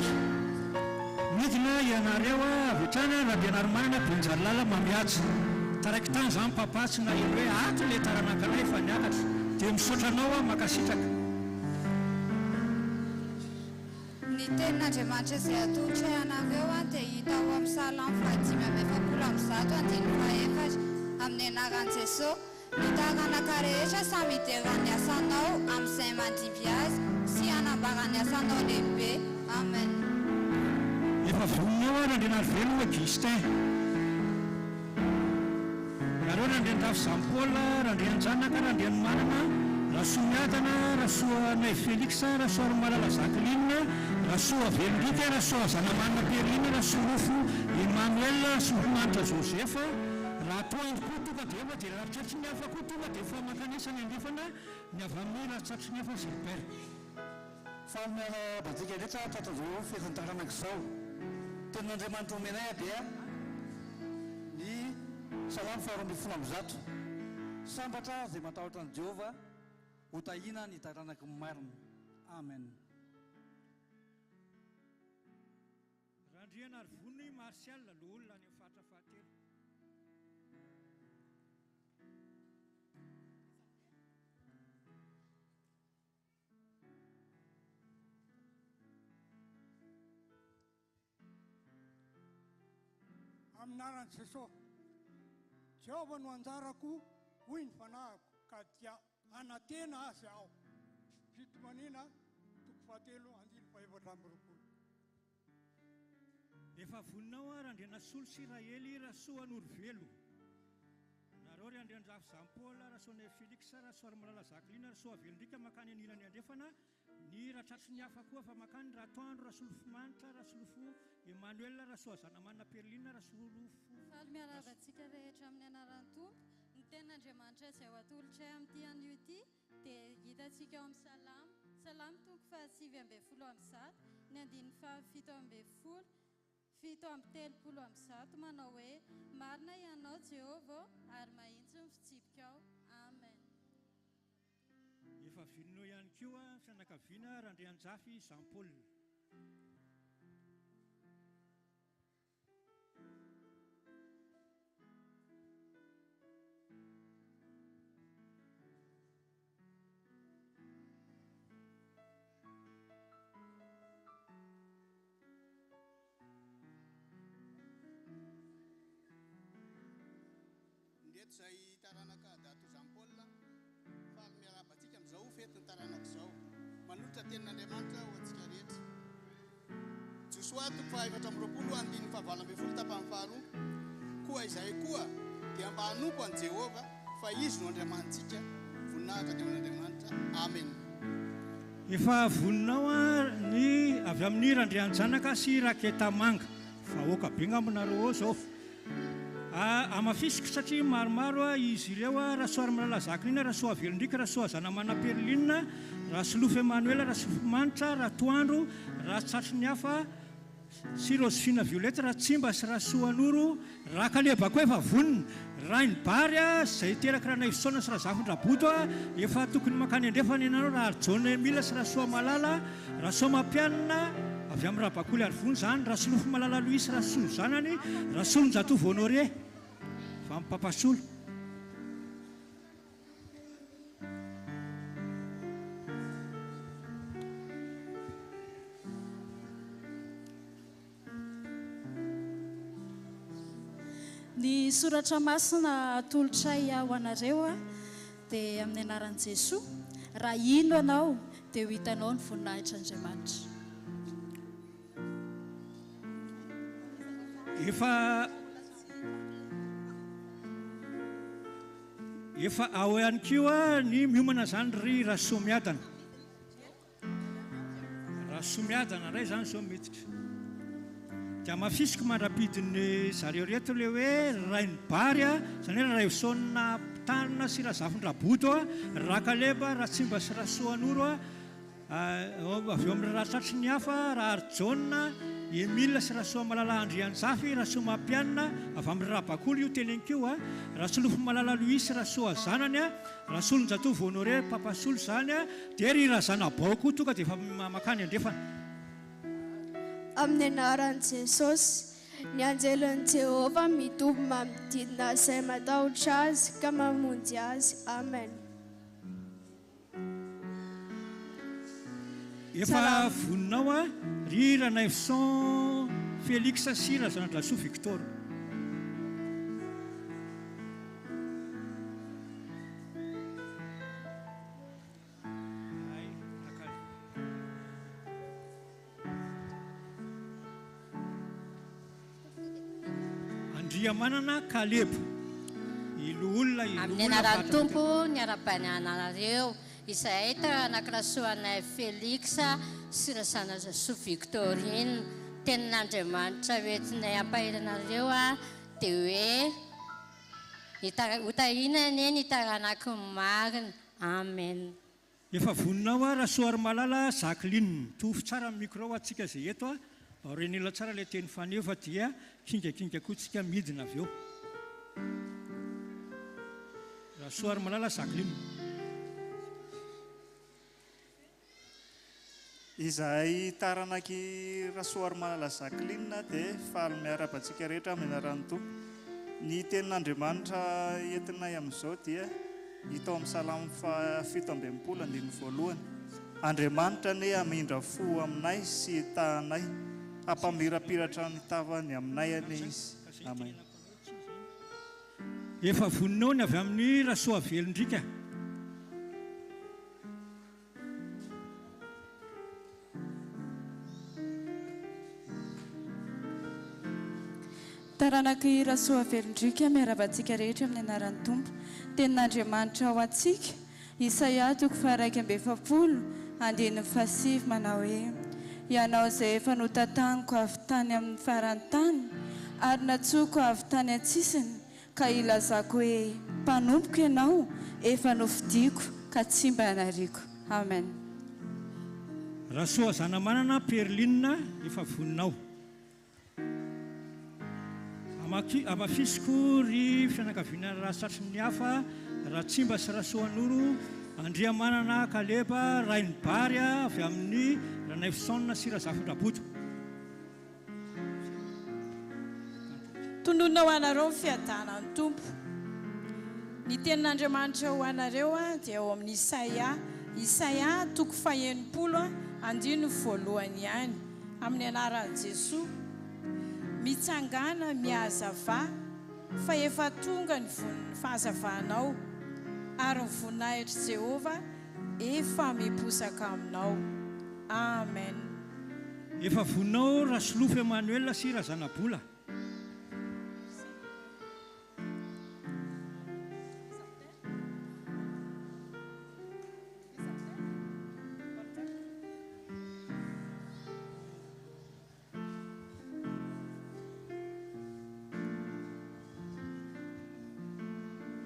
S3: Midina ianareo avy hatrany Randrianary Manana Benjarylala Mamiaja. Taraiky tany izany papatsy na ino hoe ato ilay taranankanay efa niakatra dia misaotranao makasitraka.
S21: Ny tenin'Andriamanitra izay atolotra ianareo dia hita ao amin'ny Salamo 5:7 amin'ny anaran'i Jesosy. Ny taranaka rehetra samy hiderany asanao amin'izay mandimby azy sy hanambarany asanao lehibe. Amen.
S3: Efa voninao Randrianary Velo Auguste. Nareo Randrianjafy Jean-Paul, Randrianjanaka, Randrianomanana, Rasoa Miadana, Rasoa Naivo Félix, Rasoa Malala Jacqueline, Rasoa Velondrika, Rasoa Zanamanana Perlina, Rasoa Nofy Emmanuel, Rasoa Fimanitra Joseph. Raha toa koa tonga dia efa dia rahatratry ny hafa koa tonga dia efa makanesana andrefana ny avy amin'ny rahatratry ny hafa Gilbert.
S20: Fa miaraba antsika rehetra tatazao fetiny taranak'izao tenin'Andriamanitra omenay dia ny salamo faharoa ambin'ny folo amby zato. Sambatra izay matahotra an'i Jehovah, ho tahina ny taranaky ny marina. Amen.
S3: Randriana ary vony Martial loholona any amin'ny faritra fahatelo.
S22: Aminaran'i Jesosy, Jehovah no anjarako, hoy ny fanahiko, ka dia anantena azy aho. Fitomanina, toko fahatelo, andiny fahaefatra amby roapolo.
S3: Efa voninao a Randriana Solo sy Israely rasoa Norvelo. Nareo ry Andriandrafy Jean-Paul, rasoana Félix, rasoary Malala Jacqueline, rasoa Velondrika makany anilany andrefana. Ny ratratry ny hafa koa fa makany Ratoandro, rasolofo Manitra, rasolofo Emmanuel, rasoa Zanamanina Perlina, rasolofo.
S23: Faly miaravatsika rehetra amin'ny anaran'ny Tompo, ny tenin'Andriamanitra izay ho atolotra amin'ity anio ity dia hitantsika ao amin'ny salamo. Salamo toko fahasivy ambin'ny folo amby zato, ny andiny fahafito ambin'ny folo, fito amby telopolo amby zato, manao hoe marina ianao Jehovah ary mahitsy ny fitsipikao. Amen.
S3: Efa vininao ihany koa fianakaviana Randrianjafy Jean-Paul.
S16: Ndeto izay taranaka dato Jean-Paul faly miarabantsika amin'izao fety ny taranaka izao manolotra tenin'Andriamanitra ho antsika rehetra. Josoa toko fahaefatra amby roapolo andiny fahavalo ambin'ny folo tapany faharoa. Koa izay koa dia mba hanompo an'i Jehovah fa izy no andriamantsika voninahitra ny amin'Andriamanitra. Amen.
S3: Efa voninao ny avy amin'ny Randrianjanaka sy Raketa Manga vahoaka be ngambonareo zao. Amafisiko satria maromaro izy ireo rasoary Malala Jacqueline, rasoa Velondrika, rasoa Zanamanina Perlina, rasolofo Emmanuel, rasolofo Manitra, Ratoandro, ratratry ny hafa sy Rosefina Violette, Ratsimba sy Rasoanoro, Rakaleba koa efa vonina, Rainy Bary izay teraka Rana Ivisaona sy Razafy Raboto efa tokony makany andrefana ianareo, Raharon Emile sy Rasoa Malala, Rasoa Mampianina avy amin'ny Rabakoly ary vony zany, Rasolofo Malala Louis, Rasolo zanany, Rasolo Njatovo Honoré fa amin'ny Papasolo.
S24: Ny soratra masina atolotray ho anareo dia amin'ny anaran'i Jesoa, raha ino anao dia ho hitanao ny voninahitr'Andriamanitra.
S3: Efa ao ihany koa ny miomana zany ry Rasomiadana. Rasomiadana ray zany zao miditra. Dia mafisiko mandrapidiny zareo reto le hoe Rainy Bary zany hoe Raivisaona Tanina sy Razafy Raboto, Rakaleba, Ratsimba sy Rasoanoro, avy eo amin'ny ratratry ny hafa Raharon Emile sy Rasoa Malala Andrianjafy, Rasoa Mampianina avy amin'ny Rabakoly io tenenkio, Rasolofo Malala Louis, Rasoa zanany, Rasolo Njatovo Honoré, Papasolo zany, dia ry Razana Baoko tonga dia efa makany andrefana.
S25: Amin'ny anaran'i Jesosy, ny anjelon'i Jehovah mitoby manodidina izay matahotra azy ka mamonjy azy. Amen.
S3: Efa voninao ry Ranaivisan Félix sy Razanandrasoa Victor. Andriamanana Kalebo iloolona
S26: amin'ny anaran'ny Tompo ny arabany anareo izay taranaka rasoanay Félix sy Razanandrasoa Victorine, tenin'Andriamanitra hoentinay ampahiranareo dia hoe hotahinany ny taranaky ny marina. Amen.
S3: Efa voninao rasoary Malala Jacqueline, tovy tsara amin'ny micro atsika izay eto aorenila tsara ilay teny faneo fa dia kingakinga koa tsika midina avy eo. Rasoary malala Jacqueline.
S1: Izahay taranaky Rasoary malala Jacqueline dia faly miara-batsika rehetra amin'ny anaran'ny Tompo. Ny tenin'Andriamanitra entinay amin'izao dia hita ao amin'ny Salamo 7:1. Andriamanitra ne amindra fo aminay sy tahanay, ampamirapiratra ny tavany aminay ane izy. Amen.
S3: Efa voninao ny avy amin'ny Rasoa velondrika.
S2: Taranaky Rasoa velondrika miara-batsika rehetra amin'ny anaran'ny Tompo. Tenin'Andriamanitra ho antsika Isaia 1:7 manao hoe: ianao izay efa notataniko avy tany amin'ny farantany ary natsoko avy tany an-tsisiny, ka ilazako hoe mpanompoka ianao, efa nofidiako ka tsy mba nariko. Amen.
S3: Rasoa zanamanana Perlinina efa voninao. Amafisiko ry fianakaviana Rasatry ny hafa, Ratsimba sy Rasoanoro, Andriamanana Kaleba, Rainbary avy amin'ny Ranaifisona sy Razafindraboto.
S4: Tononona ho anareo ny fiadanan'ny Tompo. Ny tenin'Andriamanitra ho anareo dia ao amin'ny Isaia 1:9 ihany. Amin'ny anaran'i Jesoa, mitsangana mihazava fa efa tonga ny fahazavaanao, ary ny voninahitry Jehova efa miposaka aminao. Amen.
S3: Efa voninao Rasolofo Emmanuel sy Razanabola.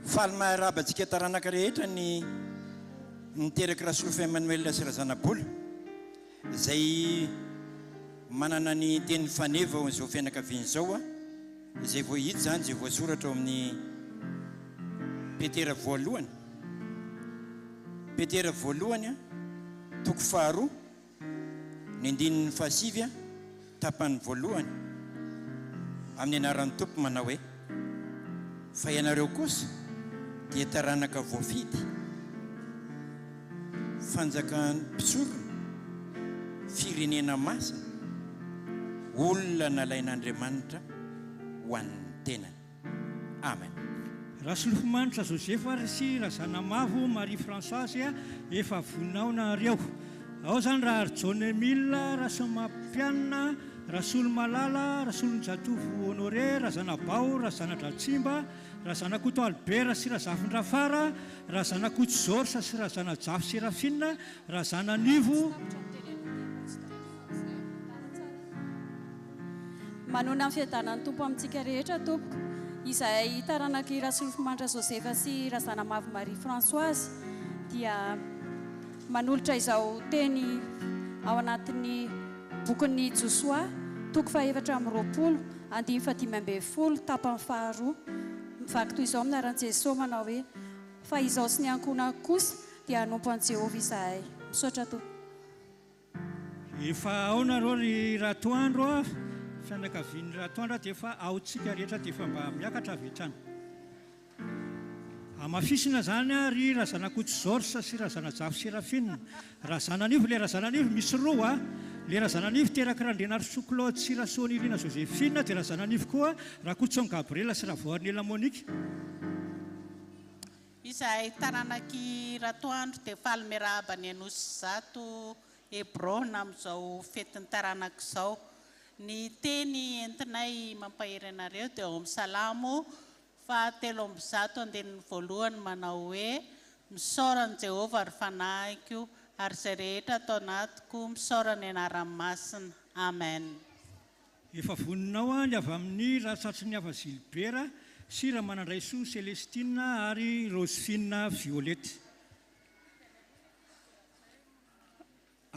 S6: Faly maharabantsika taranaka rehetra ny niteraky Rasolofo Emmanuel sy Razanabola, izay manana ny teny faneva izao fianakaviany izao, izay voahita zany izay voasoratra ao amin'ny Petera voalohany. Petera voalohany 2:2, ny 9:7 tapany voalohany. Amin'ny anaran'ny Tompo manao hoe: fa ianareo kosa dia taranaka voafidy, fanjakan'ny mpisorona, firenena masina, olona nalain'Andriamanitra ho an'ny tenany. Amen.
S3: Rasolofomanitra Josefa sy Razanamavo Marie Françoise efa voninao nareo. Ao zany raha John Emile, Rasamampianina, Rasolo Malala, Rasolonjatovo Honoré, Razanabao, Razanadrantsimba, Razanakoto Albert sy Razafindrafara, Razanakoto George sy Razanajafy Sérafine, Razananivo.
S24: Manona ny fiadanan'ny Tompo amintsika rehetra tompoko, izay taranaky Rasolofomanitra Josefa sy Razanamavo Marie Françoise dia manolotra izao teny ao anatin'ny bokin'ny Josoa 4:20 tapany 2, mivaky toy izao amin'ny anaran'i Jesosy manao hoe: fa izao sy ny ankonako kosa dia hanompo an'i Jehovah izahay. Misaotra Tompo.
S3: Efa ao nareo ry ratoandro, fianakavian'ny ratoandro dia efa aotsika rehetra dia efa mba miakatra avy hatrany. Amafisina zany ry Razanakoto George sy Razanajafy Sérafine. Razananivo, le Razananivo misy roa, le Razananivo teraky Randrianarysou Claude sy Rasonilina Joséphine, dia Razananivo koa Rakotson Gabriela sy Ravoarinela Monique.
S11: Izahay taranaky ratoandro dia faly miarahaba ny Anosy Zato Hebron amin'izao fetin'ny taranaky izao. Ny teny entinay mampahery anareo dia ao amin'ny Salamo 7:1 manao hoe: misaorany Jehovah ary fanahiko, ary izay rehetra atao anatiko misaorany anarany masina. Amen.
S3: Efa voninao ny avy amin'ny Rasatry ny hafa Gilbert sy Ramanandraisoa Célestine ary Rosefine Violette.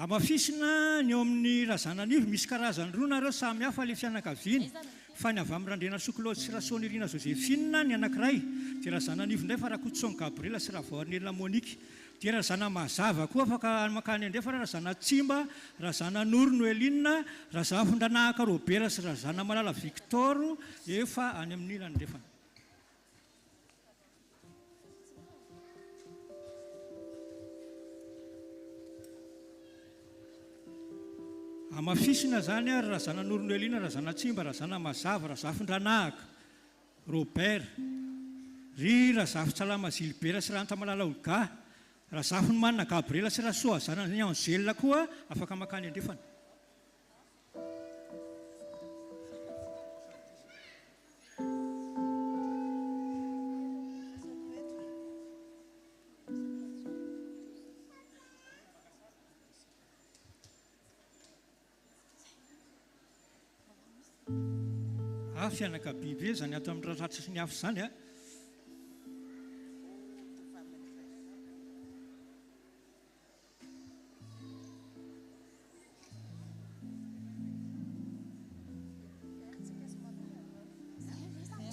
S3: amafisina ny eo amin'ny razananivo misy karazany roa nareo samy hafa le fianakaviany fa ny avy amin'Randrena Sokolôdy sy Rasony Irina Joséphine ny anankiray dia razananivo indray fa Rakototsongo Gabriela sy Ravaornela Monique dia razana mazava koa afaka makany andrefa razana Tsimba razana Noro Noeline razana Fondranahaka Robert sy razana Malala Victor efa any amin'ny ilany andrefa. Amafisina zany ary razana Noro Noeline razana Tsimba razana mazava razana Fondranahaka Robert ry razana Fitsalama Gilbert sy Ranta Malala Olga razana Fonmanina Gabriela sy Rasoa zanany Angela koa afaka makany andrefana. Fianakabiby zany ato amin'ny ratsy sy ny hafa zany a.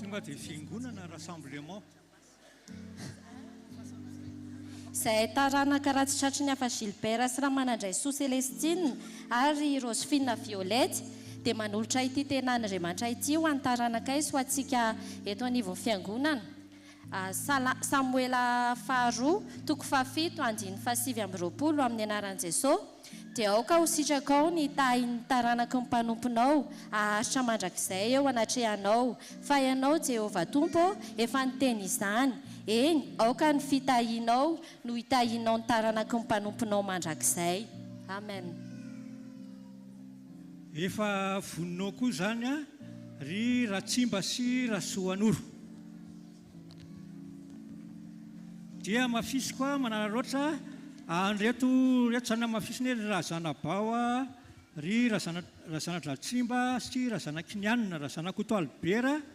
S3: Tonga dia fiangonana rassemblement.
S26: Izay taranaka ratsy tratry ny hafa Gilbert sy Ramanandray Soa Célestine ary Rosefine Violette dia manolotra ity tenan'Andriamanitra ity ho an'ny taranakay sy ho antsika eto anivon'ny fiangonana. Samuela faharoa toko fahafito andiny fahasivy amby roapolo amin'ny anaran'i Jesosy dia aoka ho sitraka ao ny tahin'ny taranaka ny mpanomponao aharitra mandrakizay eo anatrehanao fa ianao Jehovah Tompo efa niteny izany eny aoka ny fitahinao no hitahinao ny taranaka ny mpanomponao mandrakizay. Amen.
S3: Efa voninao koa zany a ry Ratsimba sy Rasoanoro dia mafisy koa manana loatra reto zany mafisiny hoe razana Bao ry razana Ratsimba sy razana Kinianina razana Koto Albert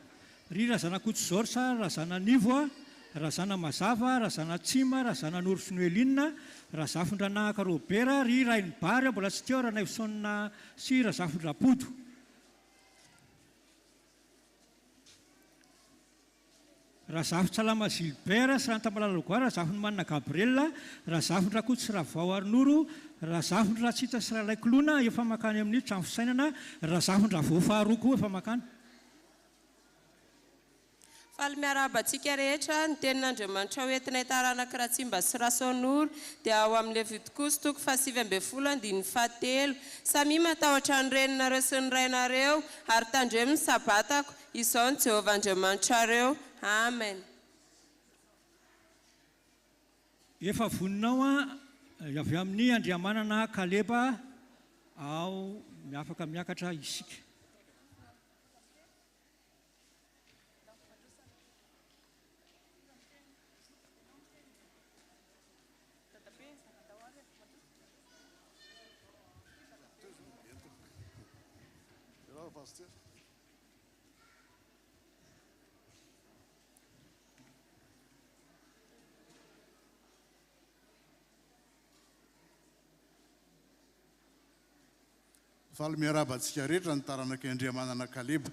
S3: ry razana Koto George razana Nivo razana Mazava razana Tsima razana Noro sy Noeline razana Fondranahaka Robert ry Rainbary mbola tsy teo Ranaivosona sy razana Fondrapodo. Razana Fitsalama Gilbert sy Ranta Malala Olga razana Fonmanina Gabriela razana Fondrakoto sy Ravaoary Noro razana Fondratsita sy Ralaikolona efa makany amin'ny trano fisainana razana Fondravao faharoa koa efa makany.
S7: Faly miarabantsika rehetra ny tenin'Andriamanitra hoentinay taranaka Ratsimba sy Rasoanoro dia ao amin'ny Levitikosy toko fahasivy ambin'ny folo andiny fahatelo. Samy matahotra ny reninareo sy ny rainareo ary tandremo ny sabatako izao ny Jehovah Andriamanitrareo. Amen.
S3: Efa voninao avy amin'ny andriamanana Kaleba ao miafaka miakatra isika.
S16: Faly miarabantsika rehetra ny taranaka Andriamanana Kaleba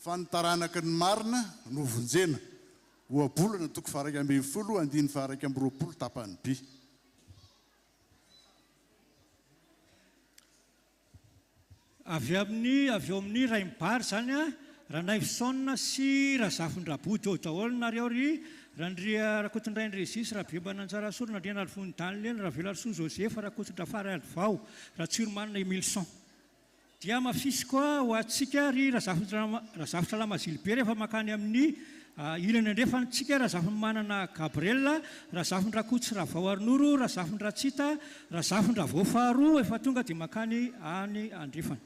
S16: fa ny taranaka ny marina no vonjena oabolana toko faharaiky ambin'ny folo andiny faharaiky amby roapolo tapany by.
S3: Avy eo amin'ny Rainbary zany a Ranaivosona sy razana Fondrapodo eo daholo nareo ry Randria Rakotondrainy Régis Rabemba Nanjara Sorona Rena Alvonidany Lena Ravela Soa Joseph Rakotondrafary Alvao Ratsiromanina Emilson dia mafisy koa ho antsika ry razana Fitsalama Gilbert efa makany amin'ny ilany andrefa antsika razana Fonmanana Gabriela razana Fondrakoto sy Ravaoary Noro razana Fondratsita razana Fondravao faharoa efa tonga dia makany any andrefana.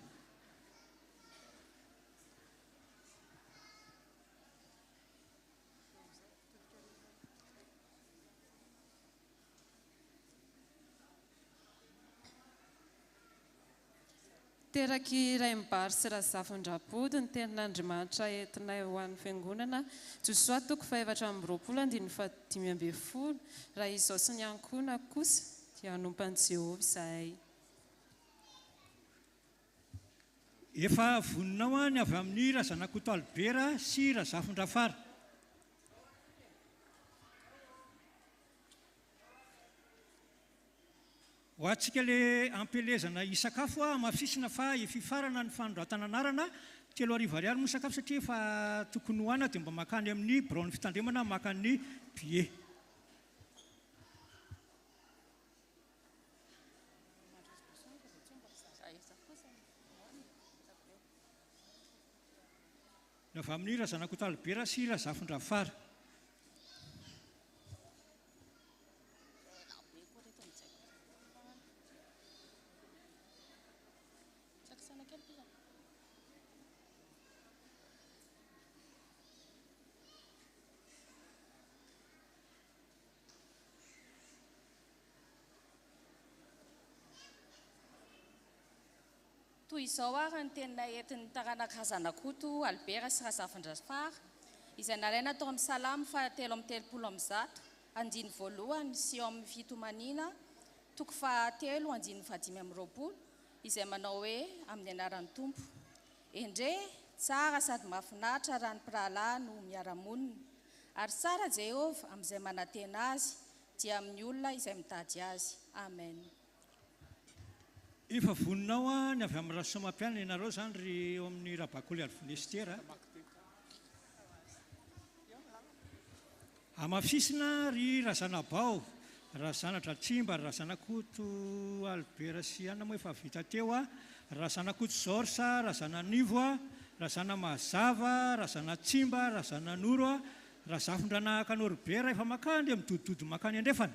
S7: Teraky Rainbary sy razana Fondrapodo ny tenin'Andriamanitra entinay ho an'ny fiangonana Josoa toko faha efatra amby roapolo andiny fahadimy ambin'ny folo raha izao sy ny ankohona kosa
S4: dia hanompan'i Jehovah izahay.
S3: Efa voninao a ny avy amin'ny razanak'Oto Albera sy Razafin-Drafara. Ho antsika le ampelezana isakafo a mafisina fa efifarana ny fanoratana anarana 3 ariary moa sakafo satria fa tokony hoana dia mba makany amin'ny braony fitandremana makany bie. Ny avy amin'ny razanak'Oto Albera sy Razafin-Drafara.
S26: Toy izao ary ny tena entin'ny taranaka razanak'Oto Albera sy Razafin-Drafara izay nalaina tao amin'ny Salamo 7:30 andiny voalohany sy eo amin'ny fitomanina 7:520 izay manao hoe amin'ny anaran'ny Tompo. Endre tsara sady mahafinaritra raha ny mpirahalahy no miara-monina ary tsara Jehovah amin'izay manantena azy dia amin'ny olona izay mitady azy. Amen.
S3: Efa voninao a ny avy amin'ny Rasoamampianina ianareo zany ry eo amin'ny Rabakoly Alvinestera. Amafisina ry Razanabao, Razana-Dratsimba, Razanak'Oto Albera sy Anna moa efa vita teo a, Razanak'Oto Zorsa, Razananivo a, Razana-Mazava, Razana-Tsimba, Razananoro a, Razafin-Dranahaka Norbera efa makany midodidody makany andrefana.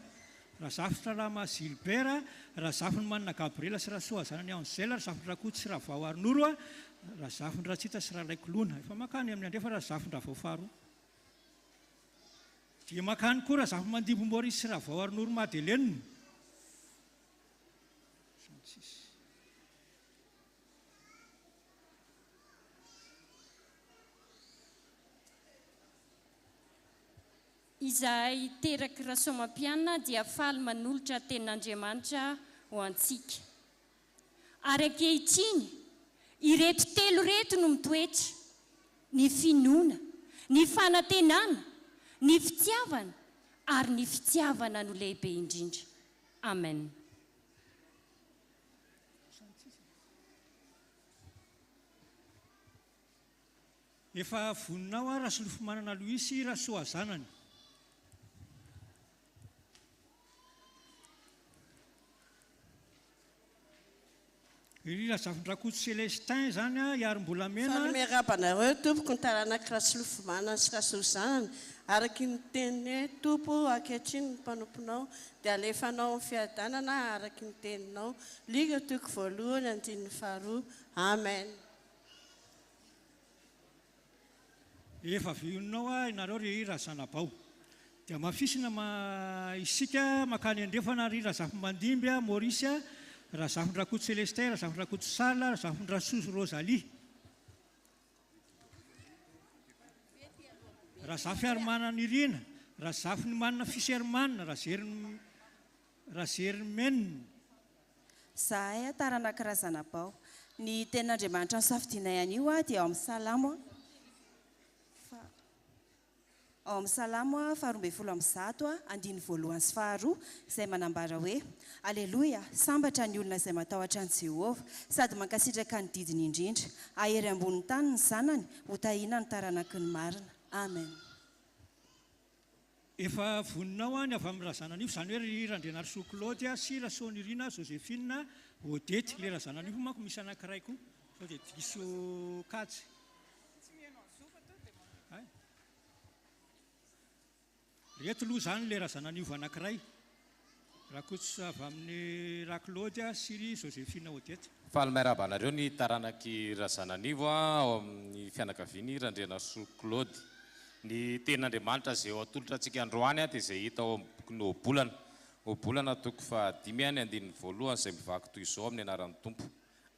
S3: Razafin-Tralama Gilbera, Razafin-Manina Gabriela sy Rasoa zanany Anzela, Razafin-Rakoto sy Ravao Arnoro a, Razafin-Ratsita sy Ralaikolona efa makany amin'ny andrefa Razafin-Dravao faharoa. Dia makany koa Razafin-Mandimbo Maurice sy Ravao Arnoro Madeleine.
S5: Izahay teraky Rasoamampianina dia faly manolotra tenin'Andriamanitra ho antsika. Ary ankehitriny, ireto 3 reto no mitoetra: ny finoana, ny fanantenana, ny fitiavana ary ny fitiavana no lehibe indrindra. Amen.
S3: Efa voninao a Rasolofomanana Loisy Rasoa zanany. Ry Razafin-Drakoto Célestin zany a iarom-bolamena.
S11: Miarabanareo tompoko ny taranaka Rasolofomanana sy Rasoa zanany araky ny teninay tompo ankehitriny ny mpanomponao dia alefanao ny fiadanana araky ny teninao. Liga toko voalohany andininy faharoa. Amen.
S3: Efa vionao a ianareo ry Razanabao. Dia mafisina isika makany andrefana ry Razafin-Mandimby a Maurice a, Razafin-Drakoto Célestin, Razafin-Drakoto Sala, Razafin-Rasoa Rosalie. Razafy Armana Nirina, Razafy Manina Fisermanina, Razermene.
S2: Zahay taranaka Razanabao. Ny tenin'Andriamanitra nisafidianay anio a dia ao amin'ny Salamo. Ao amin'ny Salamo 2:100 andiny voalohany sy faharoa izay manambara hoe: Aleloia, sambatra ny olona izay matahotra an' Jehovah sady mankasitraka ny didiny indrindra. Ahery ambonin'ny tany ny zanany, ho tahiana ny taranaky ny marina. Amen.
S3: Efa voninao a ny avy amin'ny Razananivo zany hoe ry Randrianarysoa Claude sy Rasoa Nirina Joséphine Odety. Le Razananivo manko misy anankiray koa sao dia Diso Katsy. Reto aloha zany le Razananivo anankiray. Rakoto avy amin'ny Raklaude sy ry Joséphine Odety.
S8: Faly miarabanareo ny taranaky Razananivo ao amin'ny fianakaviany Randrianarysoa Claude. Ny tenin'Andriamanitra izay ao atolotra antsika androany dia izay hita ao amin'ny boky ny Obolana. Obolana toko 5 andininy voalohany izay mivaky toy izao amin'ny anaran'ny Tompo: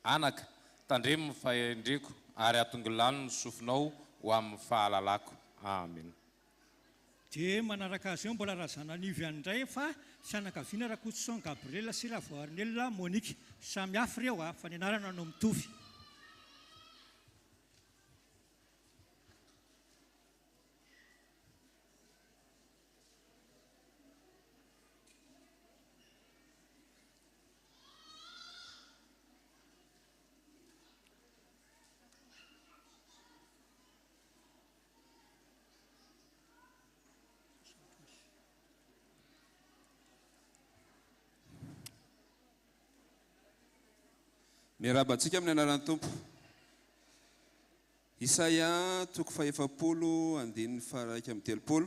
S8: Anaka, tandremo ny fahendreko ary atongilano ny sofinao ho amin'ny fahalalako. Amen.
S3: Dia manaraka azy eo mbola Razananivo ihany indray fa fianakaviana Rakotson Gabriel sy Ravoarinelina Monique. Samy hafa ireo fa ny anarana no mitovy.
S9: Miarabantsika amin'ny anaran'ny Tompo. Isaia 7:1-7.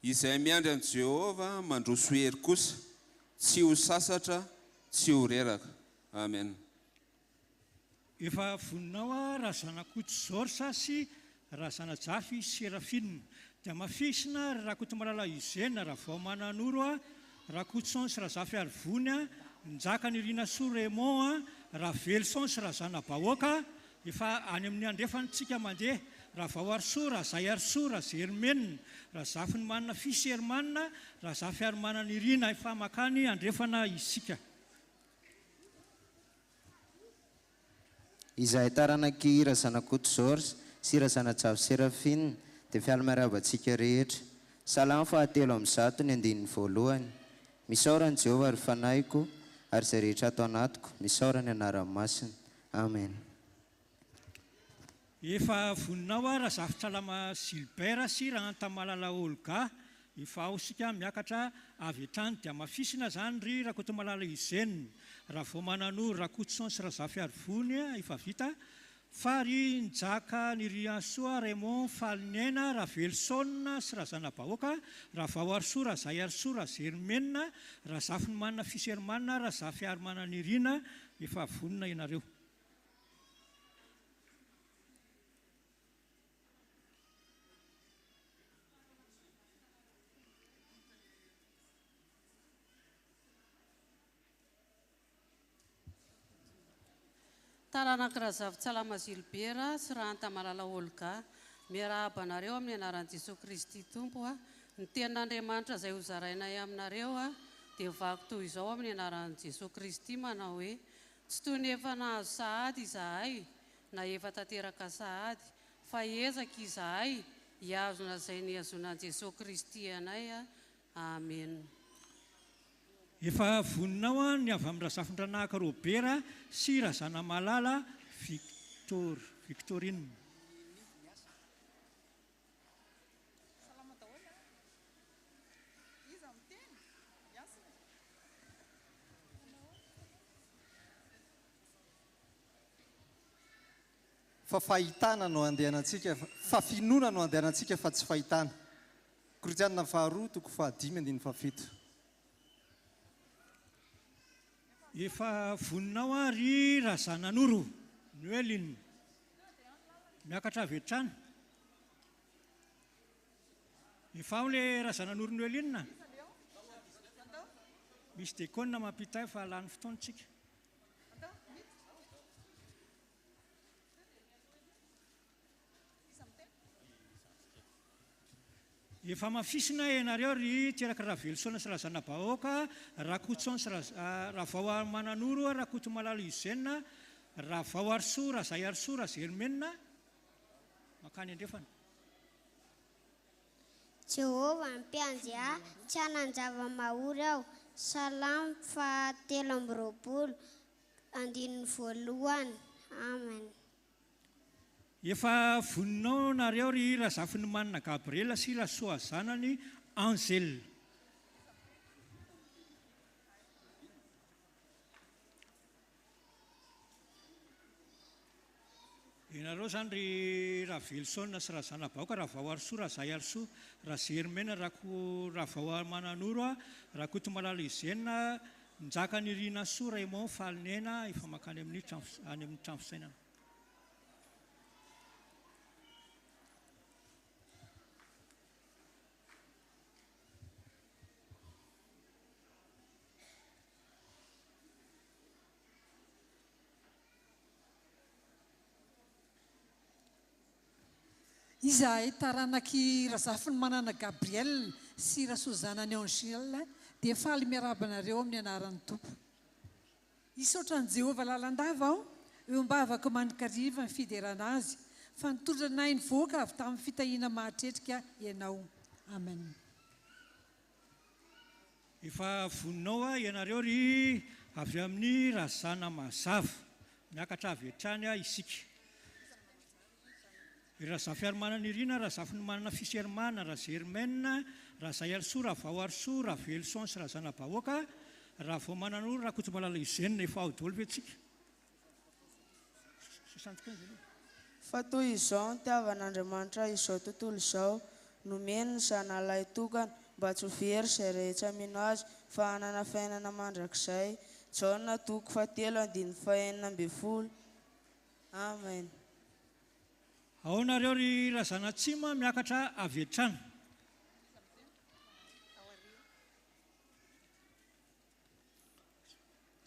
S9: Izay miandry an' Jehova mandroso hery kosa, tsy ho sasatra, tsy ho reraka. Amen.
S3: Efa voninao razana Kotsizorsa sy razana Jafy Serafine. Dia mafisina Rakoto Malala Izena Ravao Mananoro, Rakotson sy Razafy Arivony, Njaka Nirina Souremont, Ravelson sy razana Bahoaka. Efa any amin'ny andrefantsika mandeha Ravao Arso, Razay Arso, Razermene, Razafy ny manana Fisy Hermanina, Razafy ary manana Irina efa makany andrefana isika.
S10: Izay taranaky razana Kotsizorsa sy razana Jafy Serafine dia fialamiarabantsika rehetra. Salamo 7:1 ny andininy voalohany. Misaorany Jehova ary fanahyko ary izay rehetra ato anatiko, misaorany anarany masina. Amen.
S3: Efa voninao Razafy Salama Gilbert sy Rahanta Malala Olga. Efa ao sika miakatra avy hatrany dia mafisina zany ry Rakoto Malala Izena. Ravao Mananoro, Rakotson sy Razafy Arivony efa vita. Fa ry Njaka Niriansoa, Raymond Falinena, Ravelson sy razana Bahoaka, Ravao Arso, Razay Arso, Razermene, Razafy ny manana Fisy Hermanina, Razafy ary manana Irina efa vonina ianareo.
S12: Taranaka Razafy Salama Gilbert sy Rahanta Malala Olga. Miarahaba anareo amin'ny anaran'i Jesosy Kristy Tompo. Ny tenin'Andriamanitra izay ho zarainay aminareo dia vaky toy izao amin'ny anaran'i Jesosy Kristy manao hoe: tsy toy ny efa nahazo sahady izahay na efa tanteraka sahady, fa ezaka izahay hiazona izay niazonan'i Jesosy Kristy anay. Amen.
S3: Efa voninao ny avy amin'ny Razafy Ndranahaka Robert sy razana Malala Victorine.
S13: Fa fahitana no andehanantsika, fa finoana no andehanantsika fa tsy fahitana. Korinthianina 2:5-7.
S3: Efa voninao ry razana Noro, Noeline, miakatra avy hatrany. Efa ao le razana Noro Noeline. Misy dekona mampita fa lany fotoantsika. Efa mafisina ianareo ry teraka Ravelson sy razana Bahoaka, Rakotson sy Ravao Mananoro, Rakoto Malala Izena, Ravao Arso, Razay Arso, Razermene, makany andrefana.
S15: Jehova mpiandry tsy hanan-java-mahory aho. Salamo 7:2. Amen.
S3: Efa voninao nareo ry Razafy ny manana Gabriel sy Rasoa zanany Angèle. Ianareo zany ry Ravelson sy razana Bahoaka, Ravao Arso, Razay Arso, Razermene, Ravao Mananoro, Rakoto Malala Izena, Njaka Nirina Soa, Raymond Falinena efa makany amin'ny trano fisainana.
S18: Izahay taranaky Razafy ny manana Gabriel sy Rasoa zanany Angèle
S14: dia faly miarabanareo amin'ny anaran'ny tompo isaotra ny Jehovah lalandava aho eo mba afaka mandrakariva ny fiderana azy fa nitondranay ny voaka avy tamin'ny fitahiana mahatretrika ianao. Amen.
S3: Efa voninao ianareo ry avy amin'ny razana mazava miakatra avy hatrany isika. Raha fiaromanana irina, raha zafy manana fisermana, raha Germaine, raha Zayalsoa, raha Vaoarsoa, raha Velson sy raha zana bahoaka, raha vao manana olo raha koto malala izenina efa ao daholo ve tsika.
S17: Fa toy izao ny tiavan'Andriamanitra izao tontolo izao, nomeny ny zanalahy tokana mba tsy ho very izay rehetra mino azy fa hanana fiainana mandrakizay. Jaona 3:9-10. Amen.
S3: Ao nareo ry razana tsima miakatra avy hatrany.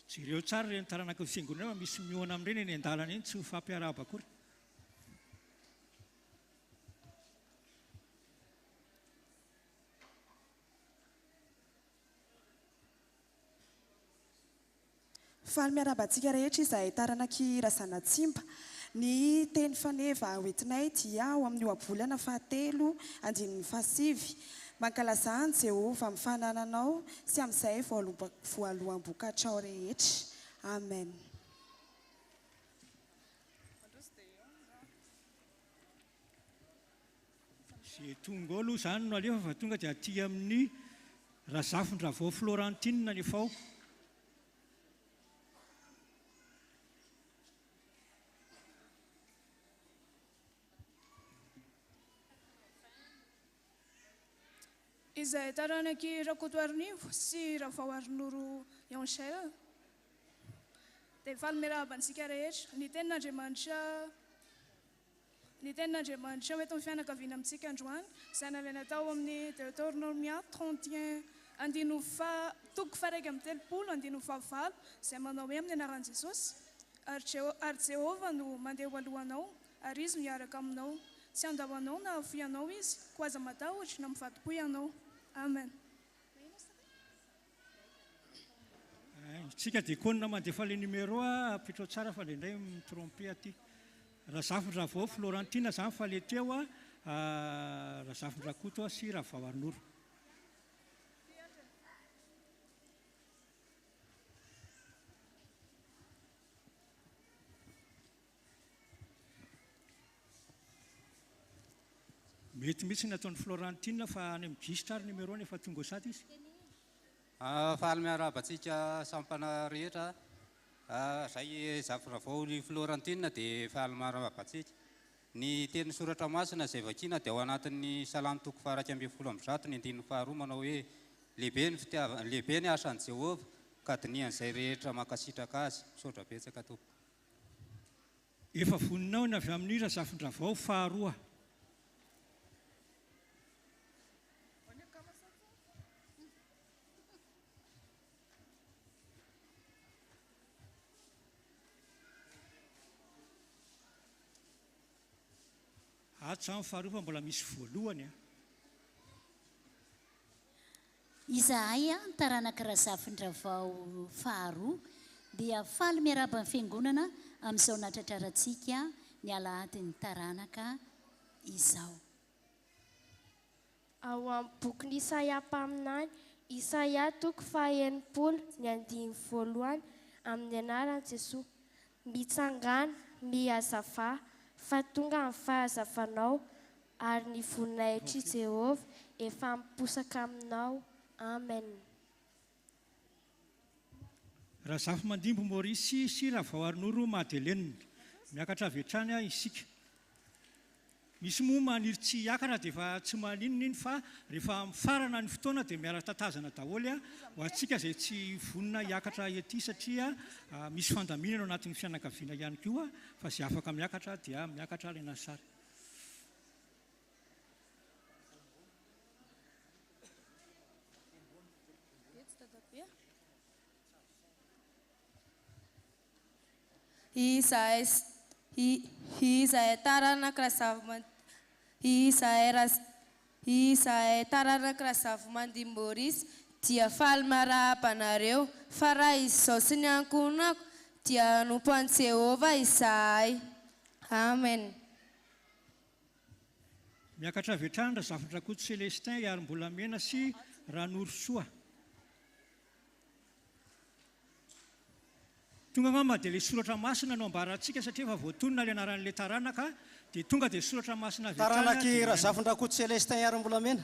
S3: Jereo tsara reny taranaka fiangonana misy mihoana amin'ireny eny an-dalana eny tsy ho fampiarahaba akory.
S18: Faly miarabantsika rehetra izay taranaky razana tsimba. Ny teny faneva hoentinay dia ao amin'ny ohabolana 7 mankalazany Jehovah amin'ny fanananao sy amin'izay voalohambokatrao rehetra. Amen.
S3: Izay tonga aloha izany no alefa fa tonga dia aty amin'ny razafon-dravao Florentine nefa ao.
S19: Izay taranaky Rakotoarinivo sy Ravaoarinoro Eonchel dia faly miarabantsika rehetra ny tenin'Andriamanitra hoeto amin'ny fianakaviana amintsika androany izay nalaina tao amin'ny Deutéronomia 31:30 izay manao hoe amin'ny anaran'i Jesosy ary Jehovah no mandeha ho alohanao ary izy miaraka aminao tsy andavanao na afoianao izy ko aza matahotra na mivadi-po ianao. Amen.
S3: Tsika diakonina mandefa le numéro apitro tsara fa indraindray mitrompe aty. Razafon-dravao Florentine zany fa le teo razafon-drakoto sy Ravaoarinoro. Mety mitsy nataon'ny Florentine fa any migisitra ary numéro efa tonga ao sady izy.
S20: Faly miarabantsika sampana rehetra. Zay zafin-dravao ny Florentine dia faly miarabantsika. Ny teny soratra masina izay vakiana dia ao anatin'ny Salamy 112:1 manao hoe lehibe ny asan'i Jehovah ka dinian'izay rehetra mankasitraka azy. Misaotra betsaka tompo.
S3: Efa voninao ny avy amin'ny razafin-dravao 2. Ato zany faharoa fa mbola misy voalohany.
S21: Izahay taranaka razafin-dravao 2 dia faly miaraban'ny fiangonana amin'izao natratrarantsika ny alahadin'ny taranaka izao.
S25: Ao amin'ny bokin'ny Isaia mpaminany, Isaia 9:1 amin'ny anaran'i Jesosy. Mitsangana, mihazava, fa tonga ny fahazavanao ary ny voninahitry Jehovah efa miposaka aminao. Amen.
S3: Razafy Mandimbo Maurice sy Ravaoarinoro Madeleine miakatra avy hatrany isika. Misy moa maniry tsy hiakatra dia efa tsy maninona iny fa rehefa mifarana ny fotoana dia miara-tatazana daholo ho antsika izay tsy vonina hiakatra ety satria misy fandaminana ao anatin'ny fianakaviana ihany koa fa izay afaka miakatra dia miakatra lena sary.
S27: Izahay taranaka razafy Mandimbo Maurice
S17: dia faly marabanareo fa raha izao sy ny ankonako dia nompo an' Jehova izahay. Amen.
S3: Miakatra vetrany Razafy Rakoto Célestin Iarombolamena sy Ranorosoa. Tonga ngamba dia ilay soratra masina no ambarantsika satria efa voatonona ilay anaran'ilay taranaka dia tonga dia soratra masina vetrany.
S13: Taranaky Razafy Rakoto Célestin Iarombolamena.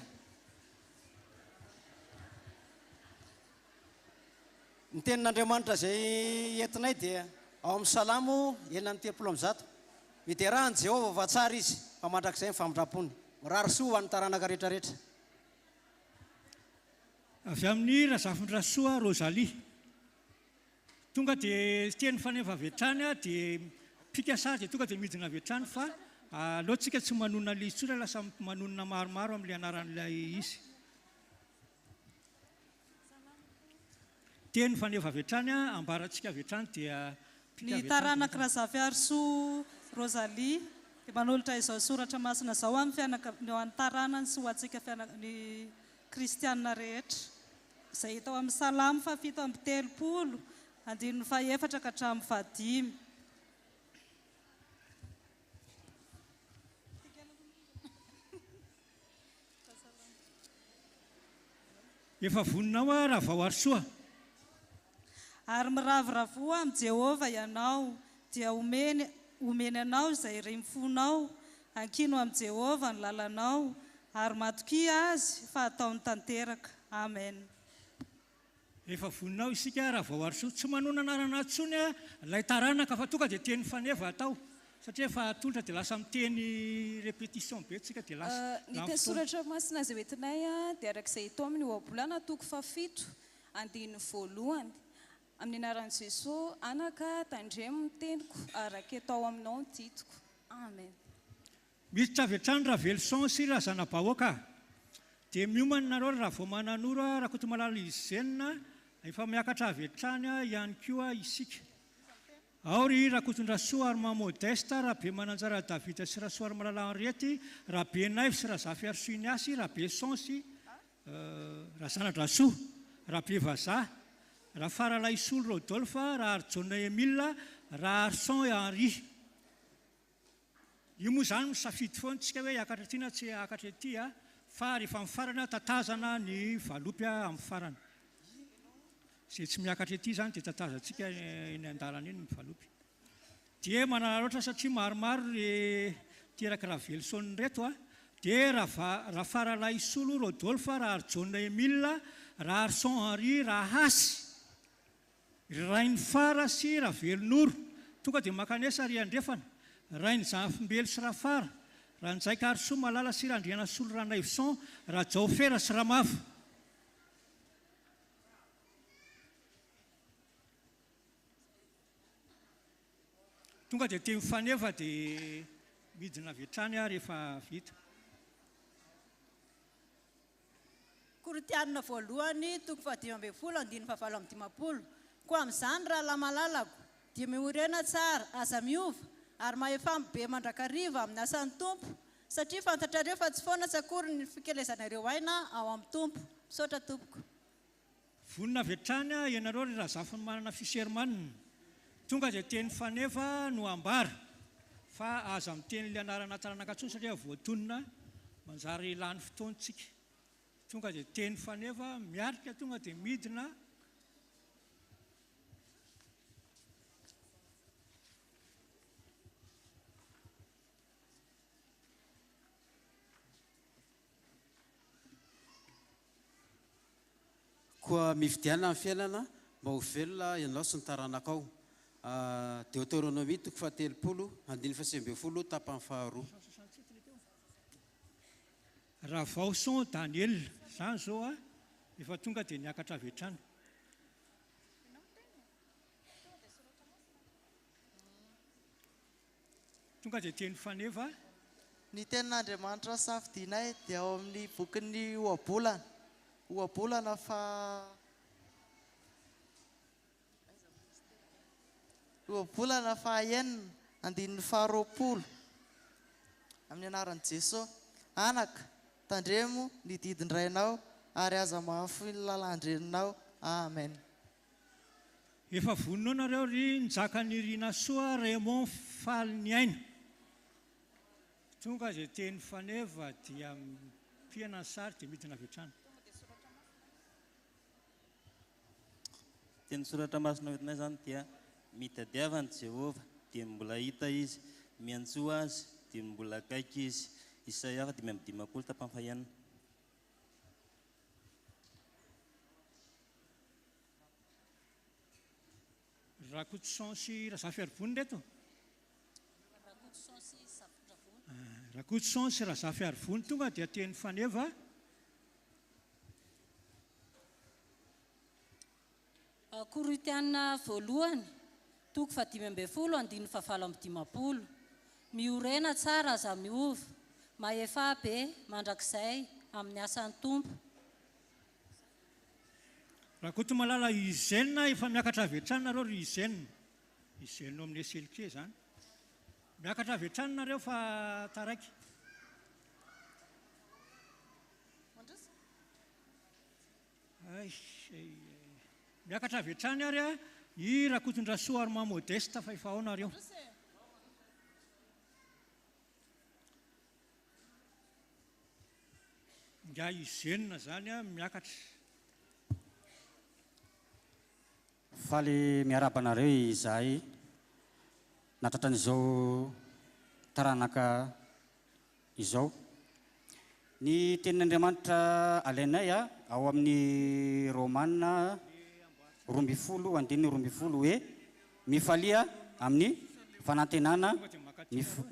S13: Ny tenin'Andriamanitra izay entinay dia ao amin'ny Salamo 9:30. Miderahan Jehova fa tsara izy fa mandrakizay mifamindrapony. Mirary soa ho an'ny taranaka rehetrarehetra.
S3: Avy amin'ny Razafin-drasoa Rosalie. Tonga dia teny fanefa vetrany dia pikasa dia tonga dia midina vetrany fa alohantsika tsy manonona ilay tsotra lasa manonona maromaro amin'ilay anaran'ilay izy. Teny fanefa vetrany ambarantsika vetrany dia
S1: ny taranaka Razafy Arsoa Rosalie dia manolotra izao soratra masina izao amin'ny fianakaviana ho an'ny taranany sy ho antsika ny kristianina rehetra izay hita ao amin'ny Salamo 7:30 andininy 4 ka hatramin'ny 5.
S3: Efa voninao raha vao Arsoa.
S1: Ary miravoravo amin'ny Jehova ianao dia omeny anao izay remifonao, ankino amin'ny Jehova ny lalanao ary matoky azy fa ataony tanteraka. Amen.
S3: Efa voninao isika raha vao Arsoa tsy manona anarana antsony ilay taranaka fa tonga dia teny faneva atao satria efa tontra dia lasa miteny répétition be tsika dia lasa.
S2: Ny teny soratra masina izay hoentinay dia arak'izay hita amin'ny ohabolana 7 andininy 1 amin'ny anaran'i Jesosy anaka tandremo ny teniko ary aketao aminao ny titiko. Amen.
S3: Miditra vetrany raha Velson sy raha zana-bahoaka dia miomana nareo raha vao mananoro raha koto malala izenina efa miakatra vetrany ihany koa isika. Ao ry Rakotondrasoa ary Modeste raha be mananjara Davida sy Rasoa ary malala Henriety, raha be Naivo sy raha Zafy Arsoiniasy, raha be Sonsy, raha Zanadrasoa, raha be Vazaha, raha Faralaisolo Rodolphe, raha Arjona Emile, raha Arson Henri. Io moa zany misafidy foana tsika hoe hiakatra ety na tsy hiakatra ety fa rehefa amin'ny farany tatazana ny valopy amin'ny farany. Izay tsy miakatra ety zany dia tatazantsika eny an-dalana eny ny valopy. Dia manana loatra satria maromaro le teraka raha Velson reto dia raha Faralaisolo Rodolphe, raha Arjona Emile, raha Arson Henri, raha Hasy, Rainy Fara sy raha Velonoro. Tonga dia makanesa ary andrefana. Rainy Zanfimbelo sy raha Fara, raha Njaika Arsoa Malala sy raha Andriana Solo raha Naivison, raha Jaofera sy raha Mavo. Tonga dia teny faneva dia midina vetrany rehefa vita.
S6: Koritianina voalohany 5:15 koa amin'izany raha lamalalako dia miorena tsara aza miova ary mahefamy be mandrakariva amin'ny asan'ny tompo satria fantatrareo fa tsy foana tsakory ny fikelezanareo aina ao amin'ny tompo. Misaotra tompoko.
S3: Vonina vetrany ianareo ry Razafy ny manana fisermanina. Tonga dia teny faneva no ambara fa aza miteny ilay anarana taranaka tsoa satria voatonona manjary lany fotoantsika. Tonga dia teny faneva miarika tonga dia midina.
S16: Koa mifidiana amin'ny fiainana mba ho velona ianao sy ny taranakao. Deutéronomie 7:30 tapany 2.
S3: Raha Vaoson Daniel zany zao efa tonga dia niakatra vetrany. Tonga dia teny faneva.
S22: Ny tenin'Andriamanitra safidinay dia ao amin'ny bokin'ny ohabolana fa 9 andininy 20 amin'ny anaran'i Jesosy. Anaka, tandremo ny didindrainao ary aza mahafo ny lalandreninao. Amen.
S3: Efa voninao nareo ry njakany Rina Soa Raymond faly ny aina. Tonga izay teny faneva dia mpiana ny sary dia midina avy hatrany.
S4: Teny soratra masina hoentinay zany dia mitadiavany Jehova dia mbola hita izy, miantsoa azy dia mbola akaiky izy. Isaia 5:10 tapany fahaenina.
S3: Rakotoson sy Razafy Arivony reto. Rakotoson sy Razafy Arivony tonga dia teny faneva.
S12: Korintiana voalohany 5:20 miorena tsara aza miova, maefa be mandrakizay amin'ny asan'ny tompo.
S3: Rakoto malala Izenina efa miakatra avy hatrany nareo ry Izenina. Izenina amin'ny Eselike zany. Miakatra avy hatrany nareo fa taraiky. Miakatra avy hatrany ary a, i Rakotondrasoa Armand Modeste fa efa ao nareo. Nga Izenina zany a miakatra.
S5: Faly miarabanareo izahay natratran'izao taranaka izao. Ny tenin'Andriamanitra alainay ao amin'ny Romanina 12:20 hoe mifalia amin'ny fanantenana,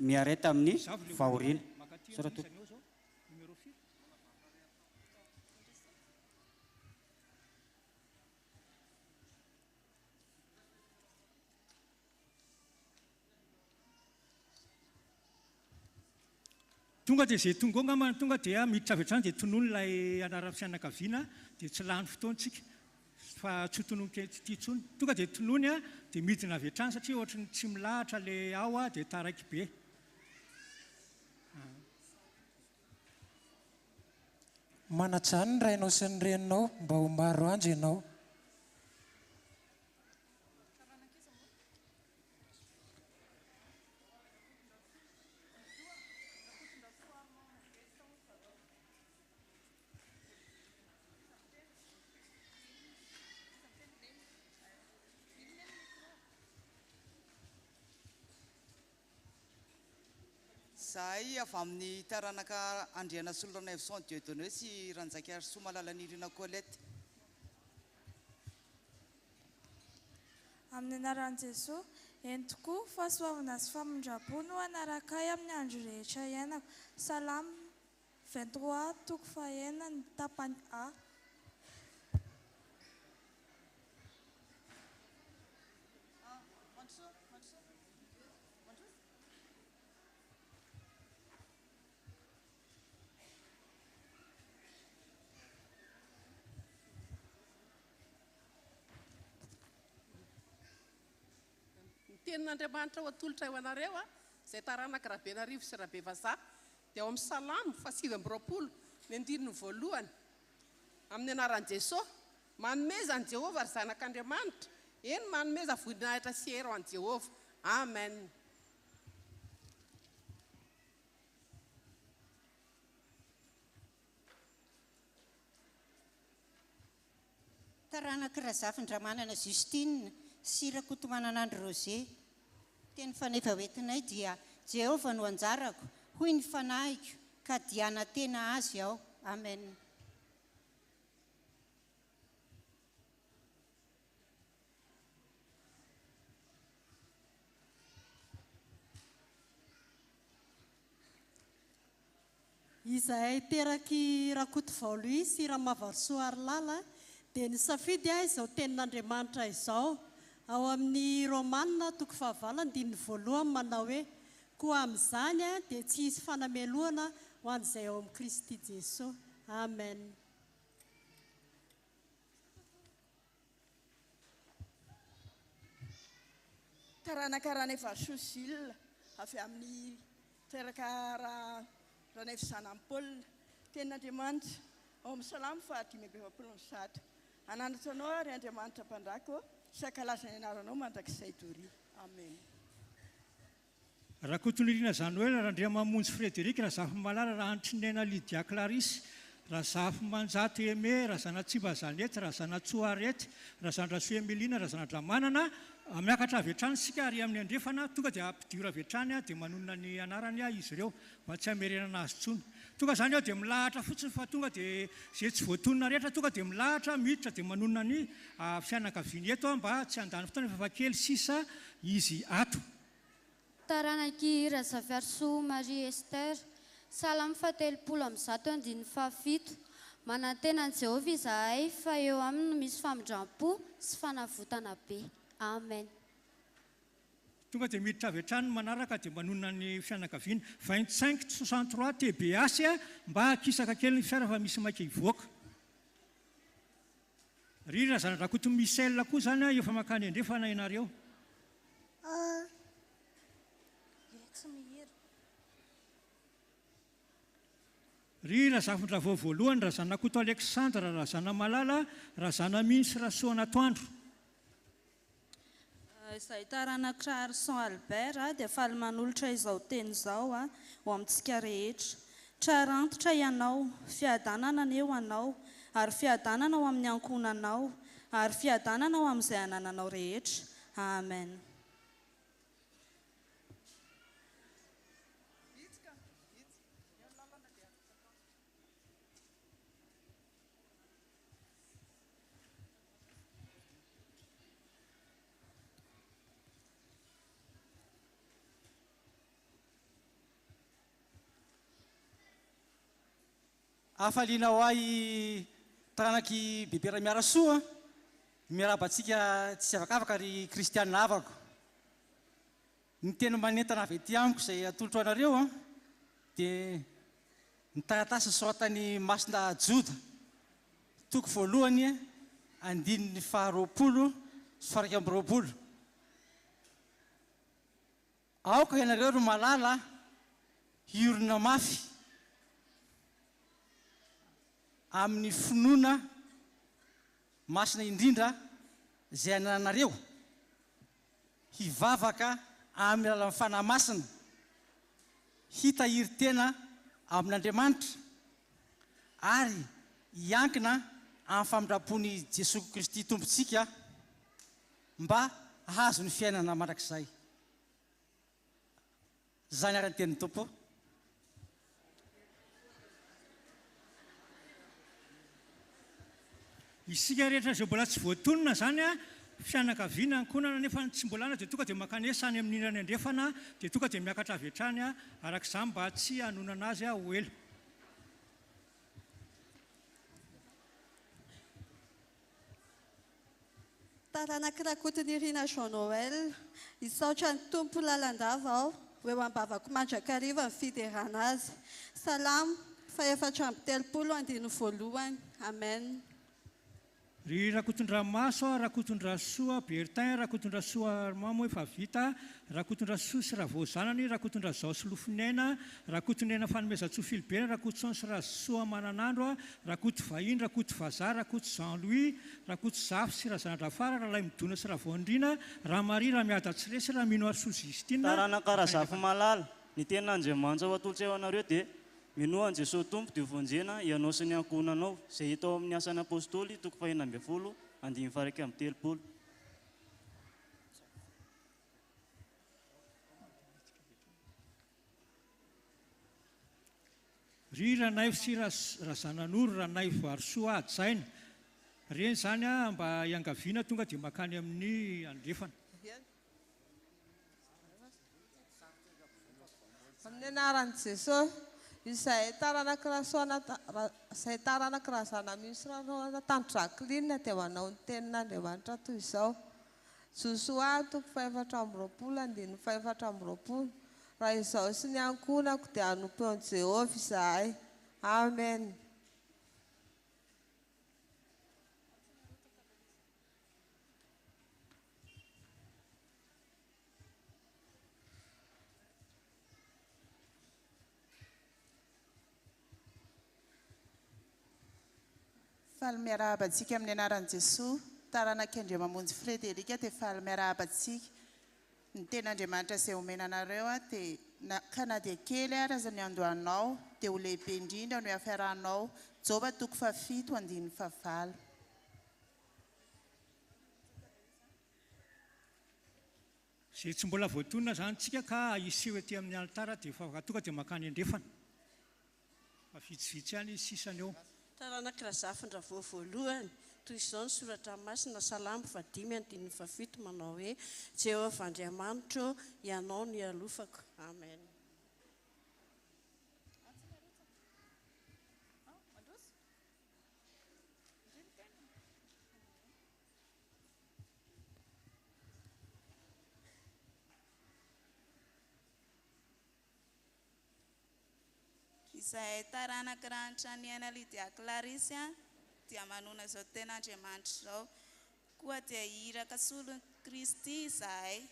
S5: miareta amin'ny fahoriana.
S3: Tonga dia izay tonga angambany tonga dia miditra avy hatrany dia tonono ilay anaran'ny fianakaviana dia tsy lany fotoantsika fa tsy tonono ity intsony. Tonga dia tonony a dia midina avy hatrany satria ohatry ny tsy milahatra ilay ao a dia taraiky be.
S7: Manatrany ny rainao sy ny reninao mba ho maro andro ianao.
S23: Zahay avy amin'ny taranaka Andriana Solonay Son Dieudonné sy Ranjaka Soa Malalany Rina Colette.
S25: Amin'ny anaran'i Jesosy, entoko fahasoavana sy famondrampony ho anarakay amin'ny andro rehetra iainako. Salamo 23:9 tapany A.
S24: Tenin'Andriamanitra ho atolotra eo anareo izay taranaka Rabenarivo sy Rabevaza dia ao amin'ny Salamo 7:20 ny andininy voalohany. Amin'ny anaran'i Jesosy, manomeza an'i Jehovah ry zanak'Andriamanitra, eny manomeza voninahitra sy hery ho an'i Jehovah. Amen.
S26: Taranaka Razafin-dramanana Justine sy Rakotomanan'Andry Roger. Teny faneva hoentinay dia Jehovah no anjarako, hoy ny fanahiko, ka diana tena azy aho. Amen.
S12: Izahay teraky Rakoto Vaoloy sy Ramavarosoa Arlala dia nisafidy izao tenin'Andriamanitra izao ao amin'ny Romanina 9:20 manao hoe koa amin'izany dia tsy hisy fanameloana ho an'izay ao amin'ny Kristy Jesosy. Amen.
S27: Taranaka Raneva Sosile avy amin'ny teraka Raneva Zanampôl. Tenin'Andriamanitra, ao amin'ny salamo fa 5:27 ananatra anao ary Andriamanitra mpandrako sakalazany anaranao mandrakizay toria amen.
S3: Raha kotonirina zany hoe raha andria mamonjy Frederic, raha zafy malala, raha antrinena Lydia Clarisse, raha zafy manjato Aimé, raha zanatsiba Zanety, raha zanatsoa Arety, raha zandrasoa Emelina, raha zanadlamanana, miakatra avy hatrany sika ary amin'ny andrefana tonga dia ampidiora avy hatrany dia manonona ny anarany izy ireo mba tsy hamerenana azy tsony. Tonga zany aho dia milahatra fotsiny fa tonga dia zay tsy voatonona rehetra tonga dia milahatra miditra dia manonona ny fianakaviany eto mba tsy handany fotoana fa kely sisa izy ato.
S8: Taranaki Razaverso Marie Esther, Salam fatelopolo amby 117. Manantenan Jehovah izahay fa eo aminy misy famindram-po sy fanavotana be. Amen.
S3: Tonga dia miditra avy hatrany manaraka dia manonona ny fianakaviany 2563 TBS mba hakisaka kely ny fiara fa misy maika hivoaka. Rira zanadrakotony Michel koa zany efa makany andrefana ianareo. Ry razafindra voalohany raha zanakoto Alexandra, raha zana malala, raha zana Minsy Rasoana Toandro.
S2: Izay taranakira Arson Albert dia faly manolotra izao teny izao ho amintsika rehetra. Trarantitra ianao, fiadanana eo anao, ary fiadanana ao amin'ny ankonanao, ary fiadanana ao amin'izay anananao rehetra. Amen.
S9: Afalinao ahy taranaky bebera miarasoa, miarabantsika tsy avakavaka ry kristianina avako. Ny teny manentana avy ety amiko izay atolotro anareo dia ny taratasy soratany Masina Joda, toko voalohany andininy 20 sy 20. Aoka ianareo ro malala hiorina mafy amin'ny finoana masina indrindra izay ananareo hivavaka amin'ny alalan'ny fanahy masina, hitahiry tena amin'Andriamanitra ary hiankina amin'ny famindram-pony Jesosy Kristy tompontsika mba hahazo ny fiainana mandrakizay. Zany ary ny tenin'ny Tompo.
S3: Isika rehetra izay mbola tsy voatonona zany fianakaviana ankonana nefa tsy mbola ana dia tonga dia makany sany amin'ny inany andrefana dia tonga dia miakatra avy hatrany arak'izany mba tsy hanonana azy ho ela.
S10: Taranakirakotonirina Jean Noël, isaotra ny tompo lalandava ao, eo ambavako mandrakariva ny fiderana azy. Salamo, faefatra amby 30:1. Amen.
S3: Ry Rakotondramaso, Rakotondrasoa Bertin, Rakotondrasoa Armamo efa vita, Rakotondrasoa sy Ravozanany, Rakotondrazao sy Lofinena, Rakotonena Fanomezatsoa Filibert, Rakotson sy Rasoa Mananandro, Rakoto Vahiny, Rakoto Vaza, Rakoto Jean-Louis, Rakoto Zafy sy Razanadafara, Rahalay Midona sy Ravondrina, Ramari, Ramiada Tsiresi, Ramino Arso Justina.
S11: Taranakara zafy malala, ny tenan'Andriamanitra ho atolotra eo anareo dia minoan Jesosy Tompo dia vonjena ianao sy ny ankonanao izay hita ao amin'ny asan'ny apôstôly toko 2 andimy faraka amby 30.
S3: Ry Ranaify sy Razananoro, Ranaify Varosoa Adjaina, reny zany mba hiangaviana tonga dia makany amin'ny andrefana.
S14: Amin'ny anaran'i Jesosy, izay taranak'Razana misy raha tany Jacqueline dia manao ny tenin'Andriamanitra toy izao. Josoa toko 4:5-4. Raha izao sy ny ankonako dia hanompo eo Jehovah izahay. Amen.
S24: faly miarahabantsika amin'ny anaran'i Jesosy. Taranak'Andria mamonjy Frederika dia faly miarahabantsika. Ny ten'Andriamanitra izay omena anareo dia ka na dia kely raza ny andohanao dia ho lehibe indrindra no hafiaranao. Joba 7:7-9.
S3: Zay tsy mbola voatonona zany tsika ka iseho etỳ amin'ny alitara dia efa tonga dia makany andrefana. Fa vitsivitsy ihany izy sisany eo.
S12: Taranak'Razafindra voalohany toy izao ny soratra masina Salamo 5:7 manao hoe Jehovah Andriamanitro ianao ny alofako. Amen.
S13: Izay taranaka ranitra ny aina Lydia Clarisse dia manona izao ten'Andriamanitra izao. Koa dia hiraka solon'i Kristy izahay.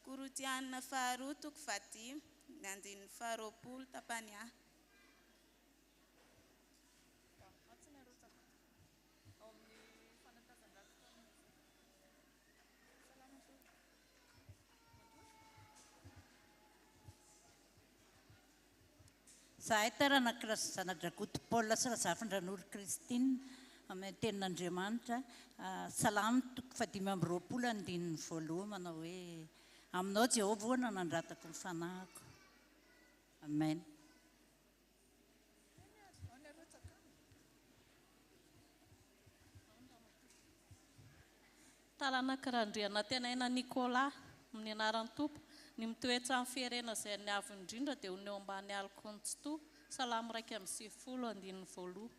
S13: Korotianina 2:10, ny 2:20 tapany ahy.
S15: Zahay taranaka Zanadragoto Paul sy Razafindran'olo Kristine amin'ny tenin'Andriamanitra. Salamo 5:20 manao hoe aminao Jehovah no nandratako ny fanahiko. Amen.
S12: Taranaka Randriana tenaina Nicolas amin'ny anaran'ny Tompo. Ny mitoetra amin'ny firenena izay ny avo indrindra dia ho ny eo ambany alokonytsoto. Salamo 2:1.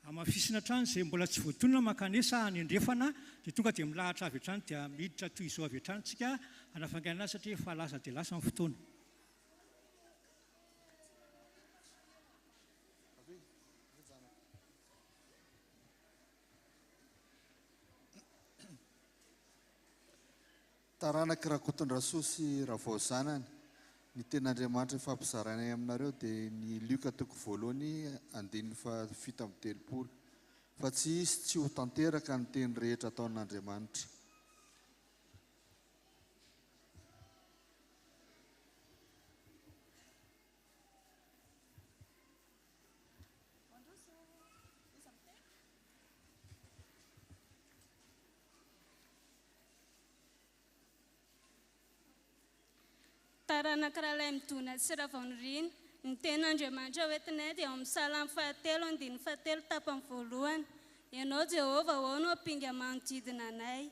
S3: Amafisina hatrany izay mbola tsy voatonona makanesa any andrefana dia tonga dia milahatra avy hatrany dia miditra toy izao avy hatrany tsika anafangaina satria efa lasa dia lasa ny fotoana.
S17: Taranaka Rakotondrasoa sy Ravaozanany, ny ten'Andriamanitra fampizarainay aminareo dia ny Luka 1:7-30, fa tsy izy tsy ho tanteraka ny teny rehetra ataon'Andriamanitra.
S18: Taranaka Ralay Midona sy Ravanorina, ny ten'Andriamanitra hoentinay dia amin'ny Salamo 7:7 tapany voalohany. Ianao Jehovah ao no ampinga manodidina anay.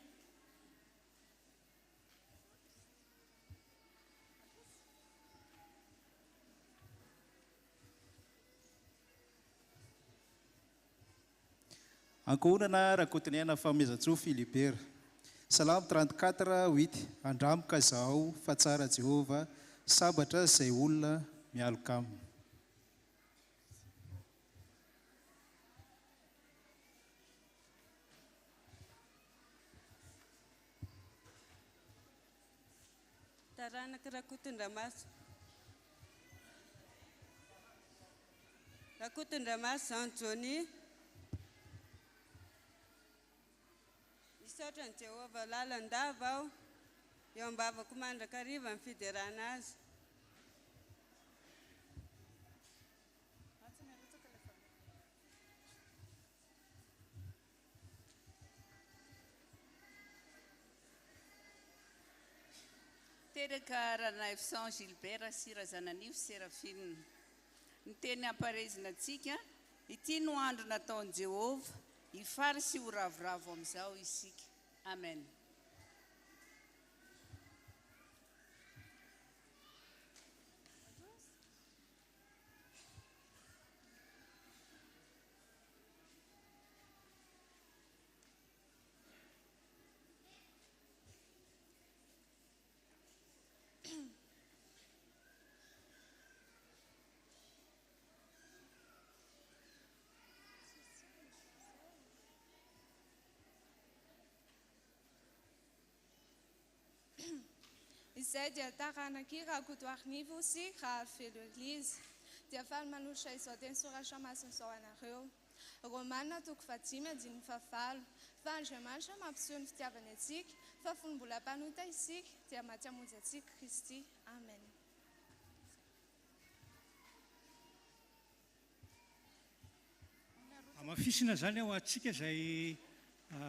S19: Ankohonana Rakotoniana Famezatsoa Filibera. Salamo 34:8. Andramoka zaho fa tsara Jehovah, sabatra izay olona mialoka aminy.
S20: Taranaka Rakotondramaso. Rakotondramaso Jean Johnny. Isaotra ny Jehovah lalandava aho, eo ambavako mandrakariva ny fiderana azy.
S21: Teraka Ranaisan Gilbert sy Razananivo Sérafine. Ny teny amparezina antsika, ity no andro nataon'i Jehovah, hifary sy ho ravoravo amin'izao isika. Amen.
S18: Izay dia taranak'i Rakoto Arnivo sy Rahavelo Eglizy.
S1: dia faly manolotra izao teny soratra masina izao anareo. Romanina toko 5:5 fa Andriamanitra mampiseho ny fitiavany antsika fa fony mbola mpanota isika dia maty hamonjy antsika Kristy. Amen.
S3: Amafisina zany ao atsika izay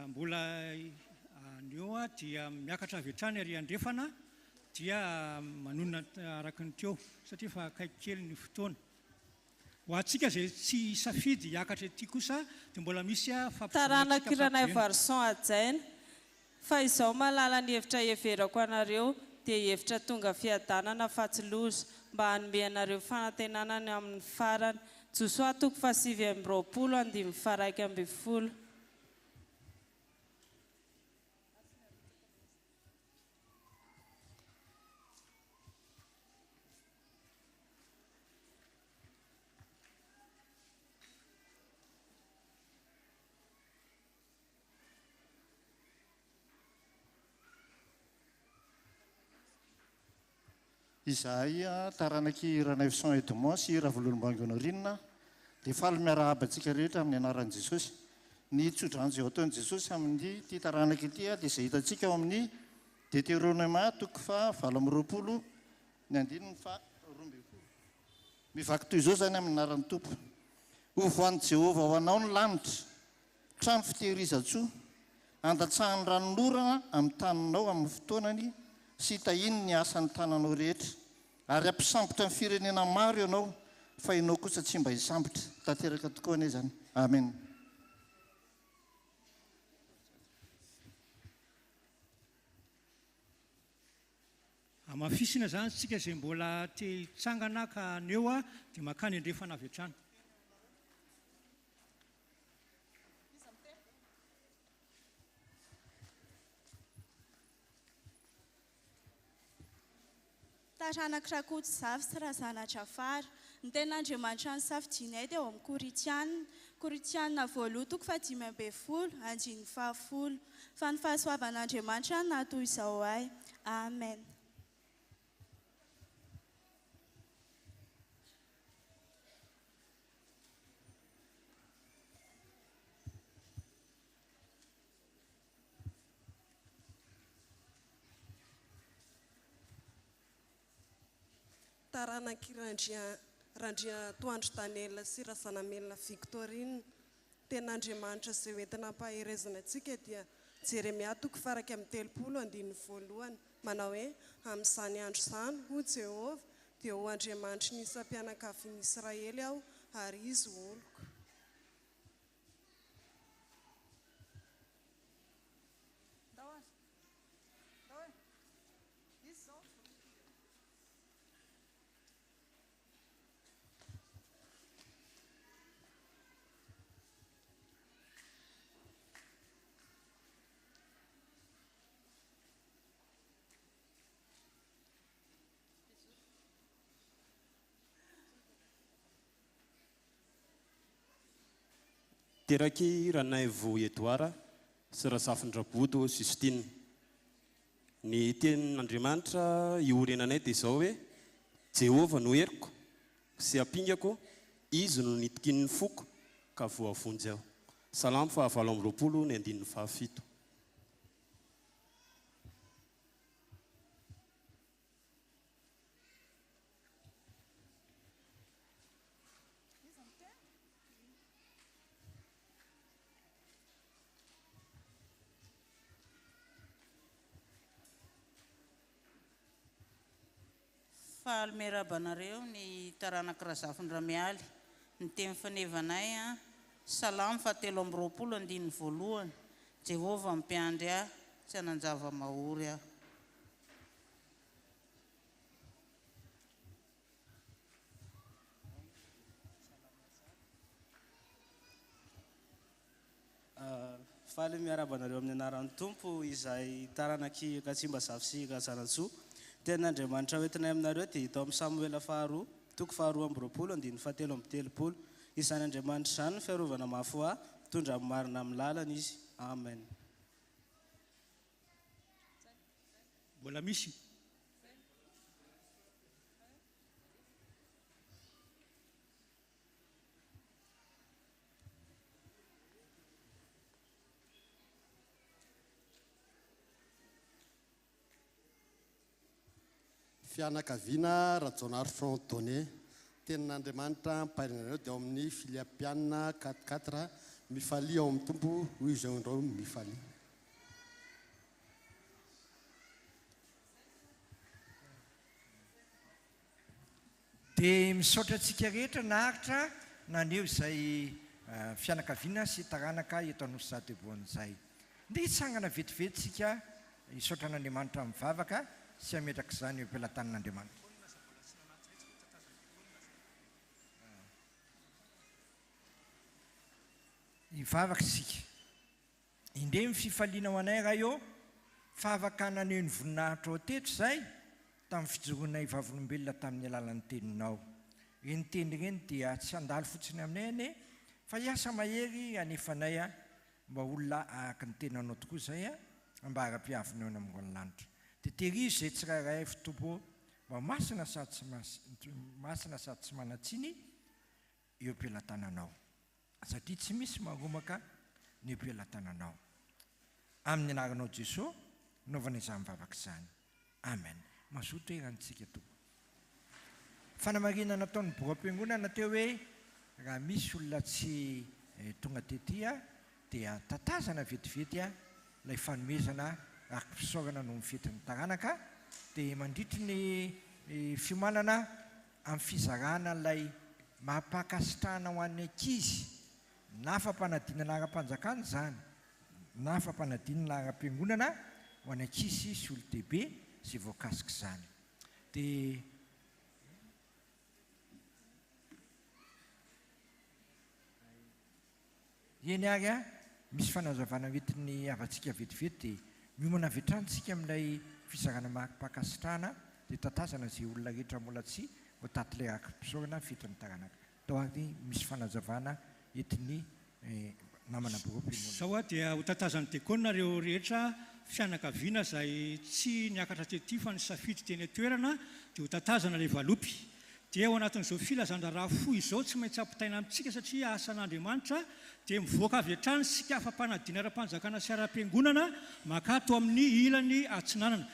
S3: mbola anio dia miakatra avy hatrany ary andrefana dia manonona araka ny teo satria fa akaiky kely ny fotoana. Ho atsika izay tsy safidy hiakatra ety kosa dia mbola misy
S4: taranak'iranay Varson Adjaina fa izao malala ny hevitra heverako anareo dia hevitra tonga fiadanana fatsiloza mba hanome anareo fanantenanany amin'ny farany. Josoa 7:20.
S5: Izahay taranaky Ranay Vincent Edmond sy Ravolombango Honorine dia faly miarahaba antsika rehetra amin'ny anaran'i Jesosy. Ny tsodranjo eo ataon'i Jesosy amin'ny ity taranaky ity dia izay hitantsika ao amin'ny Deutéronome 9:20 ny 9:12. Mivaky toy izao zany amin'ny anaran'ny Tompo. Ho voan'i Jehova ho anao ny lanitra, trano fitehirizan-tsoa, andatsahany ranon'orana amin'ny taninao amin'ny fotoanany sy tahiny ny asan'ny tananao rehetra, ary ampisambotra ny firenena maro ianao fa ianao kosa tsy mba hisambotra. Tanteraka tokoa anie zany. Amen.
S3: Amafisina zany tsika izay mbola te hitsangana ka aneo dia makany andrefana avy hatrany.
S6: Taranak'Rakoto Zavy sy Razanatra Afara, ny ten'Andriamanitra ny safidianay dia eo amin'ny Koritianina 2:5-10 fa ny fahasoavan'Andriamanitra natoy izao ahy. Amen.
S7: Taranaki Randria Toandro Tanela sy Razanamelina Victorine, ten'Andriamanitra izay hoentina hampaherezana antsika dia Jeremia 9:30 manao hoe amin'izany andro izany ho Jehova dia ho Andriamanitra ny isam-pianakavin'i Israely aho ary izy oloko.
S16: Teraky Ranay Vo Edouard sy Razafindraboto Justine. Ny tenin'Andriamanitra iorenanay dia izao hoe Jehova no heriko sy ampingako, izy no nitikin'ny foko ka voavonjy aho. Salamo 9:20 ny 9:7.
S21: Faly miarabanareo ny taranak'i Razafin-Dramialy, ny teny fanevanay Salamo 7:20. Jehova mpiandry ahy, tsy hanan-java mahory aho.
S9: Faly miarabanareo amin'ny anaran'ny Tompo izay taranaky Katsimbazavy sy Kazanantsoa. Ten'Andriamanitra hoentinay aminareo dia hita amin'ny Samuela 2:2-7. Isan'Andriamanitra izany ny fiarovana mafy ho ahy, mitondra amin'ny marina amin'ny lalana izy. Amen.
S3: Mbola misy
S2: fianakaviana Rajonarson Donné tenin'Andriamanitra mparinareo dia ao amin'ny filiam-pianina 44 mifalia ao amin'ny tompo hoy izao indreo mifalia.
S8: Dia misaotra antsika rehetra naharitra naneo izay fianakaviana sy taranaka eto Anosisatreboan'izay. Nde hitsangana vetivety sika hisaotra an'Andriamanitra mivavaka sy hametraka izany eo am-pelantanan'Andriamanitra. Hivavaka isika. Indray ny fifaliana ho anay raha eo fa afaka naneho ny voninahitra ao teto izay tamin'ny fijoroanay vavolombelona tamin'ny alalan'ny teninao. Reny teny ireny dia tsy handalo fotsiny aminay ane fa hiasa mahery anefanay mba olona ahaka ny tenanao tokoa izay mba ara-piavinao eny amin'ny lanitra. Dia terizo izay tsirairay fitompo mba masina sady tsy manatsiny eo am-pelantananao satria tsy misy maromaka ny eo am-pelantananao. Amin'ny anaranao Jesosy naovana izany mivavaka izany. Amen. Mazoto erantsika tokoa. Fanamarina nataon'ny boram-piangonana teo hoe raha misy olona tsy tonga tetya dia tatazana vetivety ilay fanomezana araki-pisaorana no mifetin'ny taranaka dia mandritry ny fiomanana amin'ny fizarana ilay mampakasitrahana ho an'ny ankizy na fampanadinana ara-panjakana izany na fampanadinana ara-piangonana ho an'ny ankizy sy olo-dehibe izay voakasika izany. Dia eny ary misy fanazavana metiny avantsika vetivety dia miomana vetrantsika amin'ilay fizarana mampakasitrahana dia tatazana izay olona rehetra mbola tsy voataty ilay araki-pisaorana fetiny taranaka. Tao ary misy fanazavana etiny namana boram-piangonana.
S3: Sao dia ho tatazan'ny diakona ireo rehetra fianakaviana izay tsy niakatra tety fa ny safidy teny toerana dia ho tatazana ilay valopy. Dia ao anatin'izao filazan-draharaha fohy izao tsy maintsy ampitaina amintsika satria asan'Andriamanitra dia mivoaka avy hatrany sika fampanadina ara-panjakana sy ara-piangonana makato amin'ny ilany atsinanana.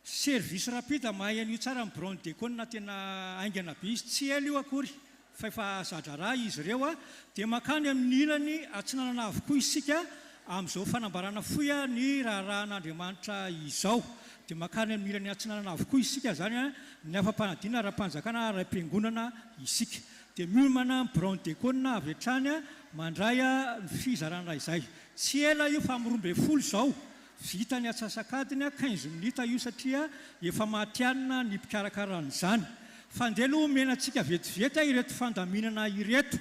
S3: Servisy rapida mahay an'io tsara amin'ny bureau diakona tena aingana be izy tsy ela io akory fa efa zadraraha izy ireo dia makany amin'ny ilany atsinanana avokoa isika amin'izao fanambarana fohy ny raharahan'Andriamanitra izao. Dia makany amin'ny ilany atsinanana avokoa isika zany ny afampanadina ara-panjakana ara-piangonana isika. Dia miomana bureau diakona avy hatrany mandray ny fizarana izay. Tsy ela io fa amin'ny 12 izao vita ny atsasakadiny 15 minitra io satria efa mahatianina ny mpikarakarana fandelo menantsika vetivety ireto fandaminana ireto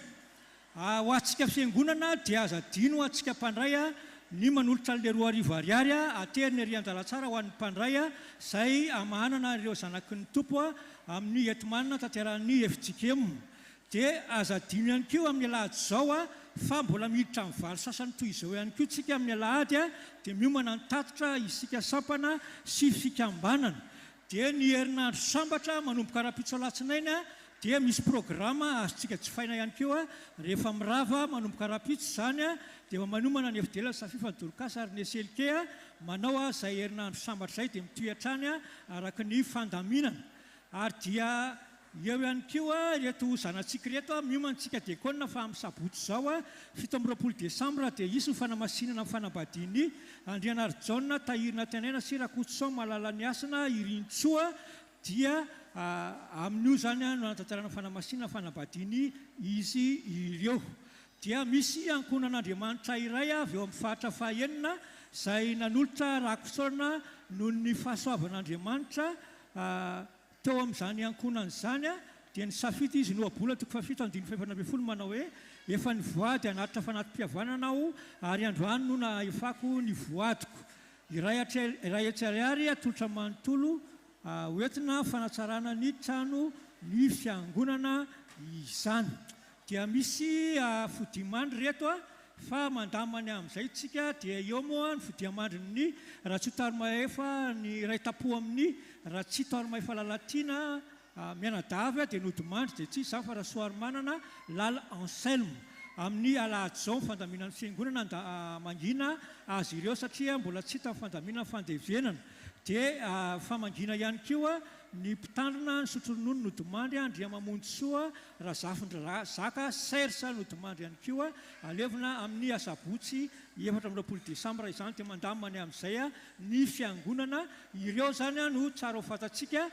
S3: ho antsika fiangonana dia aza dino ho antsika mpandray ny manolotra le 2 ariary ateriny arian-dalatsara ho an'ny mpandray izay amahanana ireo zanaky ny tompo amin'ny etomanina tanterahany FJKM. Dia aza dino ihany koa amin'ny alahady izao fa mbola miditra amin'ny valo sasany toy izao ihany koa tsika amin'ny alahady dia miomana ny tatitra isika sampana sy fikambanana. Dia ny herinandro sambatra manomboka raha-pitso alatsinainy dia misy programa azontsika jifaina ihany koa rehefa mirava manomboka raha-pitso izany dia manomana ny efidela safifa dorokasa ary ny eselike manao izay herinandro sambatra izay dia mitoy hatrany araka ny fandaminana. Ary dia eo ihany koa reto zanatsika reto miomantsika diakona fa amin'ny sabotsy izao 17 Desambra dia isy ny fanamasinana amin'ny fanambadiany Andriana Arjaona tahirina tenaina sy Rakotso malala ny asana irintsoa dia amin'io zany no anatanterana fanamasinana fanambadiany izy ireo. Dia misy ankonan'Andriamanitra iray avy eo amin'ny fahatra fahaenina izay nanolotra Rakotsaona noho ny fahasoavan'Andriamanitra teo amin'izany ankonana izany dia ny safidy izy no abola toko fafito 520 manao hoe efa ny voady anatitra fanatim-pihavanana aho ary androany no nahefako ny voadiko. Iray hetsy ariary atolotra manontolo hoentina fanatsarana ny trano ny fiangonana izany. Dia misy fodiamandry reto fa mandamany amin'izay tsika dia eo moa ny fodiamandry ny Ratsotaromaefa ny ray tapo amin'ny Ratsitaromaefa Lalatiana mianadavy dia nodimandry dia tsy izany fa Rasoaromanana Lala Anselme amin'ny alahady izao fandaminan'ny fiangonana mangina azy ireo satria mbola tsy hita fandaminana fandevenana. Dia famangina ihany koa ny mpitandrina ny sotroronono no domandry andria mamonjy soa raha zafindra zaka sersa no domandry ihany koa alevina amin'ny asabotsy 14 desambra izany dia mandamany amin'izay ny fiangonana ireo zany no tsara ho fantatsika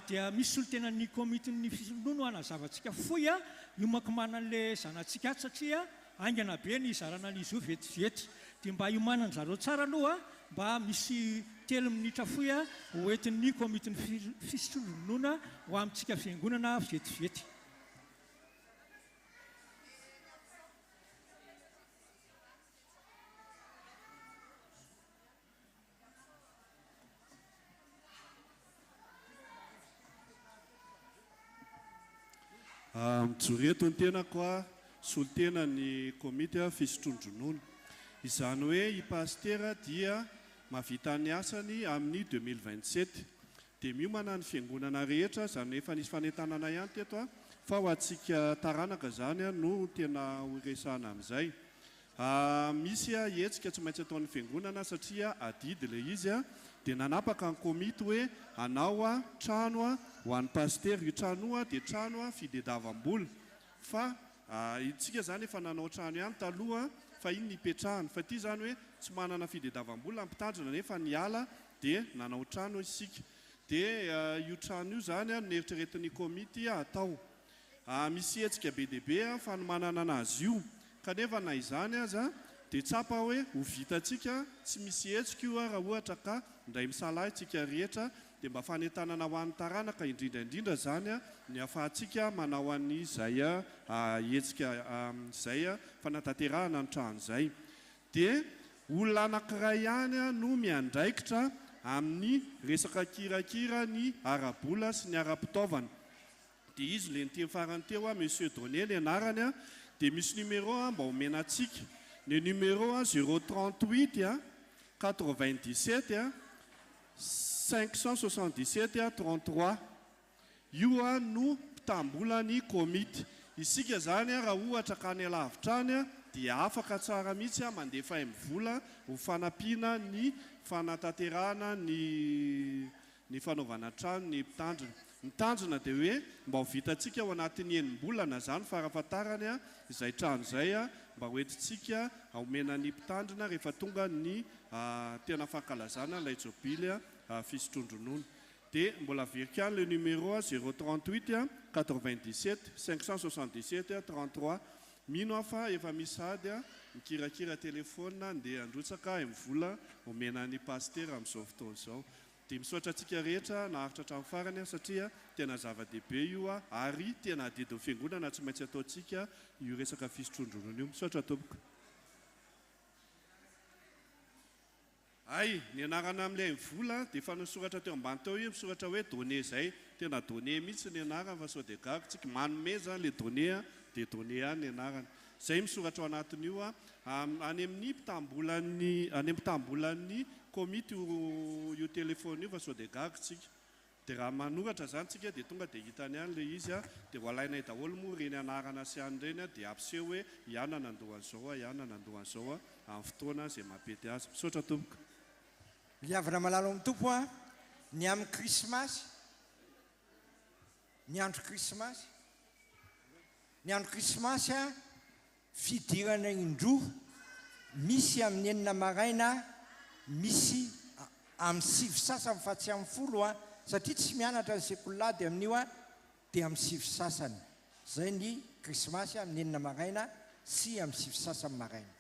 S3: dia misy olo tena ny komitin'ny fisonono anazavatsika foy io mankimana an'le zanatsika satria aingana be ny zarana n'izy io vetivety dia mba iomanany zareo tsara aloha mba misy 3 minitra foy hoentin'ny komitin'ny fisononoana ho amintsika fiangonana vetivety.
S10: Mijoreto ny tena koa solotena ny komity fisotrondronono izany hoe i pastera dia mavita ny asany amin'ny 2027 dia miomana ny fiangonana rehetra zany efa nisy fanentanana ihany teto fa ho antsika taranaka zany no tena horesahana amin'izay. Misy hetsika tsy maintsy ataon'ny fiangonana satria adidy le izy dia nanapaka ny komity hoe anao trano ho an'ny paster io trano dia trano fidediavam-bola fa itsika zany efa nanao trano ihany taloha fa iny nipetrahany fa ty zany hoe tsy manana fidediavam-bola mpitandrina nefa niala dia nanao trano isika dia io trano io zany neritreretin'ny komity atao misy hetsika be deaibe fa no manana anazy io kanefa na izany aza dia tsapa hoe ho vitatsika tsy misy hetsika io raha ohatra ka ndray misalahy tsika rehetra dia mba fanentanana ho an'ny taranaka indrindraindrindra zany ny afahantsika manao an'izay hetsika zay fanatanterahana ny trano zay dia olona anankiray ihany no miandraikitra amin'ny resaka kirakira ny arabola sy ny ara-pitaovana dia izy le nyteny farany teo monsieur Donné ny anarany dia misy numéro mba homena atsika ny numéro 038 97 577 33 io no mpitambolany komity isika zany raha ohatra ka ny alavitrany dia afaka tsara mihitsy mandefa mivola ho fanampiana ny fanatanterahana ny fanaovana trano ny mitandrina dia hoe mba ho vitatsika ao anatin'ny enim-bolana zany farafatarany izay trano zay mba hoentitsika homena ny mpitandrina rehefa tonga ny tena fankalazana ilay jobily fisotrondronono dia mbola verika le numéro 038 97 577 33 mino afa efa misady mikirakira telefona dia androtsaka mivola homena ny paster amin'izao fotoana izao dia misaotra antsika rehetra naharitra hatramin'ny farany satria tena zava-dehibe io ary tena adidin'ny fiangonana tsy maintsy ataontsika io resaka fisotrondronono io. Misaotra tompoko. Ay, ny anarana amin'ilay mivola dia efa nosoratra teo ambany teo io misoratra hoe Donné zay tena Donné mihitsy ny anarana fa sao dia gaga tsika manome zany le Donné dia Donné any anarana zay misoratra ao anatin'io any amin'ny mpitambolan'ny komity io telefona io fa sao dia gaga tsika dia raha manoratra zany tsika dia tonga dia hitany any le izy dia ho alainay daholo moa reny anarana sy any reny dia ampiseho hoe ihana nandohan'izao ihana nandohan'izao amin'ny fotoana izay mampety azy. Misaotra tompoko.
S8: Liavana malalo amin'ny tompo ny amin'ny krismasy ny andro krismasy fidirana indroa misy amin'ny 9 maraina misy amin'ny 7 sasany fa tsy amin'ny 10 satria tsy mianatra ny sekolady amin'io dia amin'ny 7 sasany zay ny krismasy amin'ny 9 maraina sy amin'ny 7 sasany maraina.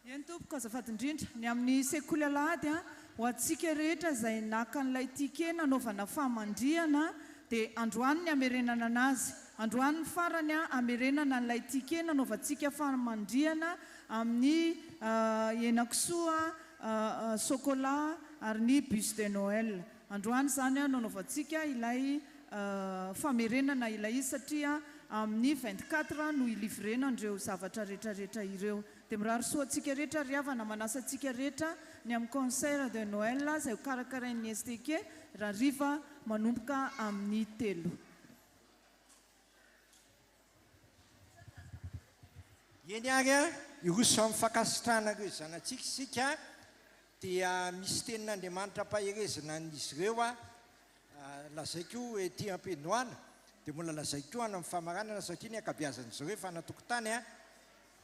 S11: Eny tompoko azafady indrindra ny amin'ny sekoly alahady ho antsika rehetra izay naka n'ilay tike nanaovana famandriana dia androany ny amerenana anazy androany ny farany amerenana n'ilay tike nanaovantsika famandriana amin'ny henakisoa sokola ary ny bus de Noël androany zany nanaovantsika ilay famerenana ilay izy satria amin'ny 24 no ilivrena andreo zavatra rehetrarehetra ireo dia mirary soa antsika rehetra riavana manasa antsika rehetra ny amin'ny concert de Noël izay karakarain'ny STK raha riva manomboka amin'ny 3.
S8: Eny ary irosy amin'ny fankasitrahana ireo zanatsika isika dia misy tenin'Andriamanitra paherezana n'izy ireo lazaiko ety am-penoana dia mbola lazay koa any amin'ny famaranana satria ny akabiazan'izy ireo efa natokotany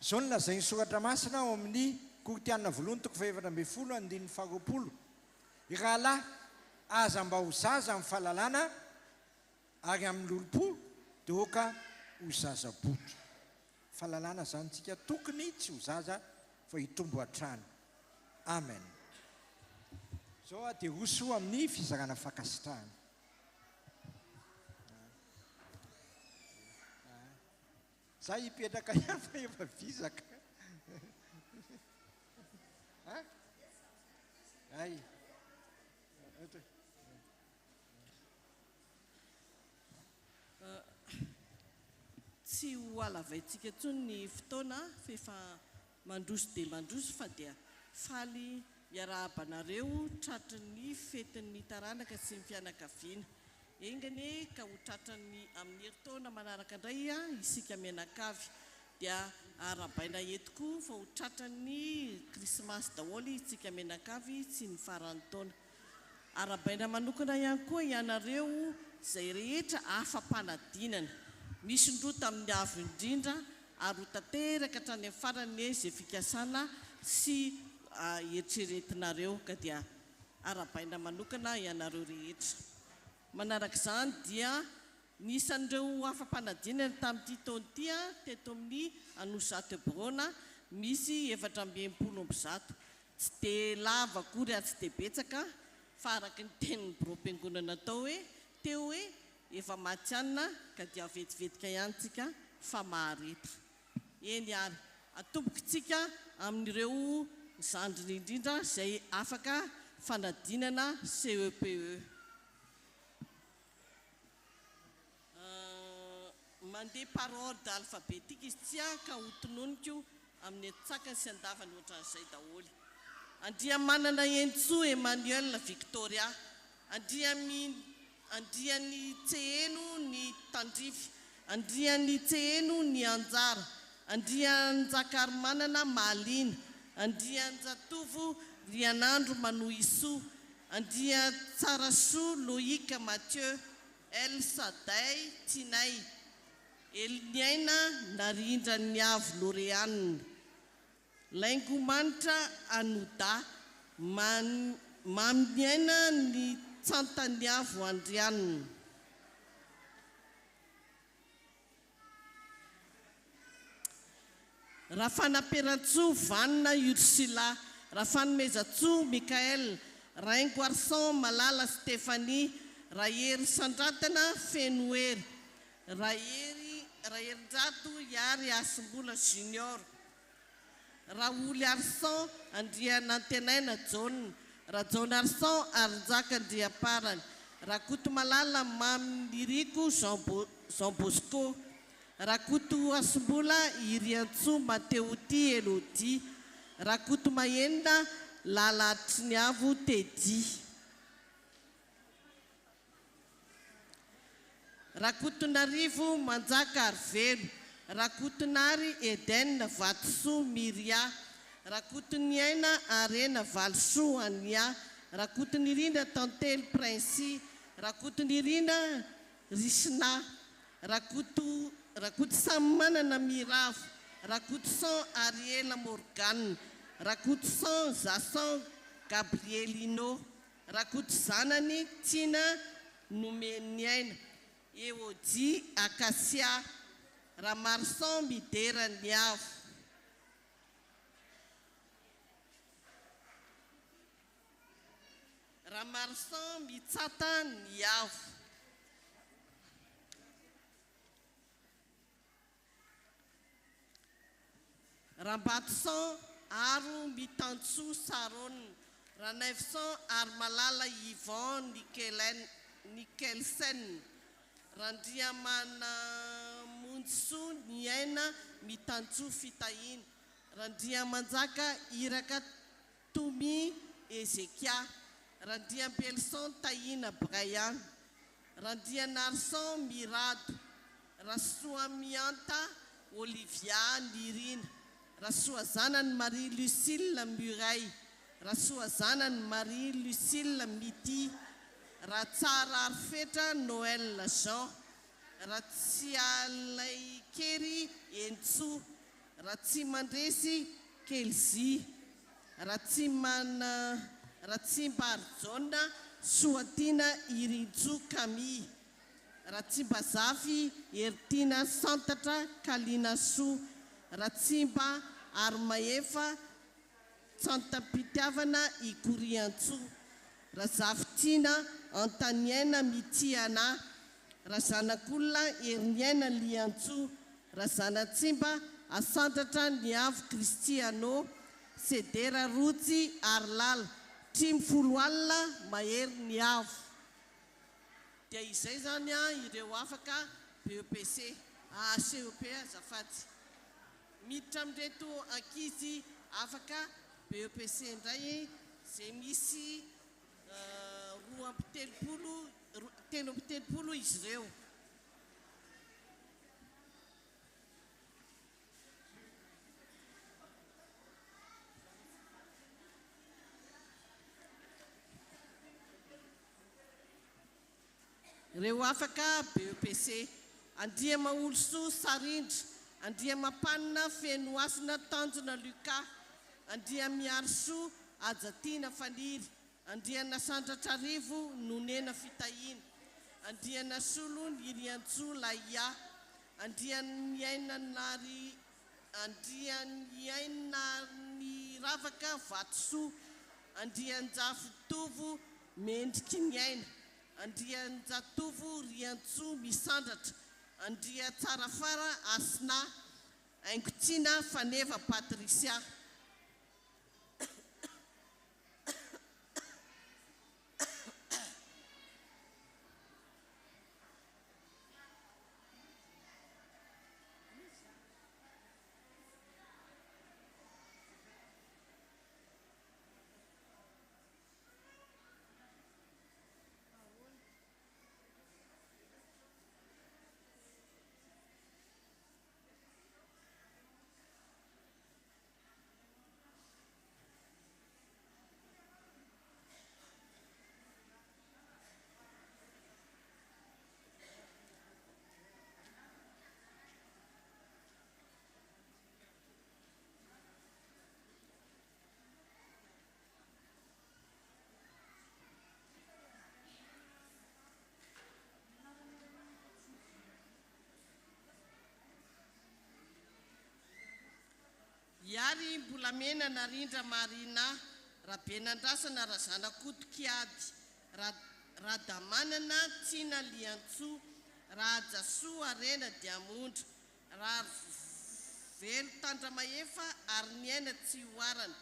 S8: zao ny lazay ny soratra masina ao amin'ny Koritianina voalohany toko fahaefatra ambin'ny folo andininy faharoapolo. Rahalahy aza mba ho zaza amin'ny fahalalana ary amin'ny lolo-po dia oka ho zaza-botra. Fahalalana zany tsika tokony tsy ho zaza fa hitombo hatrany. Amen. Zao dia roso amin'ny fizarana fakasitrahana. Za hipetraka ihany fa efa vizaka. Ay.
S14: Tsy ho alavaintsika tsony ny fotoana fa efa mandroso dia mandroso fa dia faly iarahabanareo tratran'ny fetin'ny taranaka sy ny fianakaviana. Engany ka ho tratran'ny amin'ny herintaona manaraka indray isika mianakavy dia arabaina etoko fa ho tratran'ny krismasy daholo isika mianakavy sy ny faran'ny taona. Arabaina manokana ihany koa ianareo izay rehetra afam-panadinana. Misy ndrota amin'ny avo indrindra ary ho tanteraka hatrany amin'ny farany izay fikasana sy eritreretinareo ka dia arabaina manokana ianareo rehetra. Manaraka izany dia nisan'ireo afam-panadinana tamin'ity taona ity teto amin'ny Anosy Hebrona misy 480. Tsy dia lava akory ary tsy dia betsaka fa araka ny tenin'ny biro-piangonana tao hoe teo hoe efa matsianina ka dia vetivetika ihany tsika fa maharitra. Eny ary atomboka tsika amin'ireo zandriny indrindra izay afaka fanadinana CEPE. Mandeha par ordre alphabétique izy tsy ka ho tononiko amin'ny atsakany sy andavany ohatran'izay daholo. Andriamanana Entso Emmanuel Victoria, andriany Tseheno ny Tandrify, andriany Tseheno ny Anjara, andriany Jakarimanana Malina, andriany Jatovo Rianandro Manoisoa, andriany Tsarasoa Loïka Mathieu, Elsadai Tinay, Elniaina Narindra Niavo Loreanina, Laingomanitra Anoda, Mamniaina ny Tsantaniavo Andrianina. Rafana Perantso Vanna Ursula, Rafana Mezatso Mikael, Raingo Arson Malala Stéphanie, Rahery Sandratana Fenoery, Rahery Rato Yary Asimbola Junior, Raoly Arson Andriana Antenaina John, Rajon Arson Arjaka Andriaparany, Rakoto Malala Mamniriko Jean Bosco, Rakoto Asimbola Iriantso Mateuti Elodie, Rakoto Mayenda Lala Triniavo Tedi, Rakotonarivo Manjaka Arvelo, Rakotonary Eden Vatso Miria, Rakotoniaina Arena Valso Ania, Rakotonirina Tantely Princy, Rakotonirina Risina, Rakoto Samanana Miravo, Rakotosan Ariela Morgan, Rakotosan Zasan Gabrielino, Rakotozanany Tina Nomeniaina, Eodi Acacia, Ramarson Midera Niavo, Ramarson Mitsata Niavo, Rambatson Aro Mitantsu Saron, Ranefson Armalala Yvon Nikelsen, Randiamana Munsu Niena Mitantsu Fitain, Randiamanzaka Iraka Tumi Ezekia, Randian Belson Taina Brian, Randian Arson Mirado, Rasuamianta Olivia Nirine, Rasuazanan Marie-Lucille Muraille, Rasoa zanany Marie Lucille Mity, Ratsara Arfetra Noël Jean, Ratsialay Kery Entso, Ratsimandresy Kelzy, Ratsimbarzona Soatina Iritso Camille, Ratsimbazafy Ertina Santatra Kalina So, Ratsimba Armaefa Santapitiavana Ikoriantso, Razaftina Antaniana Mitiana, Razanakolona Herniaina Liantso, Razanatsimba Asantatra Niavo Kristiano, Sedera Rotsy Arlala, Trim folo alina mahery niavo. Dia izay zany ireo afaka BEPC, CEP azafady. Miditra amin'reto ankizy afaka BEPC indray izay misy 3 izy ireo. Ireo afaka BEPC: Andriama Oloso Sarindry, Andriamampanina Fenoasina Tanjona Luka, Andriamiariso Ajatina Faniry, Andrianasandra Trarivo Nonena Fitahina, Andrianasolo Niriantso Laia, Andrianiravaka Vatso, Andrianjafitovo Mendriky Niaina, Andrianjatovo Riantso Misandratra, Andria Tsarafara Asna, Aingotina Faneva Patricia. Iary Mbolamena Narindra Marina, Rabenandrasana Razanakotokiady, Radamanana Tsina Liantso, Rajaso Arena Diamondra, Ravelo Tandramaefa Arniaina Tsihoarana,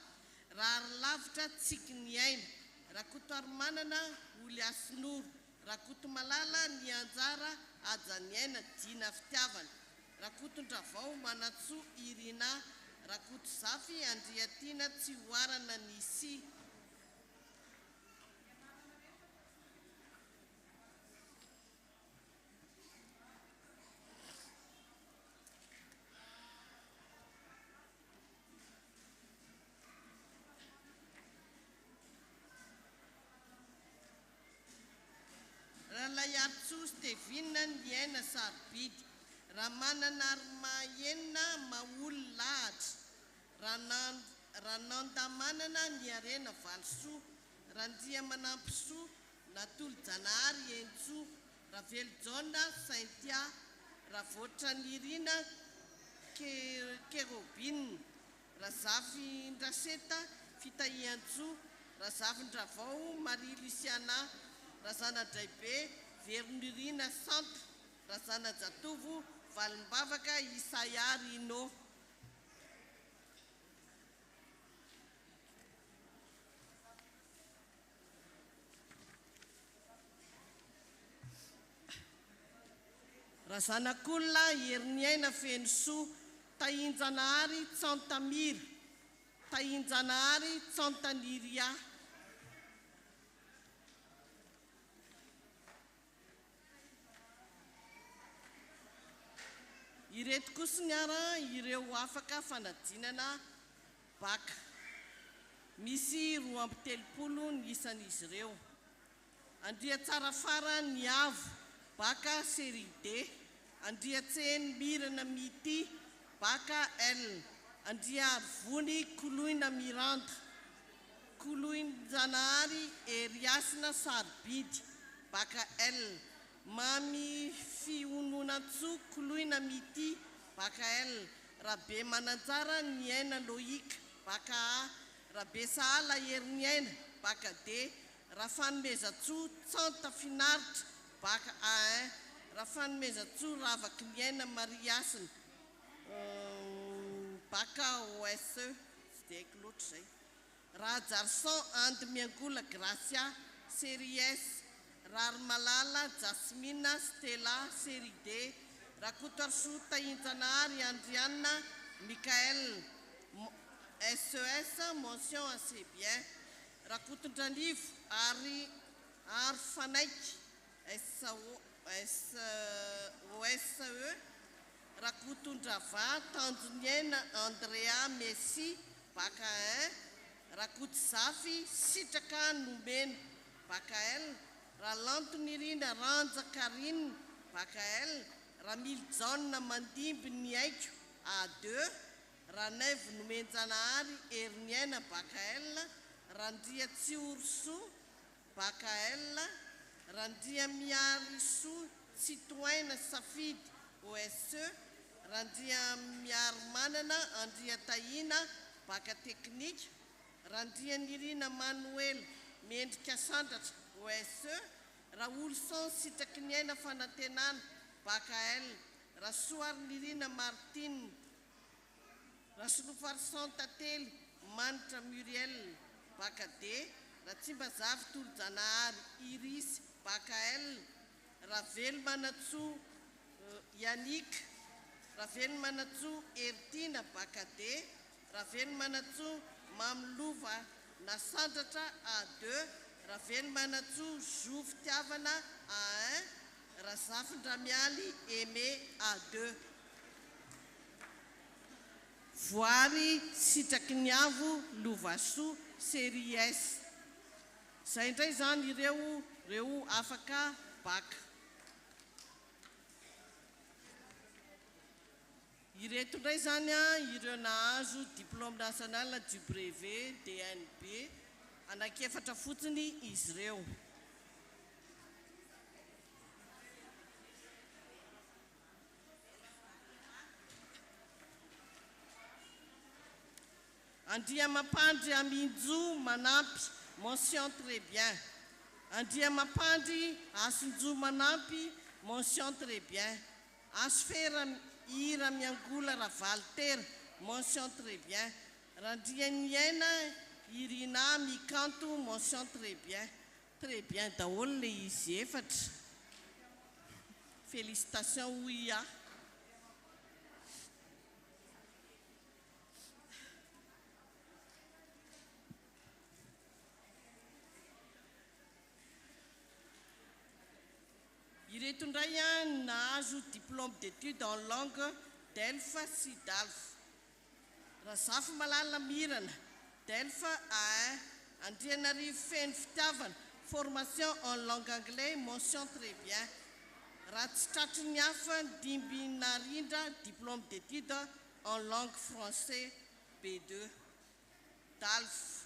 S14: Rarlavitra Tsikiniaina, Rakotoarmanana Oliasnoro, Rakotomalala Nianjara Ajaniaina Dina Fitiavana, Rakotondravao Manatso Irina, Rakoto Zafy Andriatina Tsihoarana Nisi. Ralayartso Stevina Niaina Sarbidy, Ramanana Armaena Maul Lahatra, Ranandamanana Niarena Valso, Randria Manampiso, Natolo Janahary Entso, Ravelo Jona Saintia, Ravotra Nirina Kerobine, Razafy Ndraseta Fitahiantso, Razafy Ndravao Marie Luciana, Razana Draibe Vernirina Centre, Razana Jatovo Valimbavaka Isayary Ino. Razanakolona Herniaina Fenoso, Tahinjanahary Tsantamira, Tahinjanahary Tsantaniria. Ireto kosa ny ara ireo afaka fanadinana baka. misy 2 ny isan'izy ireo. Andria tsara fara ny avo baka série D, andria tseny Mirana Mity baka L, andria Arvony Koloina Miranda, Koloina Janahary Eriasina Sarobidy baka L, Mamy Fiononantsoa Koloina Mity baka L, Rabe Mananjara Niaina Loïka baka A, Rabe Sahala Herniaina baka D, Rafanomezatsoa Tsanta Finaritra baka A1, Rafanomezatsoa Ravaky Niaina Mariasina baka OSE, tsy dia haiko loatra zay. Rajarson Andy Miangola Gracia série S, Rary Malala Jasmina Stella série D, Rakotoarsoa Tahinjanahary Andriana Mikael SES mention assez bien, Rakotondranivo Ary Fanaiky OSE, Rakotondrava Tanjoniaina Andrea Messi baka 1, Rakotzafy Sitraka Nomena baka L, Ralantonirina Ranja Karine baka L, Ramil John Mandimby Niaiko A2, Ranaivo Nomenjanahary Herniaina baka L, Randria Tsiorsoa baka L, Randria Miarisoa Citoyenne Safidy OSE, Randria Miarmanana Andria Tahina baka Teknika, Randria Nirina Manuel Mendrika Sandratra OSE, Raolson Sitraky Niaina Fanantenana baka L, Rasoary Nirina Martine, Rasolofary Santately Manitra Muriel baka D, Ratsimbazavy Tolo-Janahary Iris baka L, Ravelo Manatsoa Yannick, Ravelo Manatsoa Ertina baka D, Ravelo Manatsoa Mamolova Nasandratra A2, Ravelo Manatsoa Zo Fitiavana A1, Razafin-Dramialy Aimé A2. Voary Sitraky Niavo Lovasoa série S. Zay indray zany ireo afaka baka. Ireto indray zany ireo nahazo diplôme national du brevet DNB, anaky-efatra fotsiny izy ireo. Andria Mapandry Aminjo Manampy mention très bien. Andria Mapandry Asinjo Manampy mention très bien. Asfera Ira Miangola Ravaltera mention très bien. Randria Niaina Irina Mikanto mention très bien. Très bien daholo le izy efatra. Félicitations Ouya. Ireto indray nahazo diplôme d'études en langue DELF sy DALF. Razafy Malala Mirana DELF A1, Andrianarivo Feno Fitiavana formation en langue anglais mention très bien. Ratsitratry ny hafa Dimby Narindra diplôme d'études en langue français B2 DALF.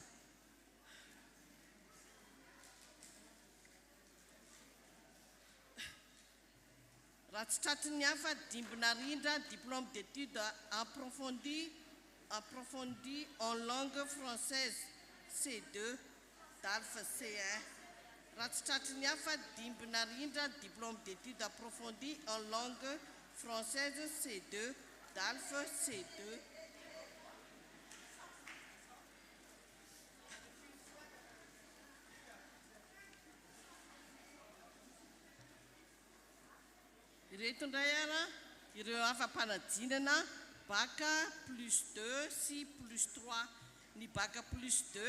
S14: Ratsitratry ny hafa Dimby Narindra diplôme d'études approfondies en langue française C2 DALF C1. Ratsitratry ny hafa Dimby Narindra diplôme d'études approfondies en langue française C2 DALF C2. Ireto indray ireo afa-panadinana baka +2 sy +3. Ny baka +2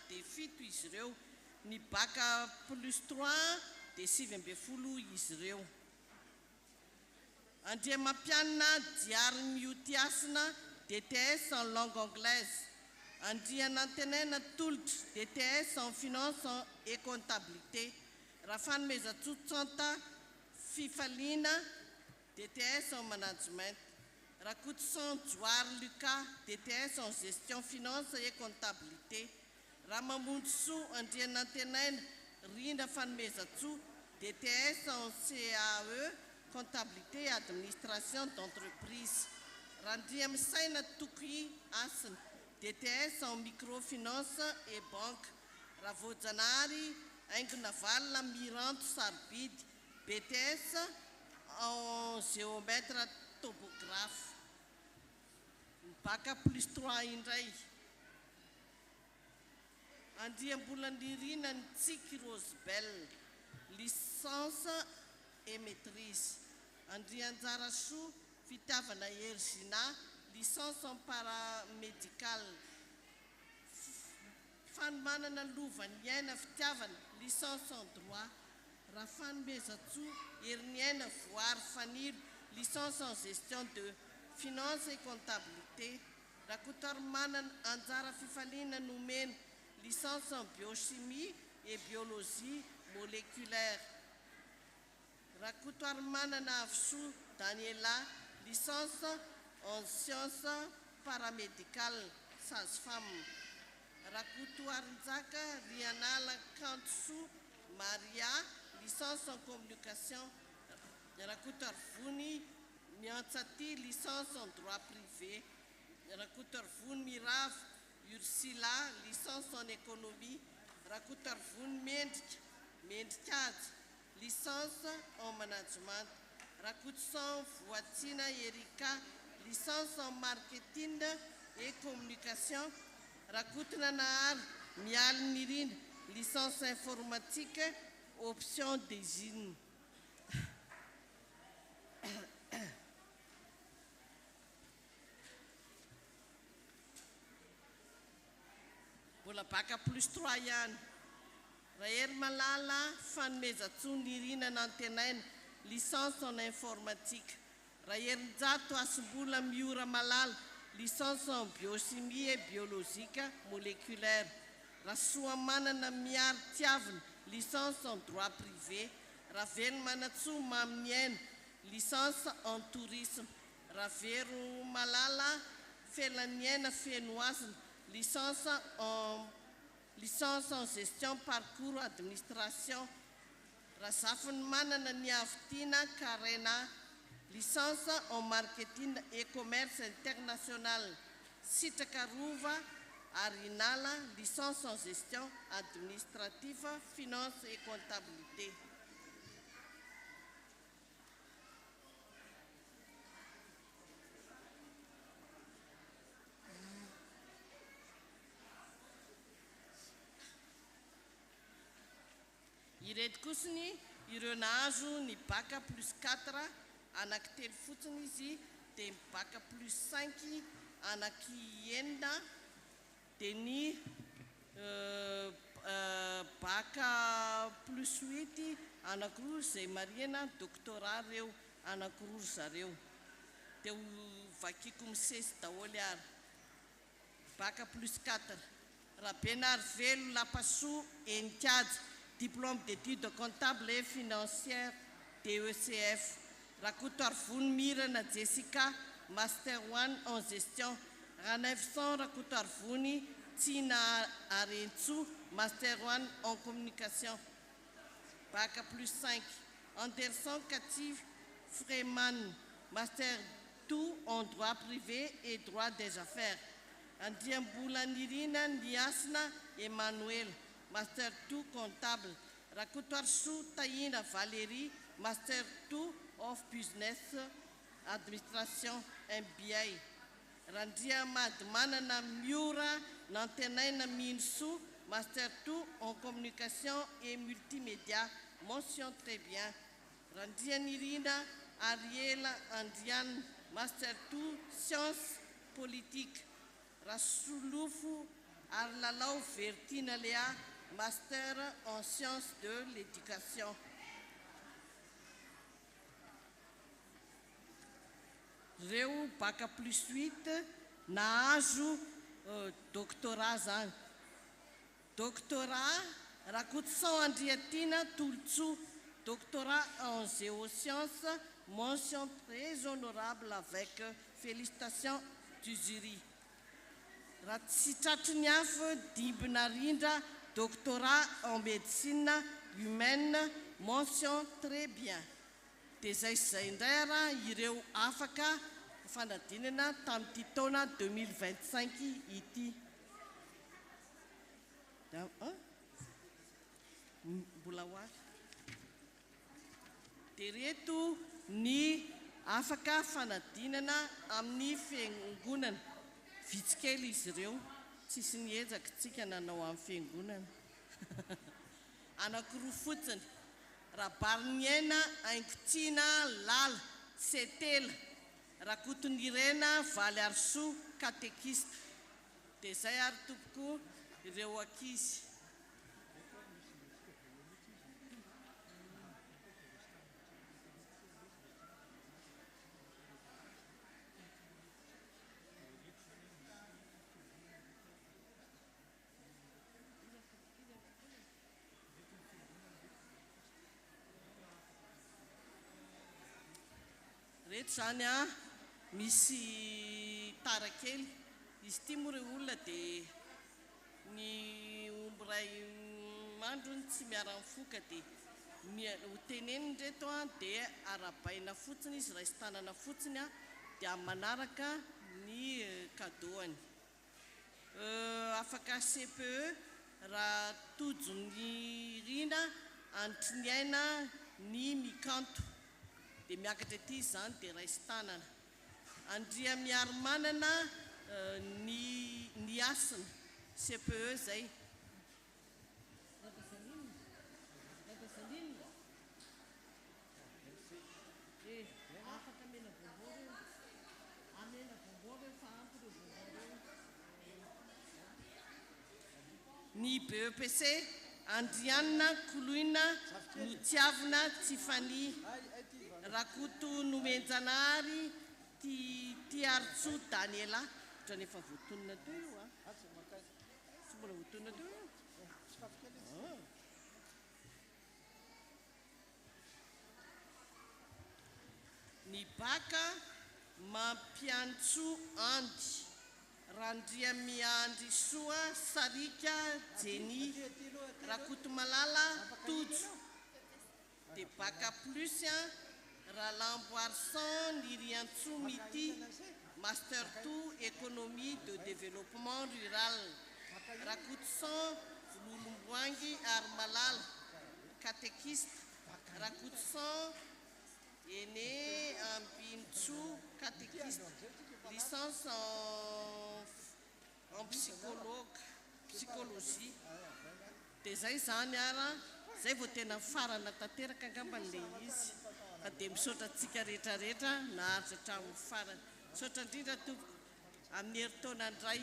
S14: dia 7 izy ireo, ny baka +3 dia 7 izy ireo. Andriamampianina Diary Miotiasina DTS en langue anglaise Andrianantenena tolotry DTS en finance et comptabilité. Rafan Mezatsu Tsanta Fifalina DTS en management. Rakutsan Djouar Lucas DTS en gestion finance et comptabilité. Ramamundsu Andrianantenena Rina Fan Mezatsu DTS en CAE comptabilité et administration d'entreprise. Randiam Saina Tukui Asen DTS en microfinance et banque. Ravojanari Naval Mirante Sarbid BTS en géomètre topographe. Baka plus 3 indray. Andiam Boulandirina Tsiki Rosebel licence et maîtrise. Andrian Zarachou Fitavana Yergina licence en paramédical. Fan Manana Louvanienne Fitavan licence en droit. Rafan Bezatsu Irnienne Foire Fanil licence en gestion de finance et comptabilité. Rakutar Manan Anzara Fifalina Noumen licence en biochimie et biologie moléculaire. Rakutar Manana Afsou Daniela licence en sciences paramédicales sage-femme. Rakutuar Nzaka Rianala Kantsu Maria licence en communication. Rakutar Funi Miantsati licence en droit privé. Rakutar Fun Mirav Ursula licence en économie. Rakutar Fun Mendkat licence en management. Rakutsan Fuatina Erika licence en marketing et communication. Rakutnanar Mial Nirin licence informatique option d'usine. Bola baka plus 3 ihany. Rahery Malala Fan Mezatsu Nirina Nantenaina licence en informatique. Rahery Njato Asombola Miora Malala licence en biochimie et biologique moléculaire. Rasoa Manana Miar Tiavana licence en droit privé. Ravel Manatsu Mamien licence en tourisme. Ravero Malala Felanienne Fenoise licence en gestion parcours administration. Rasafan Manana Niaftina Karena licence en marketing et commerce international. Sitakaruva Arinala licence en gestion administrative, finance et comptabilité. Ireto kosiny ireo nahazo ny baka plus 4 anankitelo fotsiny izy dia ny baka plus 5 anankienina dia ny baka plus 8 anankiroa izay mariana doctorat reo anankiroa zareo dia vakiko misesy daholo ary. Baka plus 4 Rabenary Velo Lapasoa Enkiady diplôme d'études comptables et financières DECF. Rakoto Arvony Mirana Jessica master 1 en gestion. Ranefson Rakoto Arvony Tina Arentsu master 1 en communication. Bac plus 5. Anderson Katif Freeman master 2 en droit privé et droit des affaires. Andiamboula Nirina Ndiasna Emmanuel master 2 comptable. Rakotoarsu Taïna Valérie master 2 of business administration MBA. Randia Madmanana Miura Nantenaina Minsu master 2 en communication et multimédia. Mention très bien. Randia Nirina Ariela Andian master 2 sciences politiques. Rasulufu Arlalau Vertina Léa master en sciences de l'éducation. Reu Bac plus 8 nahazo doctorat zany doctorat Rakotosan Andriatina Tolotsoa doctorat en géosciences mention très honorable avec félicitations du jury. Raha tsy tratry ny hafa Dimbina Rindra doctorat en médecine humaine mention très bien. Dia zay indray ara ireo afaka fanadinana tamin'ity taona 2025 ity. Mbola hoavy. Dia reto ny afaka fanadinana amin'ny fiangonana. Vitsikely izy ireo, tsisy niezaka tsika nanao amin'ny fiangonana. Anankiroa fotsiny, Rabariniaina Aingotiana Lala, Setela, Rakotonirena Valy Arsoa, katekista. Dia zay ary tompoko ireo ankizy. Reto zany a misy tarakely izy ity moa ireo olona dia ny omby ray mandrony tsy miara-mifoka dia ho teneniny reto a dia arabaina fotsiny izy raisy tanana fotsiny a dia amin'ny manaraka ny kadoany. Afaka CPE raha Tojony Rina Antriniaina ny Mikanto dia miakatra ety izany dia raisy tanana. Andria Miaromanana ny Asina CPE zay. Ny BEPC Andriana Koloina Notiavina Tsifany Rakoto Nomenjanahary Tiartsoa Daniela. Ohatran'ny efa voatonina teo io a. Tsy mbola voatonina teo io. Ny baka Mampiantso Andy Randria Miandry Soa Sarika Jenny Rakoto Malala Tojo. Dia baka plus Ralambo Arsan Niriantso Miti Master 2 Économie de développement rural Rakotosan Lulumboangi Armalala catéchiste Rakotosan Aîné Ambintso catéchiste licence en psychologie. Dia zay zany ara zay vao tena farana tanteraka angamban'le izy fa dia misaotra antsika rehetrarehetra naharitra hatramin'ny farany. Misaotra indrindra tompoko amin'ny heritaona indray.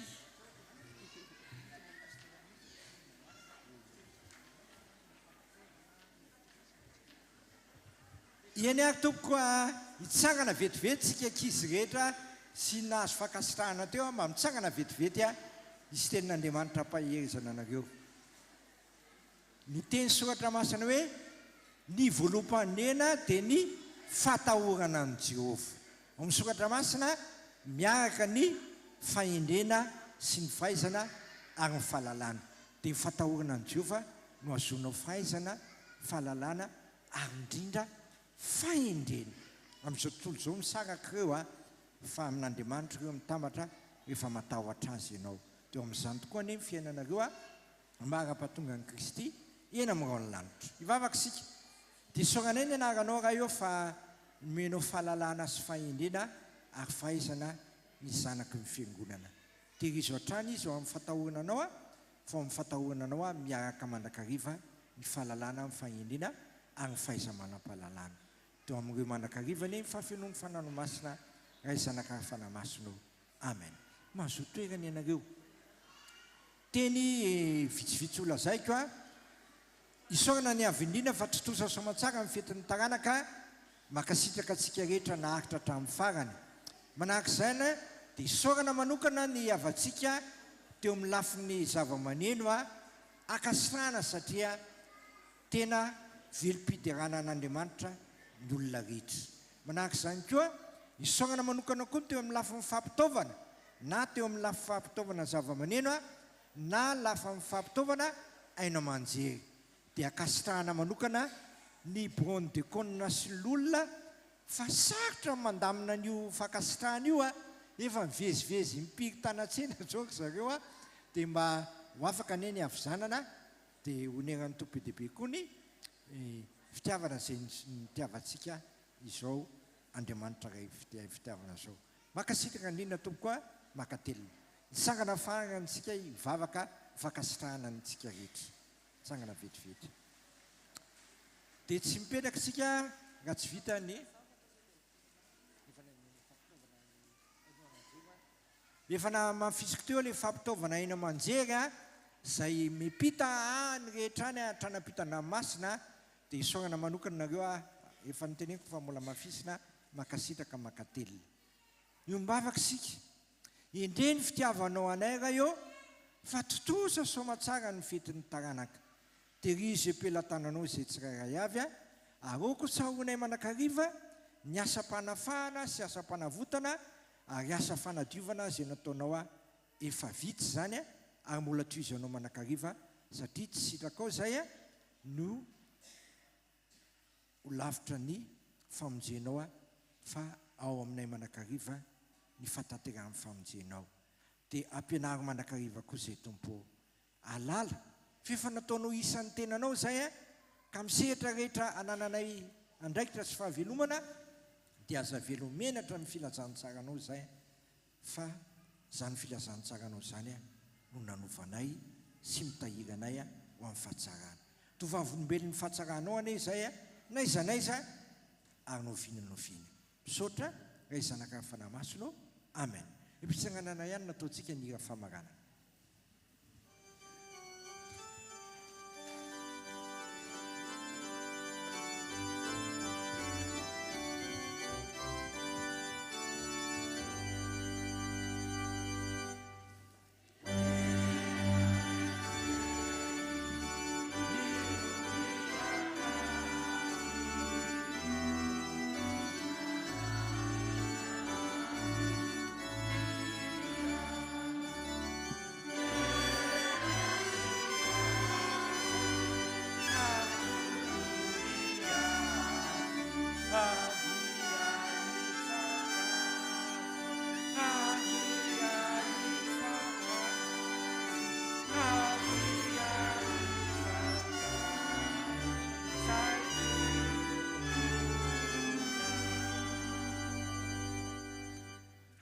S8: Iany ako tompoko hitsangana vetivety tsika ankizy rehetra sy nahazo fakasitrahana teo mba mitsangana vetivety izy tenin'Andriamanitra ampaherizana anareo. Ny teny soratra masina hoe ny voaloham-panomena dia ny fatahorana amin'ny Jehovah. Amin'ny soratra masina miaraka ny fahendrena sy ny fahaizana ary ny fahalalana. Dia ny fatahorana amin'ny Jehovah no azonao fahaizana, fahalalana ary indrindra fahendrena. Amin'izao tontolo izao misaraka ireo fa amin'Andriamanitra ireo mitambatra rehefa matahotra azy ianao. Dia amin'izany tokoa ny fiainanareo mara-pahatonga an'i Kristy eny amin'irao ny lanitra. Hivavaka isika. Dia soranay ny anaranao raha eo fa nomenao fahalalana sy fahendrena ary fahaizana ny zanaky ny fiangonana. Tehirizo hatrany izy ao amin'ny fatahorananao fa amin'ny fatahorananao miaraka mandrakariva ny fahalalana amin'ny fahendrena ary ny fahaiza-manam-pahalalana. Dia amin'ireo mandrakariva ny fahafianoan'ny fanano masina raha izanaka fanamasinao. Amen. Mahazo toerana ianareo. Teny vitsivitsy olazaiko isaorana ny avindrina fa tsy tosa soamantsara amin'ny fetin'ny taranaka makasitraka antsika rehetra naharitra hatramin'ny farany. Manahaka izany dia isaorana manokana ny avantsika teo amin'ny lafin'ny zava-maneno a akasirana satria tena velom-piderana an'Andriamanitra ny olona rehetra. Manahaka izany koa isaogana manokana koa teo amin'ny lafin'ny fampitaovana na teo amin'ny lafy fampitaovana zava-maneno a na lafa amin'ny fampitaovana aina aman-jery dia akasirana manokana ny bronne de conne sy l'olona fa sarotra mandamina an'io fakasitrahana io a efa mivezivezy mipiry tanatsena joky zareo a dia mba ho afaka ane ny avizanana dia honeran'ny tompo-dehibe koa ny fitiavana izay nitiavantsika izao Andriamanitra ray fitiavana izao. Makasitraka indrindra tompo koa makatelina nisangana farantsika hivavaka fakasitrahana antsika rehetra sangana vetivety dia tsy mipetraka sika raha tsy vita ny efa na mafisiko teo ilay fampitaovana aina aman-jery a izay mipita any rehetra any tranam-pitan-dranomasina dia isaorana manokana nareo a efa niteneniko fa mbola mafisina makasitraka makatelina io mbavaka sika indre ny fitiavanao anay raha eo fa totosa somatsara ny fetin'ny taranaka dia ry izy ampelantananao izay tsirairay avy a aroko tsaronay manakariva ny asa-panafahana sy asa-panavotana ary asa fanadiovana izay nataonao a efa vitsy zany a ary mbola toizanao manakariva satria tsy sitraka ao izay a no ho lavitra ny famonjenao a fa ao aminay manakariva ny fataterahan'ny famonjenao dia ampianaro manakariva koa izay tompo alala fefa nataonao isan'ny tenanao izay a ka misehatra rehetra anananay andraikitra sy fahavelomana dia aza velomenatra amin'ny filazantsaranao izay fa zany filazantsaranao zany a no nanovanay sy mitahiranay a ho amin'ny fahatsarana tovavolombelon'ny fahatsaranao ane izay a naizanaiza ary novinanoviana misaotra ray zanaka ny fanahymasonao amen ipitsanganana ihany nataontsika ny hira famarana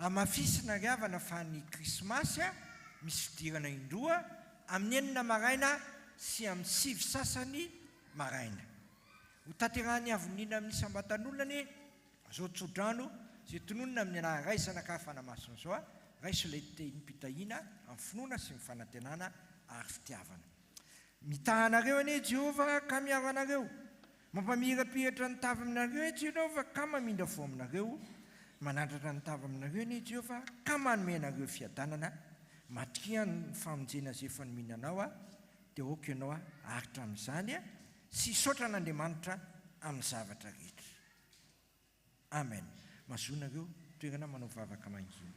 S8: amafisina ry avana fa ny krismasy a misy fidirana indroa amin'ny enina maraina sy amin'ny 5 sasany maraina ho taterahany avonina amin'ny sambatan'olona ny zao tsodrano zay tononona amin'ny anaraisana ka fanamasina zao a raiso ilay tenim-pitahiana amin'ny finoana sy ny fanantenana ary fitiavana mitahanareo anie Jehova ka miaro anareo mampamirapiratra ny tava aminareo e Jehova ka mamindra fo aminareo manandratra ny tava aminareo anie Jehova ka manome anareo fiadanana matria ny famonjena zay efa nominanao a dia oka ianao a aritra amin'izany a sy saotra n'Andriamanitra amin'ny zavatra rehetra amen mazonareo toerana manao vavaka mangina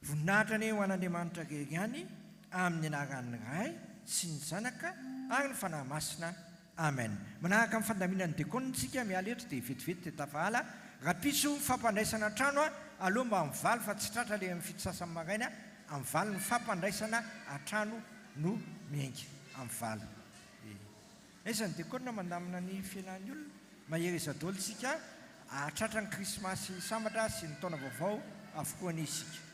S8: voninahitra anie ho an'Andriamanitra rery ihany amin'ny anaran'ny Ray sy ny Zanaka ary ny fanahy masina amen manahaka amin'ny fandaminan'ny dekonitsika miala eto dia vetivety dia tafahala rapiso fampandraisana trano a aloha mba mivaly fa tsy tratra le amin'ny fito sasany maraina amin'ny valy ny fampandraisana atrano no miainga amin'ny valy aizany dekona mandamina ny fiainan'ny olona mahery izadolo tsika atratra ny krismasy sambatra sy ny taona vaovao avokoa ny isika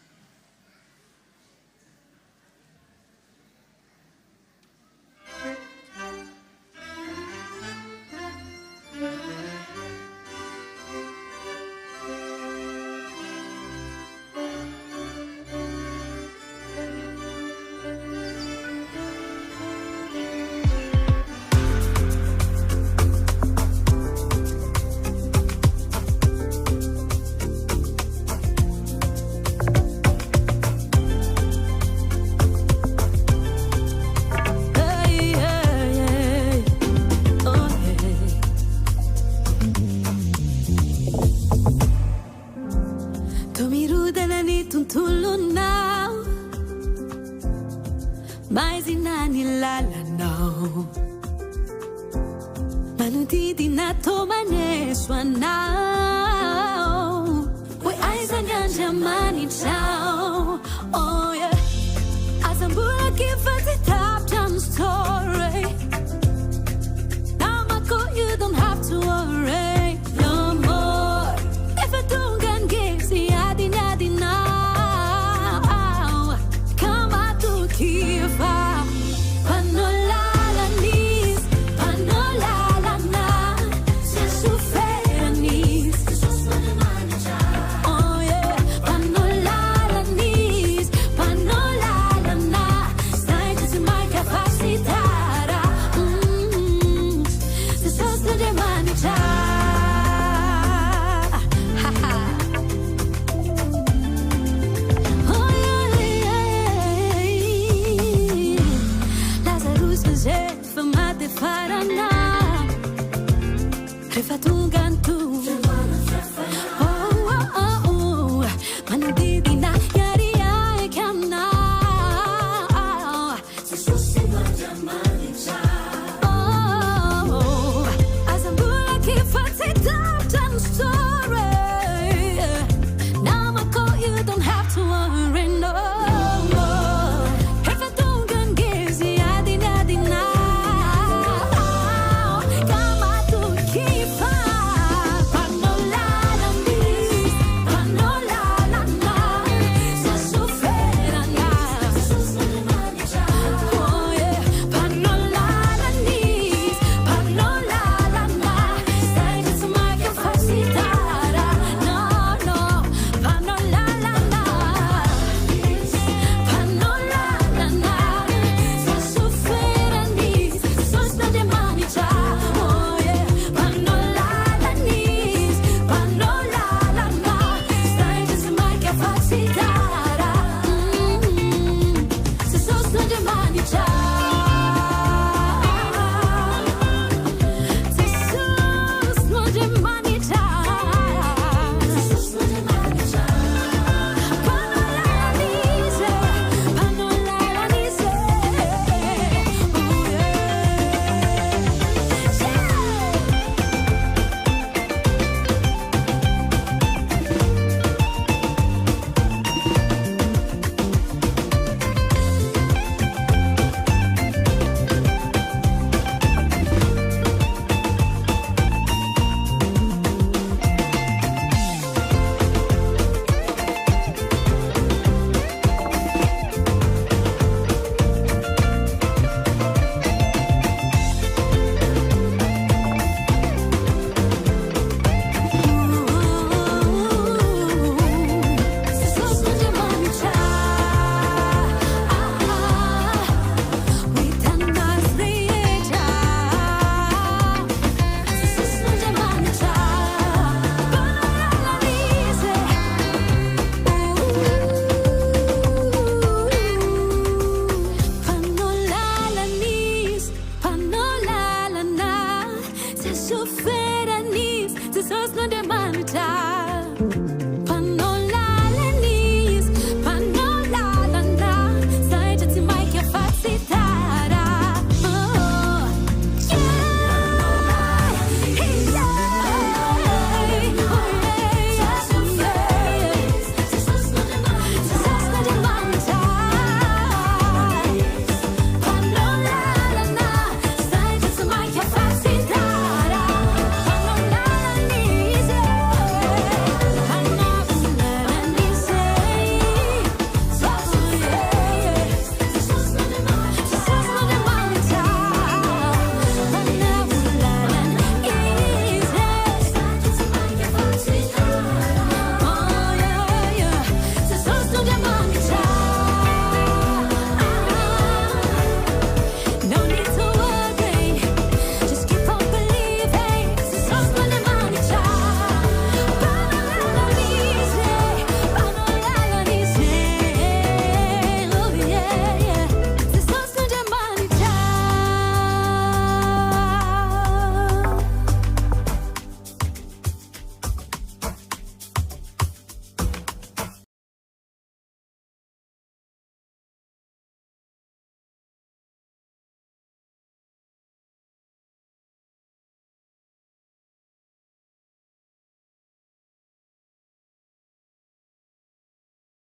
S13: manodidina tomaneso anao hoe aiza ny andriamanitrao oh yeah azambola kifa tsy tapitra ny story namako you don't have to worry no more efa tonga ngezi adinadinao kama tukifa panolalanis panolalana se suferanis oh yeah panolalanis panolalana sai que se mai capacitara se sosta de manita oh yeah Lazarus fazet famate farana refatungan tu oh oh oh manodidina yaria e kamna se sosti mangiamanita oh azambula che fazzi tan story namako you don't have to worry no more refatungan gezi adinadina kama tu kifa panolalanis panolalana se sufferana oh yeah panolalanis panolalana sai que se mai capacitara no no panolalana panolalana se sufferani sosta de manita oh yeah panolalanis panolalana sai que se mai capacitara se sosta de manita se sosta de manita se sosta de manita panolalanis panolalanis oh se sosta de manita with a nice theater se sosta de manita panolalanis panolalanis panolalana se suferanis se sosta de manita